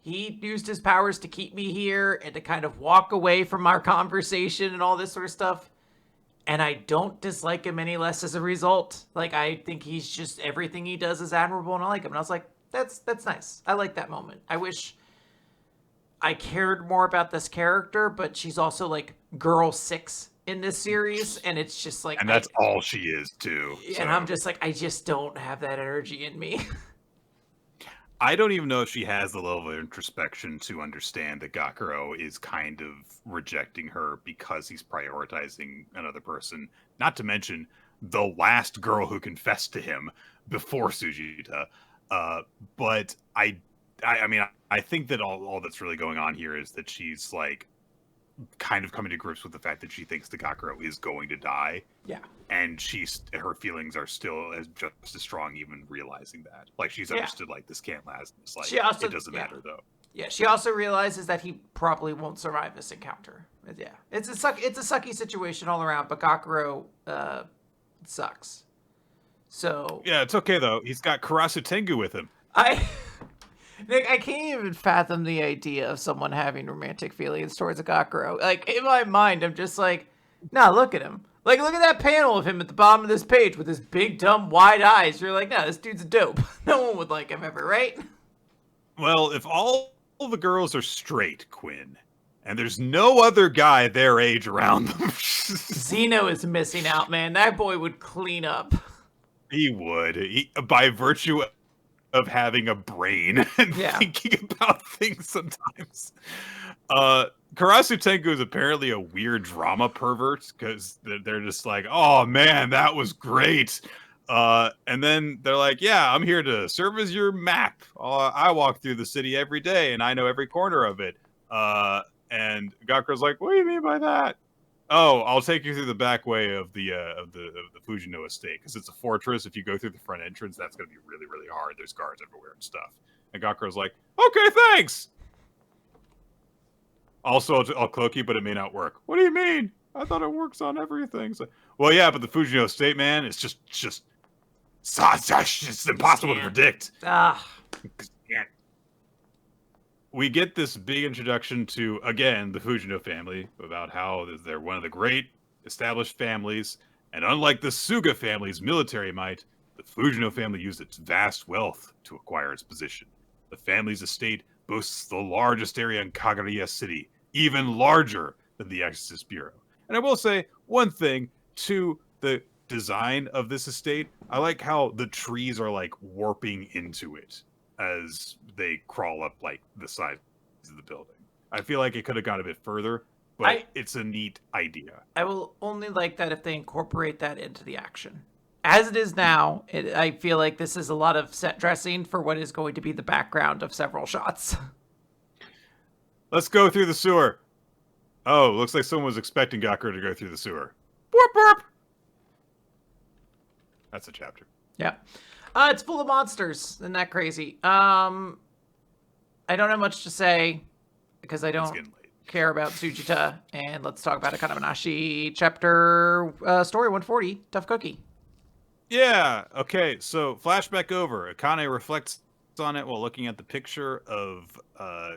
Speaker 2: he used his powers to keep me here and to kind of walk away from our conversation and all this sort of stuff. And I don't dislike him any less as a result. Like, I think he's just, everything he does is admirable and I like him. And I was like, that's nice. I like that moment. I wish I cared more about this character, but she's also like girl 6 in this series. And it's just like,
Speaker 1: and that's all she is too.
Speaker 2: And I'm just like, I just don't have that energy in me.
Speaker 1: I don't even know if she has the level of introspection to understand that Gakuro is kind of rejecting her because he's prioritizing another person. Not to mention the last girl who confessed to him before Sujita. But I mean, I think that all that's really going on here is that she's like kind of coming to grips with the fact that she thinks the Gakuro is going to die.
Speaker 2: Yeah.
Speaker 1: And her feelings are still just as strong, even realizing that. Like, she's understood, like, this can't last. It's like, it doesn't matter, though.
Speaker 2: Yeah, she also realizes that he probably won't survive this encounter. Yeah, it's a sucky situation all around, but Gakuro sucks. So...
Speaker 1: Yeah, it's okay, though. He's got Karasu Tengu with him.
Speaker 2: Nick, I can't even fathom the idea of someone having romantic feelings towards a Gakuro. Like, in my mind, I'm just like, nah, look at him. Like, look at that panel of him at the bottom of this page with his big, dumb, wide eyes. You're like, nah, this dude's dope. No one would like him ever, right?
Speaker 1: Well, if all the girls are straight, Quinn, and there's no other guy their age around them.
Speaker 2: Zeno is missing out, man. That boy would clean up.
Speaker 1: He would. By virtue of having a brain and thinking about things sometimes. Karasu Tengu is apparently a weird drama pervert because they're just like, oh man, that was great. And then they're like, yeah, I'm here to serve as your map. I walk through the city every day and I know every corner of it. And Gakuro's like, what do you mean by that? Oh, I'll take you through the back way of the Fujino estate because it's a fortress. If you go through the front entrance, that's going to be really, really hard. There's guards everywhere and stuff. And Gakuro's like, okay, thanks. Also, I'll cloak you, but it may not work. What do you mean? I thought it works on everything. So, well, yeah, but the Fujino estate, man, it's just It's impossible to predict.
Speaker 2: Ah.
Speaker 1: We get this big introduction to, again, the Fujino family, about how they're one of the great established families, and unlike the Suga family's military might, the Fujino family used its vast wealth to acquire its position. The family's estate boasts the largest area in Kaguya City, even larger than the Exorcist Bureau. And I will say one thing to the design of this estate. I like how the trees are like warping into it as they crawl up like the sides of the building. I feel like it could have gone a bit further, but it's a neat idea.
Speaker 2: I will only like that if they incorporate that into the action. As it is now, I feel like this is a lot of set dressing for what is going to be the background of several shots.
Speaker 1: Let's go through the sewer. Oh, looks like someone was expecting Gakura to go through the sewer. Boop, boop. That's a chapter.
Speaker 2: Yeah. It's full of monsters. Isn't that crazy? I don't have much to say because I don't care about Tsujita. And let's talk about Akane-banashi chapter story 140, Tough Cookie.
Speaker 1: Yeah. Okay. So flashback over. Akane reflects on it while looking at the picture of I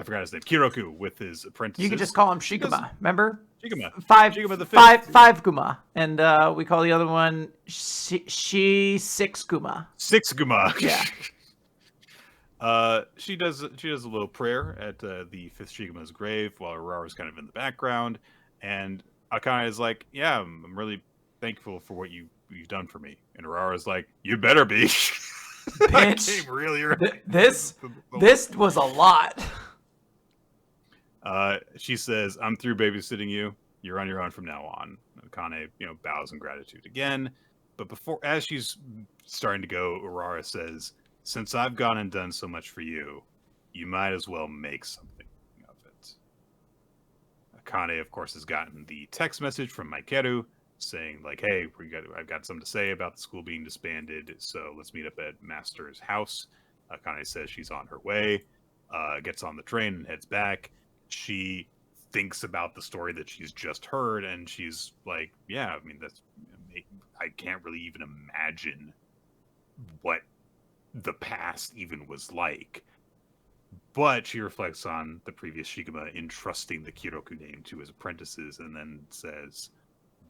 Speaker 1: forgot his name. Kiroku with his apprentices.
Speaker 2: You can just call him Shiguma. Remember?
Speaker 1: Shiguma.
Speaker 2: Shiguma the fifth. Five Guma, and we call the other one Six Guma.
Speaker 1: Six Guma.
Speaker 2: Yeah.
Speaker 1: She does a little prayer at the fifth Shiguma's grave while Aurора's kind of in the background, and Akane is like, "Yeah, I'm really thankful for what you've done for me." And Aurора's like, "You better be."
Speaker 2: Bitch,
Speaker 1: came really early.
Speaker 2: This was a lot.
Speaker 1: She says, "I'm through babysitting you. You're on your own from now on." Akane, bows in gratitude again. But as she's starting to go, Aurora says, "Since I've gone and done so much for you, you might as well make something of it." Akane, of course, has gotten the text message from Maikeru saying, like, "Hey, I've got something to say about the school being disbanded, so let's meet up at Master's house." Akane says she's on her way, gets on the train and heads back. She thinks about the story that she's just heard, and she's like, "Yeah, I mean, I can't really even imagine what the past even was like." But she reflects on the previous Shiguma entrusting the Kiroku name to his apprentices, and then says,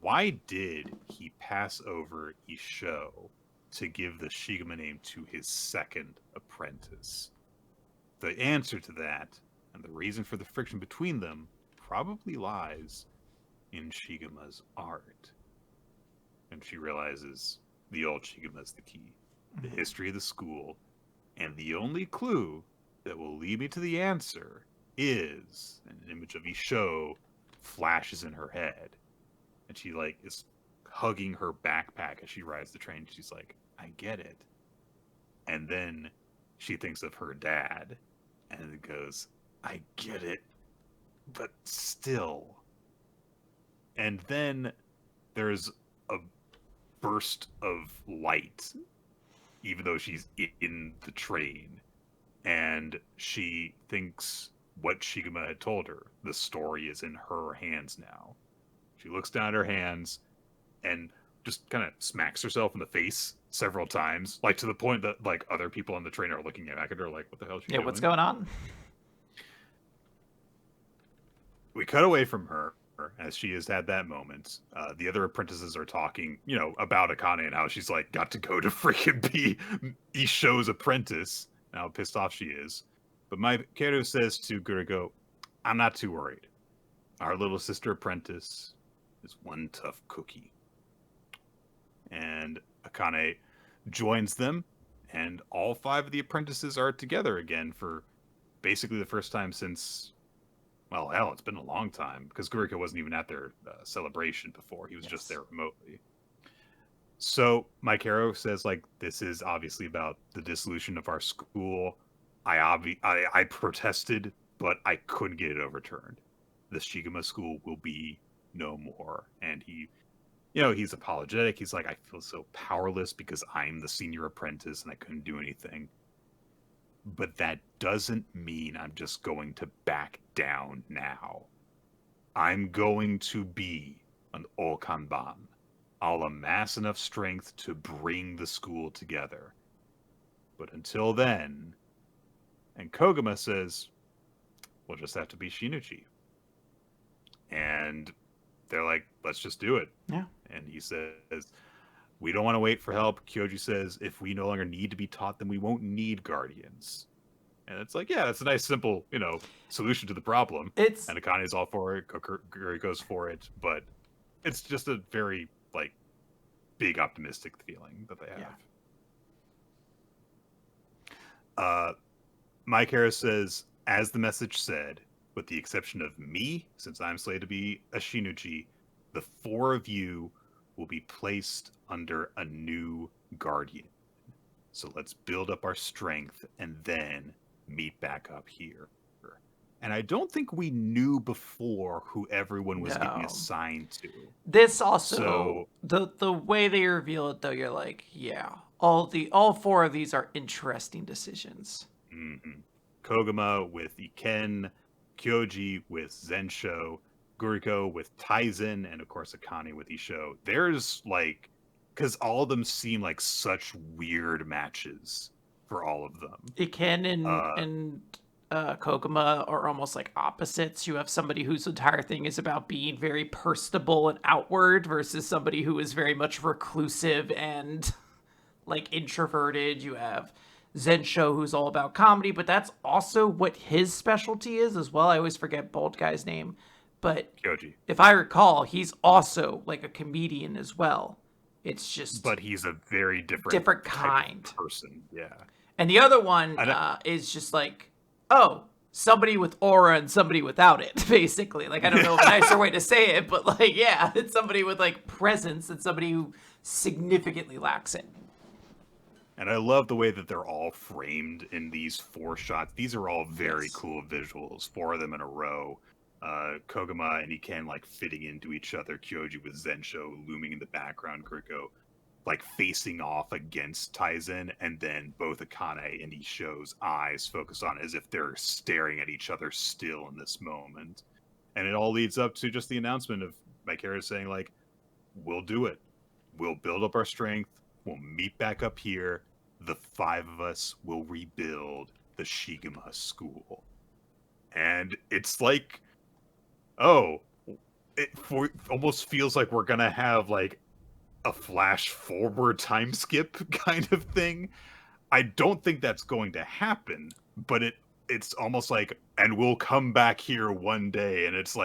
Speaker 1: why did he pass over Isho to give the Shiguma name to his second apprentice? The answer to that, and the reason for the friction between them, probably lies in Shiguma's art. And she realizes the old Shiguma is the key, the history of the school, and the only clue that will lead me to the answer is an image of Isho flashes in her head. And she is hugging her backpack as she rides the train. She's like, I get it. And then she thinks of her dad and it goes, I get it, but still. And then there's a burst of light, even though she's in the train. And she thinks what Shiguma had told her. The story is in her hands now. She looks down at her hands and just kind of smacks herself in the face several times, to the point that other people on the train are looking back at her like, what the hell is she doing?
Speaker 2: What's going on?
Speaker 1: We cut away from her as she has had that moment. The other apprentices are talking, about Akane and how she's got to go to freaking be Isho's apprentice and how pissed off she is. But Maikeru says to Gurigo, I'm not too worried. Our little sister apprentice is one tough cookie. And Akane joins them, and all 5 of the apprentices are together again for basically the first time since, well, hell, it's been a long time, because Gurika wasn't even at their celebration before. He was just there remotely. So Maikeru says, this is obviously about the dissolution of our school. I protested, but I couldn't get it overturned. The Shiguma school will be no more. And he's apologetic. He's like, I feel so powerless because I'm the senior apprentice and I couldn't do anything. But that doesn't mean I'm just going to back down now. I'm going to be an Okanban. I'll amass enough strength to bring the school together. But until then... And Koguma says, we'll just have to be Shinichi. And they're like, let's just do it.
Speaker 2: Yeah.
Speaker 1: And he says, we don't want to wait for help. Kyoji says, if we no longer need to be taught, then we won't need guardians. And it's like, yeah, that's a nice, simple, solution to the problem. And Akane's all for it. Kokiri goes for it. But it's just a very, big optimistic feeling that they have. Yeah. Mike Harris says, as the message said, with the exception of me, since I'm slated to be a Shinichi, the 4 of you will be placed under a new guardian. So let's build up our strength and then meet back up here. And I don't think we knew before who everyone was getting assigned to.
Speaker 2: This also, the way they reveal it, though, you're like, yeah, all 4 of these are interesting decisions.
Speaker 1: Mm-hmm. Koguma with Iken, Kyoji with Zensho, Guriko with Taizen, and of course Akane with Isho. There's because all of them seem like such weird matches for all of them.
Speaker 2: Iken and Koguma are almost like opposites. You have somebody whose entire thing is about being very personable and outward versus somebody who is very much reclusive and introverted. You have Zensho, who's all about comedy, but that's also what his specialty is as well. I always forget bald guy's name, but
Speaker 1: Kyoji.
Speaker 2: If I recall, he's also a comedian as well. It's just,
Speaker 1: but he's a very different
Speaker 2: kind
Speaker 1: of person. Yeah.
Speaker 2: And the other one is just somebody with aura and somebody without it, basically. I don't know a nicer way to say it, but it's somebody with presence and somebody who significantly lacks it.
Speaker 1: And I love the way that they're all framed in these 4 shots. These are all very cool visuals, 4 of them in a row. Koguma and Iken fitting into each other. Kyoji with Zensho looming in the background. Guriko facing off against Taizen, and then both Akane and Isho's eyes focus on as if they're staring at each other still in this moment. And it all leads up to just the announcement of Mike Harris saying we'll do it. We'll build up our strength. We'll meet back up here. The 5 of us will rebuild the Shigema school. And it's it almost feels like we're going to have a flash forward time skip kind of thing. I don't think that's going to happen, but it's almost and we'll come back here one day. And it's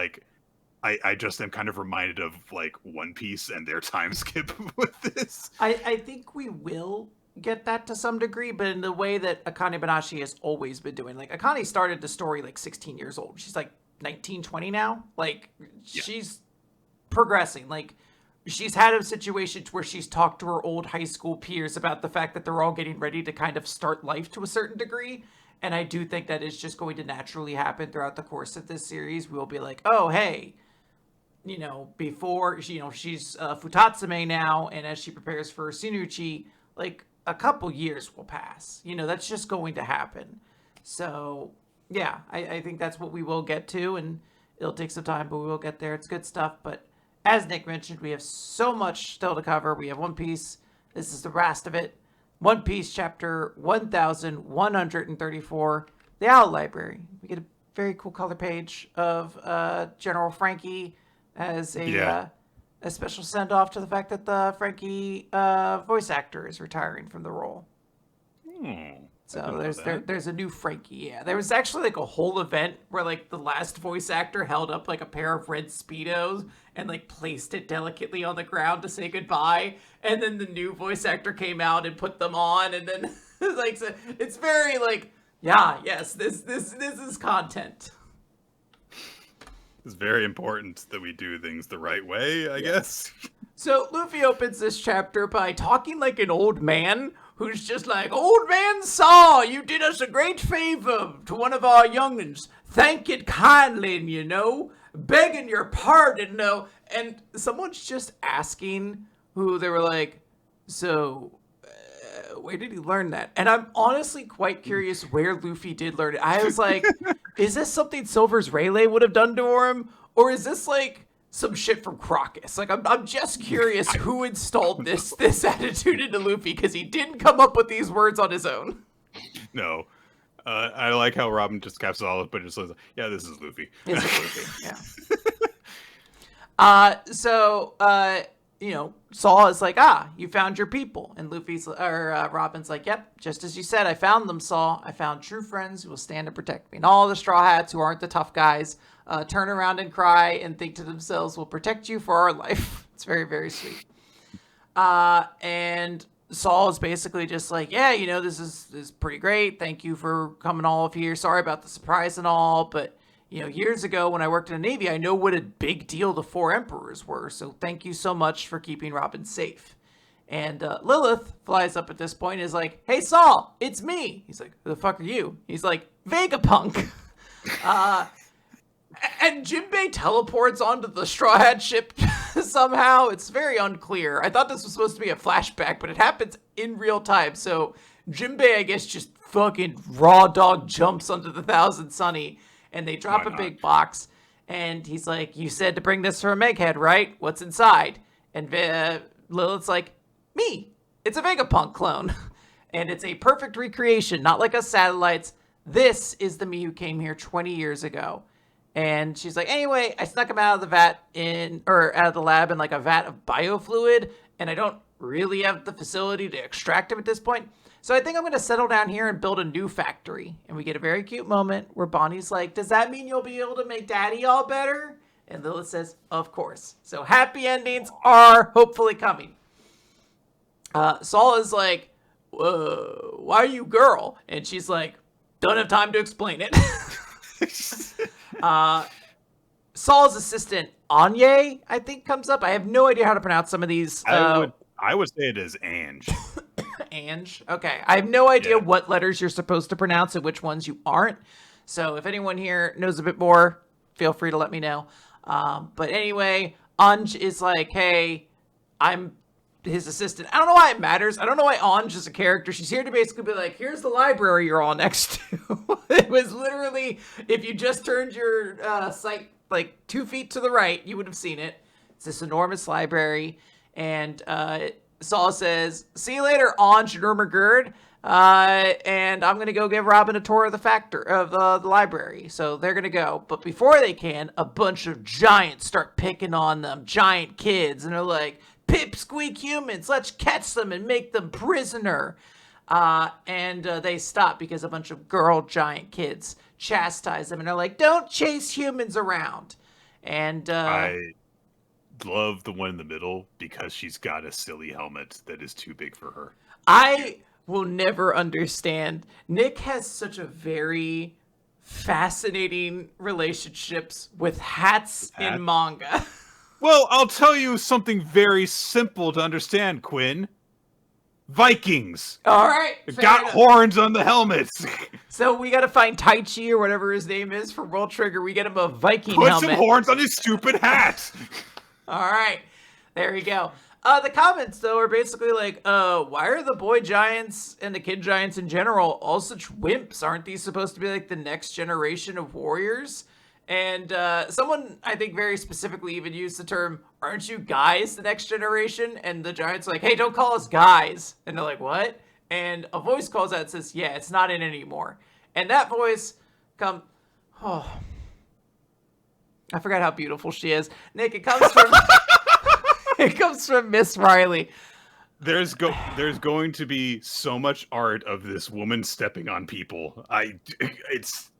Speaker 1: I just am kind of reminded of One Piece and their time skip with this.
Speaker 2: I think we will get that to some degree, but in the way that Akane-banashi has always been doing. Akane started the story 16 years old. She's 19, 20 now. She's progressing. She's had a situation where she's talked to her old high school peers about the fact that they're all getting ready to kind of start life to a certain degree. And I do think that is just going to naturally happen throughout the course of this series. We'll be oh, hey, before, she's Futatsume now, and as she prepares for Shinuchi, a couple years will pass. That's just going to happen. So, yeah, I think that's what we will get to, and it'll take some time, but we will get there. It's good stuff, but as Nick mentioned, we have so much still to cover. We have One Piece. This is the last of it. One Piece chapter 1134, The Owl Library. We get a very cool color page of General Frankie as a special send-off to the fact that the Frankie voice actor is retiring from the role. So there's a new Frankie. Yeah, there was actually a whole event where the last voice actor held up a pair of red Speedos and placed it delicately on the ground to say goodbye, and then the new voice actor came out and put them on, and then it's very yes, this is content.
Speaker 1: It's very important that we do things the right way, I guess.
Speaker 2: So Luffy opens this chapter by talking like an old man who's just old man Saw, you did us a great favor to one of our young'uns. Thank it kindly, begging your pardon, And someone's just asking who they were so where did he learn that? And I'm honestly quite curious where Luffy did learn it. I was is this something Silver's Rayleigh would have done to him? Or is this some shit from Crocus. Like, I'm just curious who installed this attitude into Luffy, because he didn't come up with these words on his own.
Speaker 1: No. I like how Robin just caps it all up, but just says, yeah, this is Luffy.
Speaker 2: This is Luffy, yeah. Saul is like, you found your people. And Robin's like, yep, just as you said, I found them, Saul. I found true friends who will stand and protect me. And all the Straw Hats who aren't the tough guys turn around and cry and think to themselves, we'll protect you for our life. It's very, very sweet. And Saul is basically just like, yeah, this is pretty great. Thank you for coming all of here. Sorry about the surprise and all, but years ago when I worked in the Navy, I know what a big deal the Four Emperors were. So thank you so much for keeping Robin safe. And Lilith flies up at this point and is like, hey, Saul, it's me. He's like, who the fuck are you? He's like, Vegapunk. And Jinbei teleports onto the Straw Hat ship somehow. It's very unclear. I thought this was supposed to be a flashback, but it happens in real time. So Jinbei, I guess, just fucking raw dog jumps onto the Thousand Sunny, and they drop a big box. And he's like, you said to bring this from Egghead, right? What's inside? And Lilith's like, me. It's a Vegapunk clone. And it's a perfect recreation, not like us satellites. This is the me who came here 20 years ago. And she's like, anyway, I snuck him out of the lab in like a vat of biofluid, and I don't really have the facility to extract him at this point. So I think I'm going to settle down here and build a new factory. And we get a very cute moment where Bonnie's like, does that mean you'll be able to make Daddy all better? And Lilith says, of course. So happy endings are hopefully coming. Saul is like, whoa, why are you girl? And she's like, don't have time to explain it. Saul's assistant, Anye, I think, comes up. I have no idea how to pronounce some of these.
Speaker 1: I would say it is Ange.
Speaker 2: Ange? Okay. I have no idea what letters you're supposed to pronounce and which ones you aren't. So if anyone here knows a bit more, feel free to let me know. But anyway, Ange is like, hey, I'm his assistant. I don't know why it matters. I don't know why Ange is a character. She's here to basically be like, here's the library you're all next to. It was literally, if you just turned your sight like 2 feet to the right, you would have seen it. It's this enormous library. And Saul says, see you later, Ange Nurmagerd. And I'm going to go give Robin a tour of the library. So they're going to go. But before they can, a bunch of giants start picking on them. Giant kids. And they're like, pipsqueak humans, let's catch them and make them prisoner. And they stop because a bunch of girl giant kids chastise them. And they're like, don't chase humans around. And
Speaker 1: I love the one in the middle because she's got a silly helmet that is too big for her.
Speaker 2: I will never understand. Nick has such a very fascinating relationships with hats in manga.
Speaker 1: Well, I'll tell you something very simple to understand, Quinn. Vikings.
Speaker 2: All right.
Speaker 1: They've got horns on the helmets.
Speaker 2: So we got to find Taichi or whatever his name is for World Trigger. We get him a Viking
Speaker 1: Put
Speaker 2: helmet.
Speaker 1: some horns on his stupid hat.
Speaker 2: All right. There we go. The comments, though, are basically like, why are the boy giants and the kid giants in general all such wimps? Aren't these supposed to be like the next generation of warriors? And someone, I think very specifically even used the term, aren't you guys the next generation? And the giants are like, hey, don't call us guys. And they're like, what? And a voice calls out and says, yeah, it's not in anymore. And that voice I forgot how beautiful she is. Nick, it comes from it comes from Miss Riley.
Speaker 1: There's going to be so much art of this woman stepping on people. And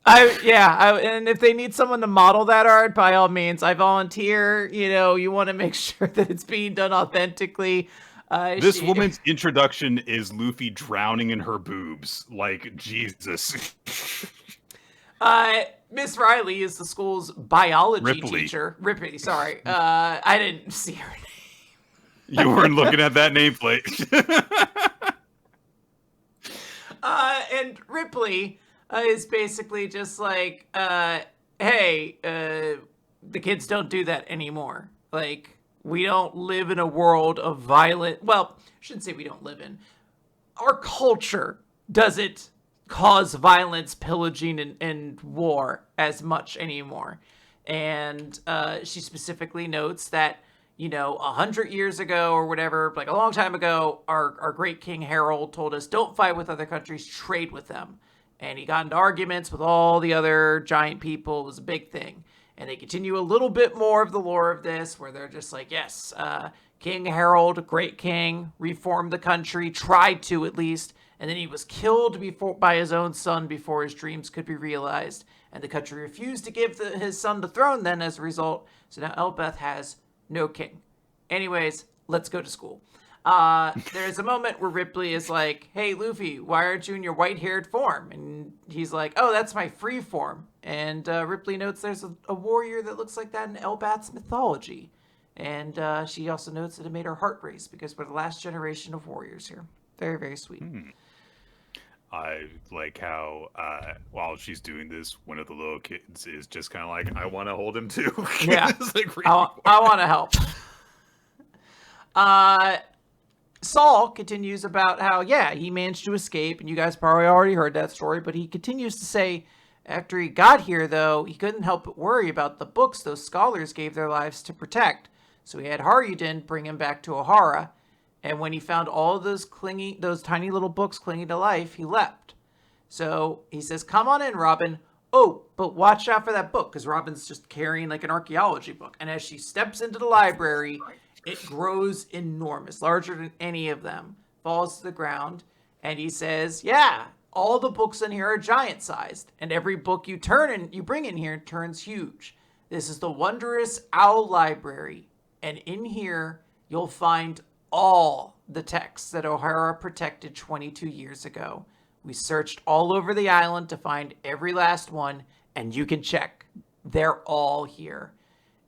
Speaker 2: if they need someone to model that art, by all means, I volunteer. You want to make sure that it's being done authentically.
Speaker 1: This woman's introduction is Luffy drowning in her boobs. Like, Jesus.
Speaker 2: Miss Riley is the school's biology teacher. Ripley, sorry. I didn't see her name.
Speaker 1: You weren't looking at that nameplate.
Speaker 2: And Ripley is basically just like, hey, the kids don't do that anymore. Like, we don't live in a world of violent... Well, I shouldn't say we don't live in. Our culture doesn't cause violence, pillaging, and war as much anymore. And she specifically notes that, 100 years ago or whatever, like a long time ago, our great King Harold told us, don't fight with other countries, trade with them. And he got into arguments with all the other giant people. It was a big thing. And they continue a little bit more of the lore of this, where they're just like, yes, King Harold, great king, reformed the country, tried to at least, and then he was killed by his own son before his dreams could be realized. And the country refused to give his son the throne then as a result. So now Elbeth has no king. Anyways, let's go to school. There's a moment where Ripley is like, hey, Luffy, why aren't you in your white-haired form? And he's like, oh, that's my free form. And Ripley notes there's a warrior that looks like that in Elbath's mythology. And she also notes that it made her heart race because we're the last generation of warriors here. Very, very sweet.
Speaker 1: I like how while she's doing this, one of the little kids is just kind of like, I want to hold him too.
Speaker 2: Yeah,
Speaker 1: like really
Speaker 2: I want to help. Saul continues about how, he managed to escape, and you guys probably already heard that story, but he continues to say, after he got here, though, he couldn't help but worry about the books those scholars gave their lives to protect. So he had Haryuden bring him back to Ohara, and when he found all of those tiny little books clinging to life, he leapt. So he says, come on in, Robin. Oh, but watch out for that book, because Robin's just carrying like an archaeology book. And as she steps into the library, it grows enormous, larger than any of them, falls to the ground, and he says, all the books in here are giant-sized, and every book you bring in here turns huge. This is the wondrous Owl Library, and in here you'll find all the texts that Ohara protected 22 years ago. We searched all over the island to find every last one, and you can check. They're all here.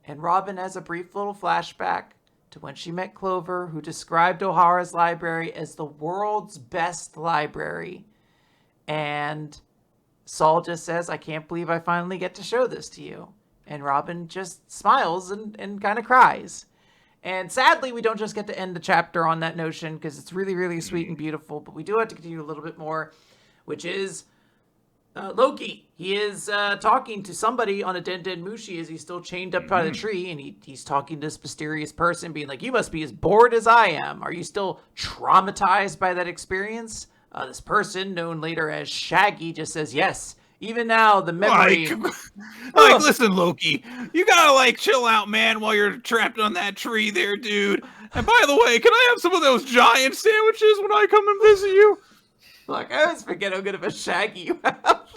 Speaker 2: And Robin has a brief little flashback to when she met Clover, who described Ohara's library as the world's best library. And Saul just says, I can't believe I finally get to show this to you. And Robin just smiles and kind of cries. And sadly, we don't just get to end the chapter on that notion because it's really, really sweet and beautiful. But we do have to continue a little bit more, which is Loki. He is talking to somebody on a Den Mushi as he's still chained up by the tree. And he's talking to this mysterious person being like, you must be as bored as I am. Are you still traumatized by that experience? This person, known later as Shaggy, just says, yes, even now, the memory...
Speaker 1: listen, Loki, you gotta, chill out, man, while you're trapped on that tree there, dude. And by the way, can I have some of those giant sandwiches when I come and visit you?
Speaker 2: Look, I always forget how good of a Shaggy you have.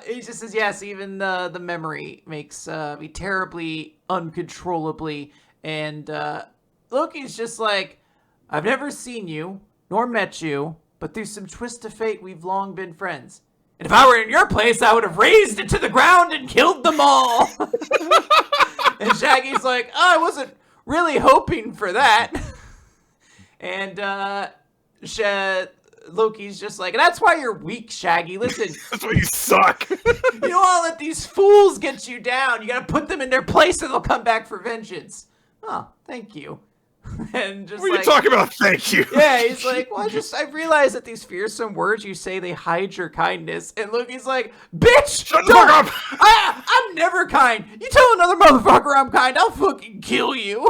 Speaker 2: He just says, yes, even the memory makes me terribly, uncontrollably, and Loki's just like, I've never seen you, nor met you, but through some twist of fate, we've long been friends. And if I were in your place, I would have razed it to the ground and killed them all. And Shaggy's like, I wasn't really hoping for that. And Loki's just like, and that's why you're weak, Shaggy. Listen.
Speaker 1: That's why you suck.
Speaker 2: You don't want to let these fools get you down. You got to put them in their place and they'll come back for vengeance. Oh, thank you. And just
Speaker 1: what are you talking about? Thank you.
Speaker 2: Yeah, he's like, well, I realize that these fearsome words you say, they hide your kindness. And Loki's like, bitch!
Speaker 1: Shut the fuck up!
Speaker 2: I'm never kind. You tell another motherfucker I'm kind, I'll fucking kill you.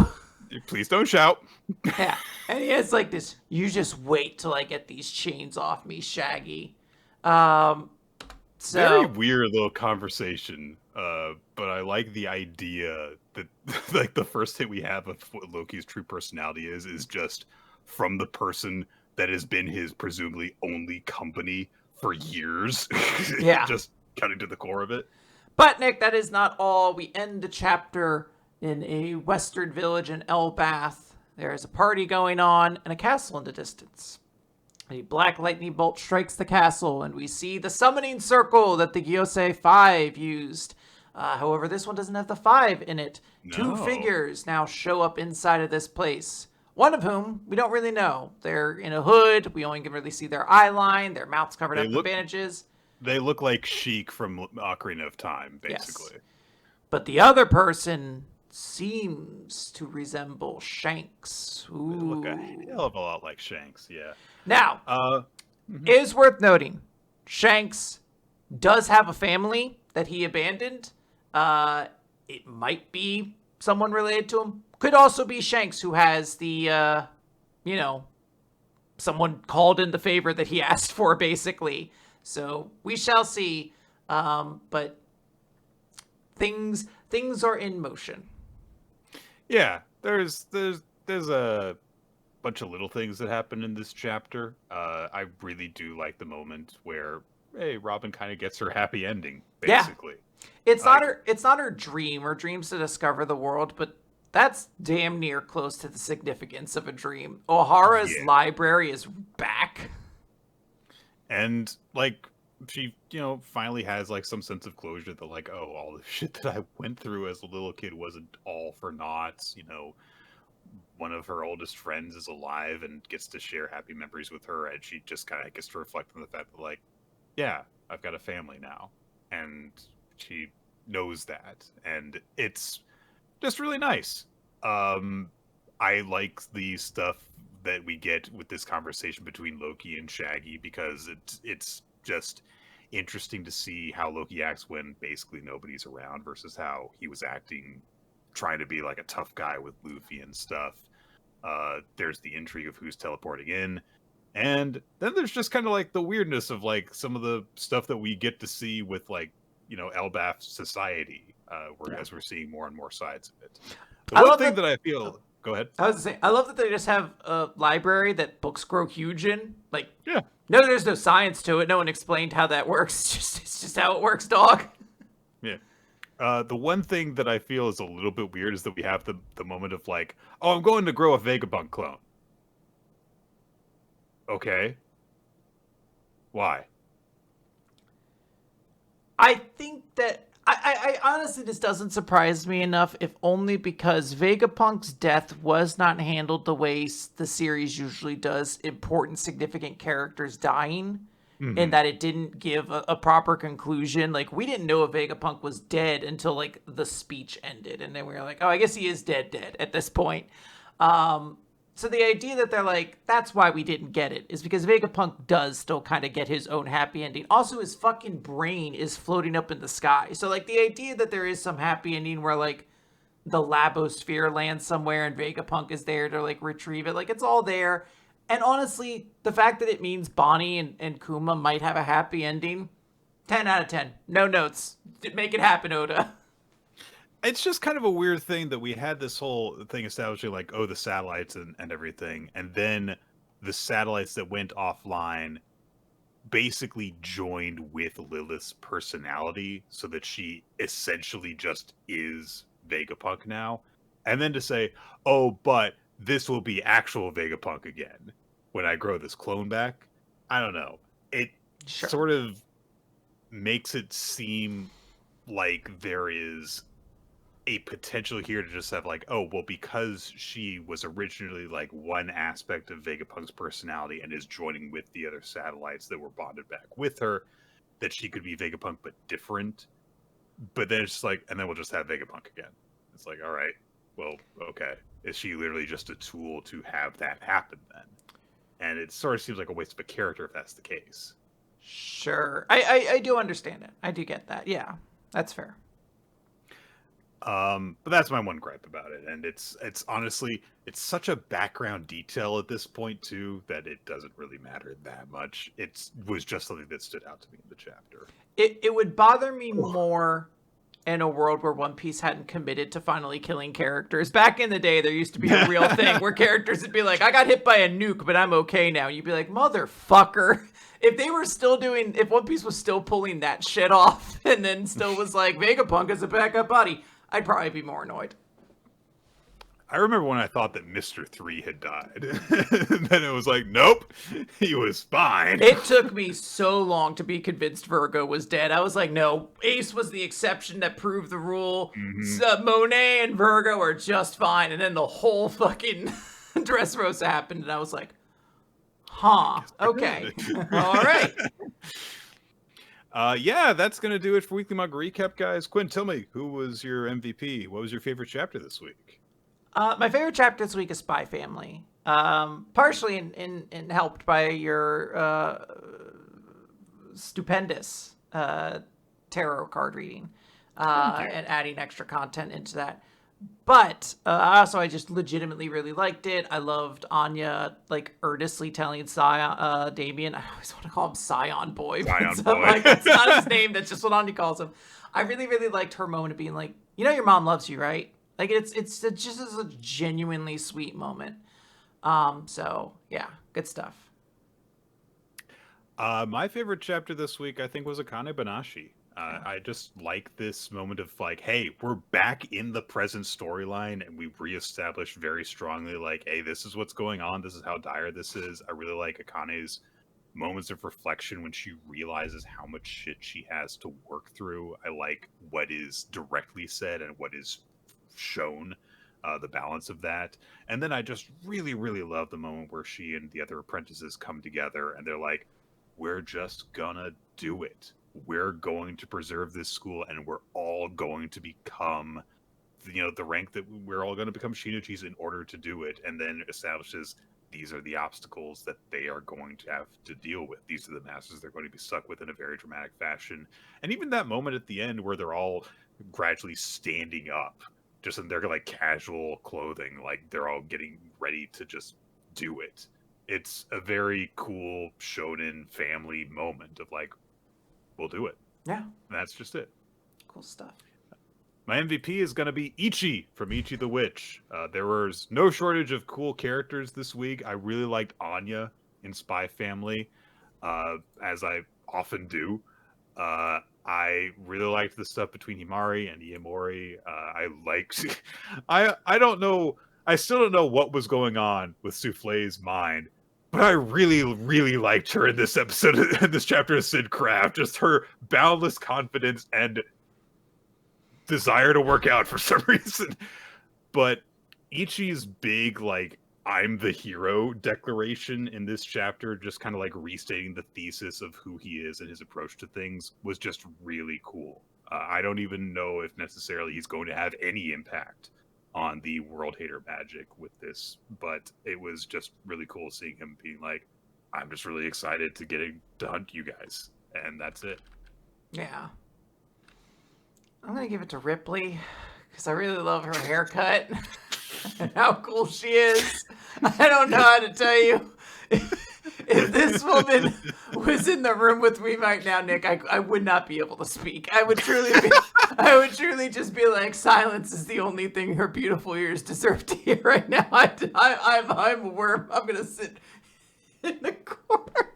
Speaker 1: Please don't shout.
Speaker 2: Yeah. And he has like this, you just wait till I get these chains off me, Shaggy.
Speaker 1: Very weird little conversation. But I like the idea that the first hit we have of what Loki's true personality is just from the person that has been his presumably only company for years.
Speaker 2: Yeah.
Speaker 1: Just cutting to the core of it.
Speaker 2: But Nick, that is not all. We end the chapter in a western village in Elbath. There is a party going on and a castle in the distance. A black lightning bolt strikes the castle, and we see the summoning circle that the Gyosei 5 used. However, this one doesn't have the 5 in it. No. 2 figures now show up inside of this place. One of whom we don't really know. They're in a hood. We only can really see their eye line. Their mouth's covered up with bandages.
Speaker 1: They look like Sheik from Ocarina of Time, basically.
Speaker 2: Yes. But the other person seems to resemble Shanks. Ooh.
Speaker 1: They look a hell of a lot like Shanks, yeah.
Speaker 2: Now, it is worth noting, Shanks does have a family that he abandoned. It might be someone related to him. Could also be Shanks, who has the, someone called in the favor that he asked for, basically. So we shall see. But things are in motion.
Speaker 1: Yeah, there's a bunch of little things that happen in this chapter. I really do like the moment where, hey, Robin kind of gets her happy ending, basically.
Speaker 2: Yeah. It's not her dream or dreams to discover the world, but that's damn near close to the significance of a dream. O'Hara's library is back.
Speaker 1: And, like, she, finally has, like, some sense of closure that, like, oh, all the shit that I went through as a little kid wasn't all for naught. One of her oldest friends is alive and gets to share happy memories with her, and she just kind of gets to reflect on the fact that, like, yeah, I've got a family now. And she knows that. And it's just really nice. I like the stuff that we get with this conversation between Loki and Shaggy, because it's just interesting to see how Loki acts when basically nobody's around versus how he was acting, trying to be like a tough guy with Luffy and stuff. There's the intrigue of who's teleporting in. And then there's just kind of like the weirdness of like some of the stuff that we get to see with like, Elbaf society, as we're seeing more and more sides of it. The one thing that I feel... Go ahead.
Speaker 2: I was saying, I love that they just have a library that books grow huge in. Like,
Speaker 1: yeah.
Speaker 2: No, there's no science to it. No one explained how that works. It's just how it works, dog.
Speaker 1: Yeah. The one thing that I feel is a little bit weird is that we have the moment of like, oh, I'm going to grow a Vegapunk clone. Okay. Why?
Speaker 2: I think that... I honestly, this doesn't surprise me enough, if only because Vegapunk's death was not handled the way the series usually does important, significant characters dying, in that it didn't give a proper conclusion. Like, we didn't know if Vegapunk was dead until, like, the speech ended, and then we were like, oh, I guess he is dead at this point. So the idea that they're like, that's why we didn't get it, is because Vegapunk does still kind of get his own happy ending. Also, his fucking brain is floating up in the sky. So, like, the idea that there is some happy ending where, like, the Labosphere lands somewhere and Vegapunk is there to, like, retrieve it, like, it's all there. And honestly, the fact that it means Bonnie and Kuma might have a happy ending, 10 out of 10. No notes. Make it happen, Oda.
Speaker 1: It's just kind of a weird thing that we had this whole thing establishing like, oh, the satellites and everything. And then the satellites that went offline basically joined with Lilith's personality so that she essentially just is Vegapunk now. And then to say, oh, but this will be actual Vegapunk again when I grow this clone back. I don't know. It sort of makes it seem like there is a potential here to just have like, oh, well, because she was originally like one aspect of Vegapunk's personality and is joining with the other satellites that were bonded back with her, that she could be Vegapunk but different. But then it's just like, and then we'll just have Vegapunk again. It's like, all right, well, okay. Is she literally just a tool to have that happen then? And it sort of seems like a waste of a character if that's the case.
Speaker 2: Sure. I do understand it. I do get that. Yeah, that's fair.
Speaker 1: But that's my one gripe about it, and it's honestly, it's such a background detail at this point too that it doesn't really matter that much. It was just something that stood out to me in the chapter.
Speaker 2: It would bother me more in a world where One Piece hadn't committed to finally killing characters. Back in the day, there used to be a real thing where characters would be like, I got hit by a nuke, but I'm okay now. You'd be like, motherfucker. If they were still if One Piece was still pulling that shit off and then still was like, Vegapunk is a backup body, I'd probably be more annoyed.
Speaker 1: I remember when I thought that Mr. 3 had died. And then it was like, nope, he was fine.
Speaker 2: It took me so long to be convinced Virgo was dead. I was like, no, Ace was the exception that proved the rule. So Monet and Virgo are just fine. And then the whole fucking Dressrosa happened. And I was like, huh, okay. All right.
Speaker 1: Yeah, that's going to do it for Weekly Manga Recap, guys. Quinn, tell me, who was your MVP? What was your favorite chapter this week?
Speaker 2: My favorite chapter this week is Spy Family. Partially in helped by your stupendous tarot card reading and adding extra content into that. But I just legitimately really liked it. I loved Anya like earnestly telling Damien, I always want to call him Scion Boy, but
Speaker 1: Scion Boy.
Speaker 2: like, that's not his name. That's just what Anya calls him. I really, really liked her moment of being like, you know, your mom loves you, right? Like it's just a genuinely sweet moment. So yeah, good stuff.
Speaker 1: My favorite chapter this week, I think, was Akane-banashi. I just like this moment of like, hey, we're back in the present storyline, and we've reestablished very strongly, like, hey, this is what's going on. This is how dire this is. I really like Akane's moments of reflection when she realizes how much shit she has to work through. I like what is directly said and what is shown, the balance of that. And then I just really, really love the moment where she and the other apprentices come together and they're like, we're just gonna do it. We're going to preserve this school, and we're all going to become, the rank that we're all going to become Shinichis in order to do it. And then establishes these are the obstacles that they are going to have to deal with. These are the masters they're going to be stuck with in a very dramatic fashion. And even that moment at the end where they're all gradually standing up, just in their like casual clothing, like they're all getting ready to just do it. It's a very cool shonen family moment of like, we'll do it.
Speaker 2: Yeah.
Speaker 1: And that's just it.
Speaker 2: Cool stuff.
Speaker 1: My MVP is going to be Ichi from Ichi the Witch. There was no shortage of cool characters this week. I really liked Anya in Spy Family, as I often do. I really liked the stuff between Himari and Iemori. I liked... I don't know... I still don't know what was going on with Souffle's mind, but I really, really liked her in this episode, in this chapter of Sid Craft. Just her boundless confidence and desire to work out for some reason. But Ichi's big, like, I'm the hero declaration in this chapter, just kind of like restating the thesis of who he is and his approach to things, was just really cool. I don't even know if necessarily he's going to have any impact on the World Hater Magic with this, but it was just really cool seeing him being like, I'm just really excited to get to hunt you guys, and that's it.
Speaker 2: Yeah. I'm gonna give it to Ripley because I really love her haircut and how cool she is. I don't know how to tell you. If this woman was in the room with me right now, Nick, I would not be able to speak. I would truly just be like, silence is the only thing her beautiful ears deserve to hear right now. I'm a worm. I'm gonna sit in the corner.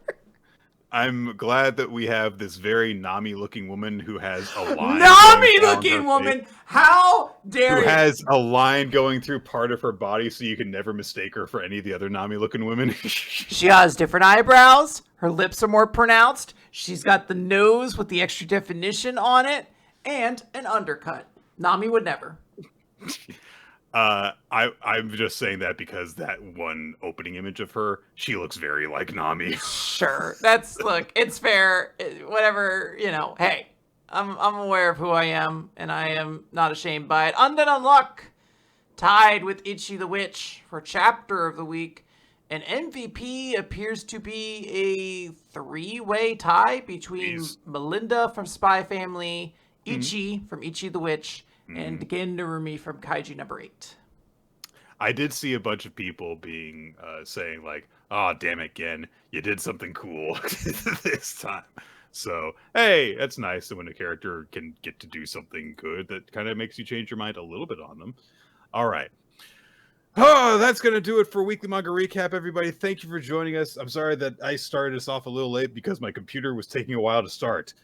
Speaker 1: I'm glad that we have this very Nami-looking woman who has a line.
Speaker 2: Nami-looking woman? How dare you?
Speaker 1: Who has a line going through part of her body, so you can never mistake her for any of the other Nami-looking women.
Speaker 2: She has different eyebrows. Her lips are more pronounced. She's got the nose with the extra definition on it, and an undercut. Nami would never.
Speaker 1: I'm just saying that because that one opening image of her, she looks very like Nami.
Speaker 2: Sure, look, it's fair. Whatever, hey, I'm aware of who I am, and I am not ashamed by it. Undead Unluck tied with Ichi the Witch for chapter of the week. And MVP appears to be a 3-way tie between Melinda from Spy Family, Ichi from Ichi the Witch, and Genderumi from Kaiju number 8. I
Speaker 1: did see a bunch of people being saying like, "Oh, damn it, Gen, you did something cool this time." So, hey, that's nice when a character can get to do something good that kind of makes you change your mind a little bit on them. All right. Oh, that's going to do it for Weekly Manga Recap, everybody. Thank you for joining us. I'm sorry that I started us off a little late because my computer was taking a while to start.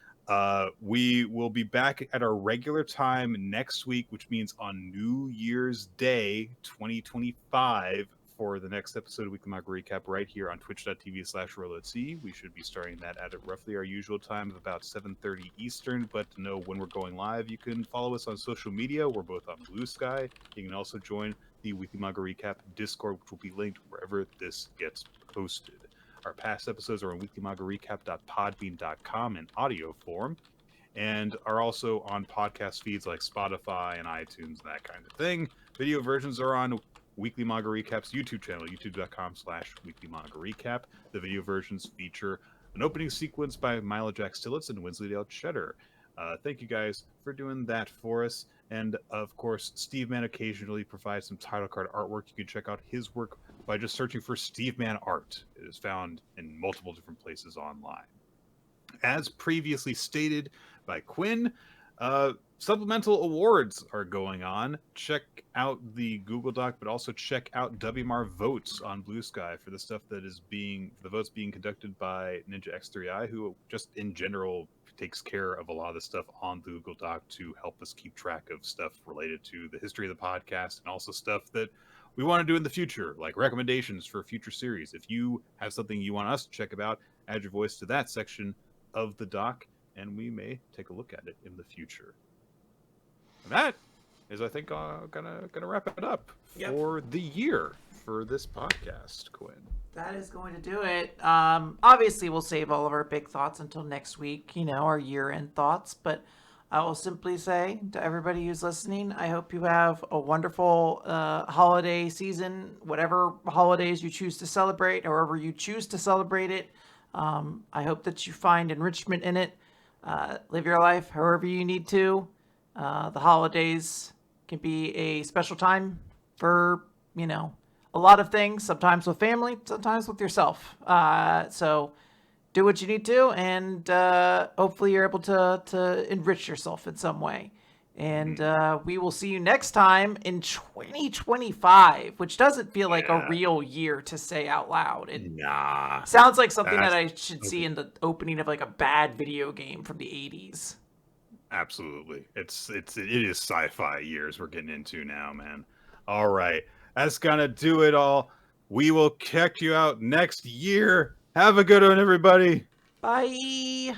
Speaker 1: We will be back at our regular time next week, which means on New Year's Day 2025 for the next episode of Weekly Manga Recap right here on twitch.tv/RollOC. We should be starting that at roughly our usual time of about 7:30 Eastern, but to know when we're going live, you can follow us on social media. We're both on BlueSky. You can also join the Weekly Manga Recap Discord, which will be linked wherever this gets posted. Our past episodes are on weeklymangarecap.podbean.com in audio form, and are also on podcast feeds like Spotify and iTunes and that kind of thing. Video versions are on Weekly Manga Recap's YouTube channel, youtube.com/Weekly Manga Recap. The video versions feature an opening sequence by Milo Jack Stillitz and Winsleydale Cheddar. Thank you guys for doing that for us. And of course, Steve Man occasionally provides some title card artwork. You can check out his work by just searching for Steve Man Art. It is found in multiple different places online. As previously stated by Quinn, supplemental awards are going on. Check out the Google Doc, but also check out WMR votes on BlueSky for the stuff that is the votes being conducted by Ninja X3i, who just in general takes care of a lot of the stuff on the Google Doc to help us keep track of stuff related to the history of the podcast and also stuff that we want to do in the future, like recommendations for future series. If you have something you want us to check about, add your voice to that section of the doc, and we may take a look at it in the future. And that is, I think, gonna wrap it up for the year for this podcast, Quinn.
Speaker 2: That is going to do it. Obviously, we'll save all of our big thoughts until next week, our year-end thoughts. But I will simply say to everybody who's listening, I hope you have a wonderful holiday season, whatever holidays you choose to celebrate, however you choose to celebrate it. I hope that you find enrichment in it. Live your life however you need to. The holidays can be a special time for, a lot of things, sometimes with family, sometimes with yourself. So do what you need to, and hopefully you're able to enrich yourself in some way. And we will see you next time in 2025, which doesn't feel like a real year to say out loud. It sounds like something that I should see in the opening of like a bad video game from the 80s.
Speaker 1: Absolutely. It is sci-fi years we're getting into now, man. All right. That's gonna do it all. We will check you out next year. Have a good one, everybody.
Speaker 2: Bye.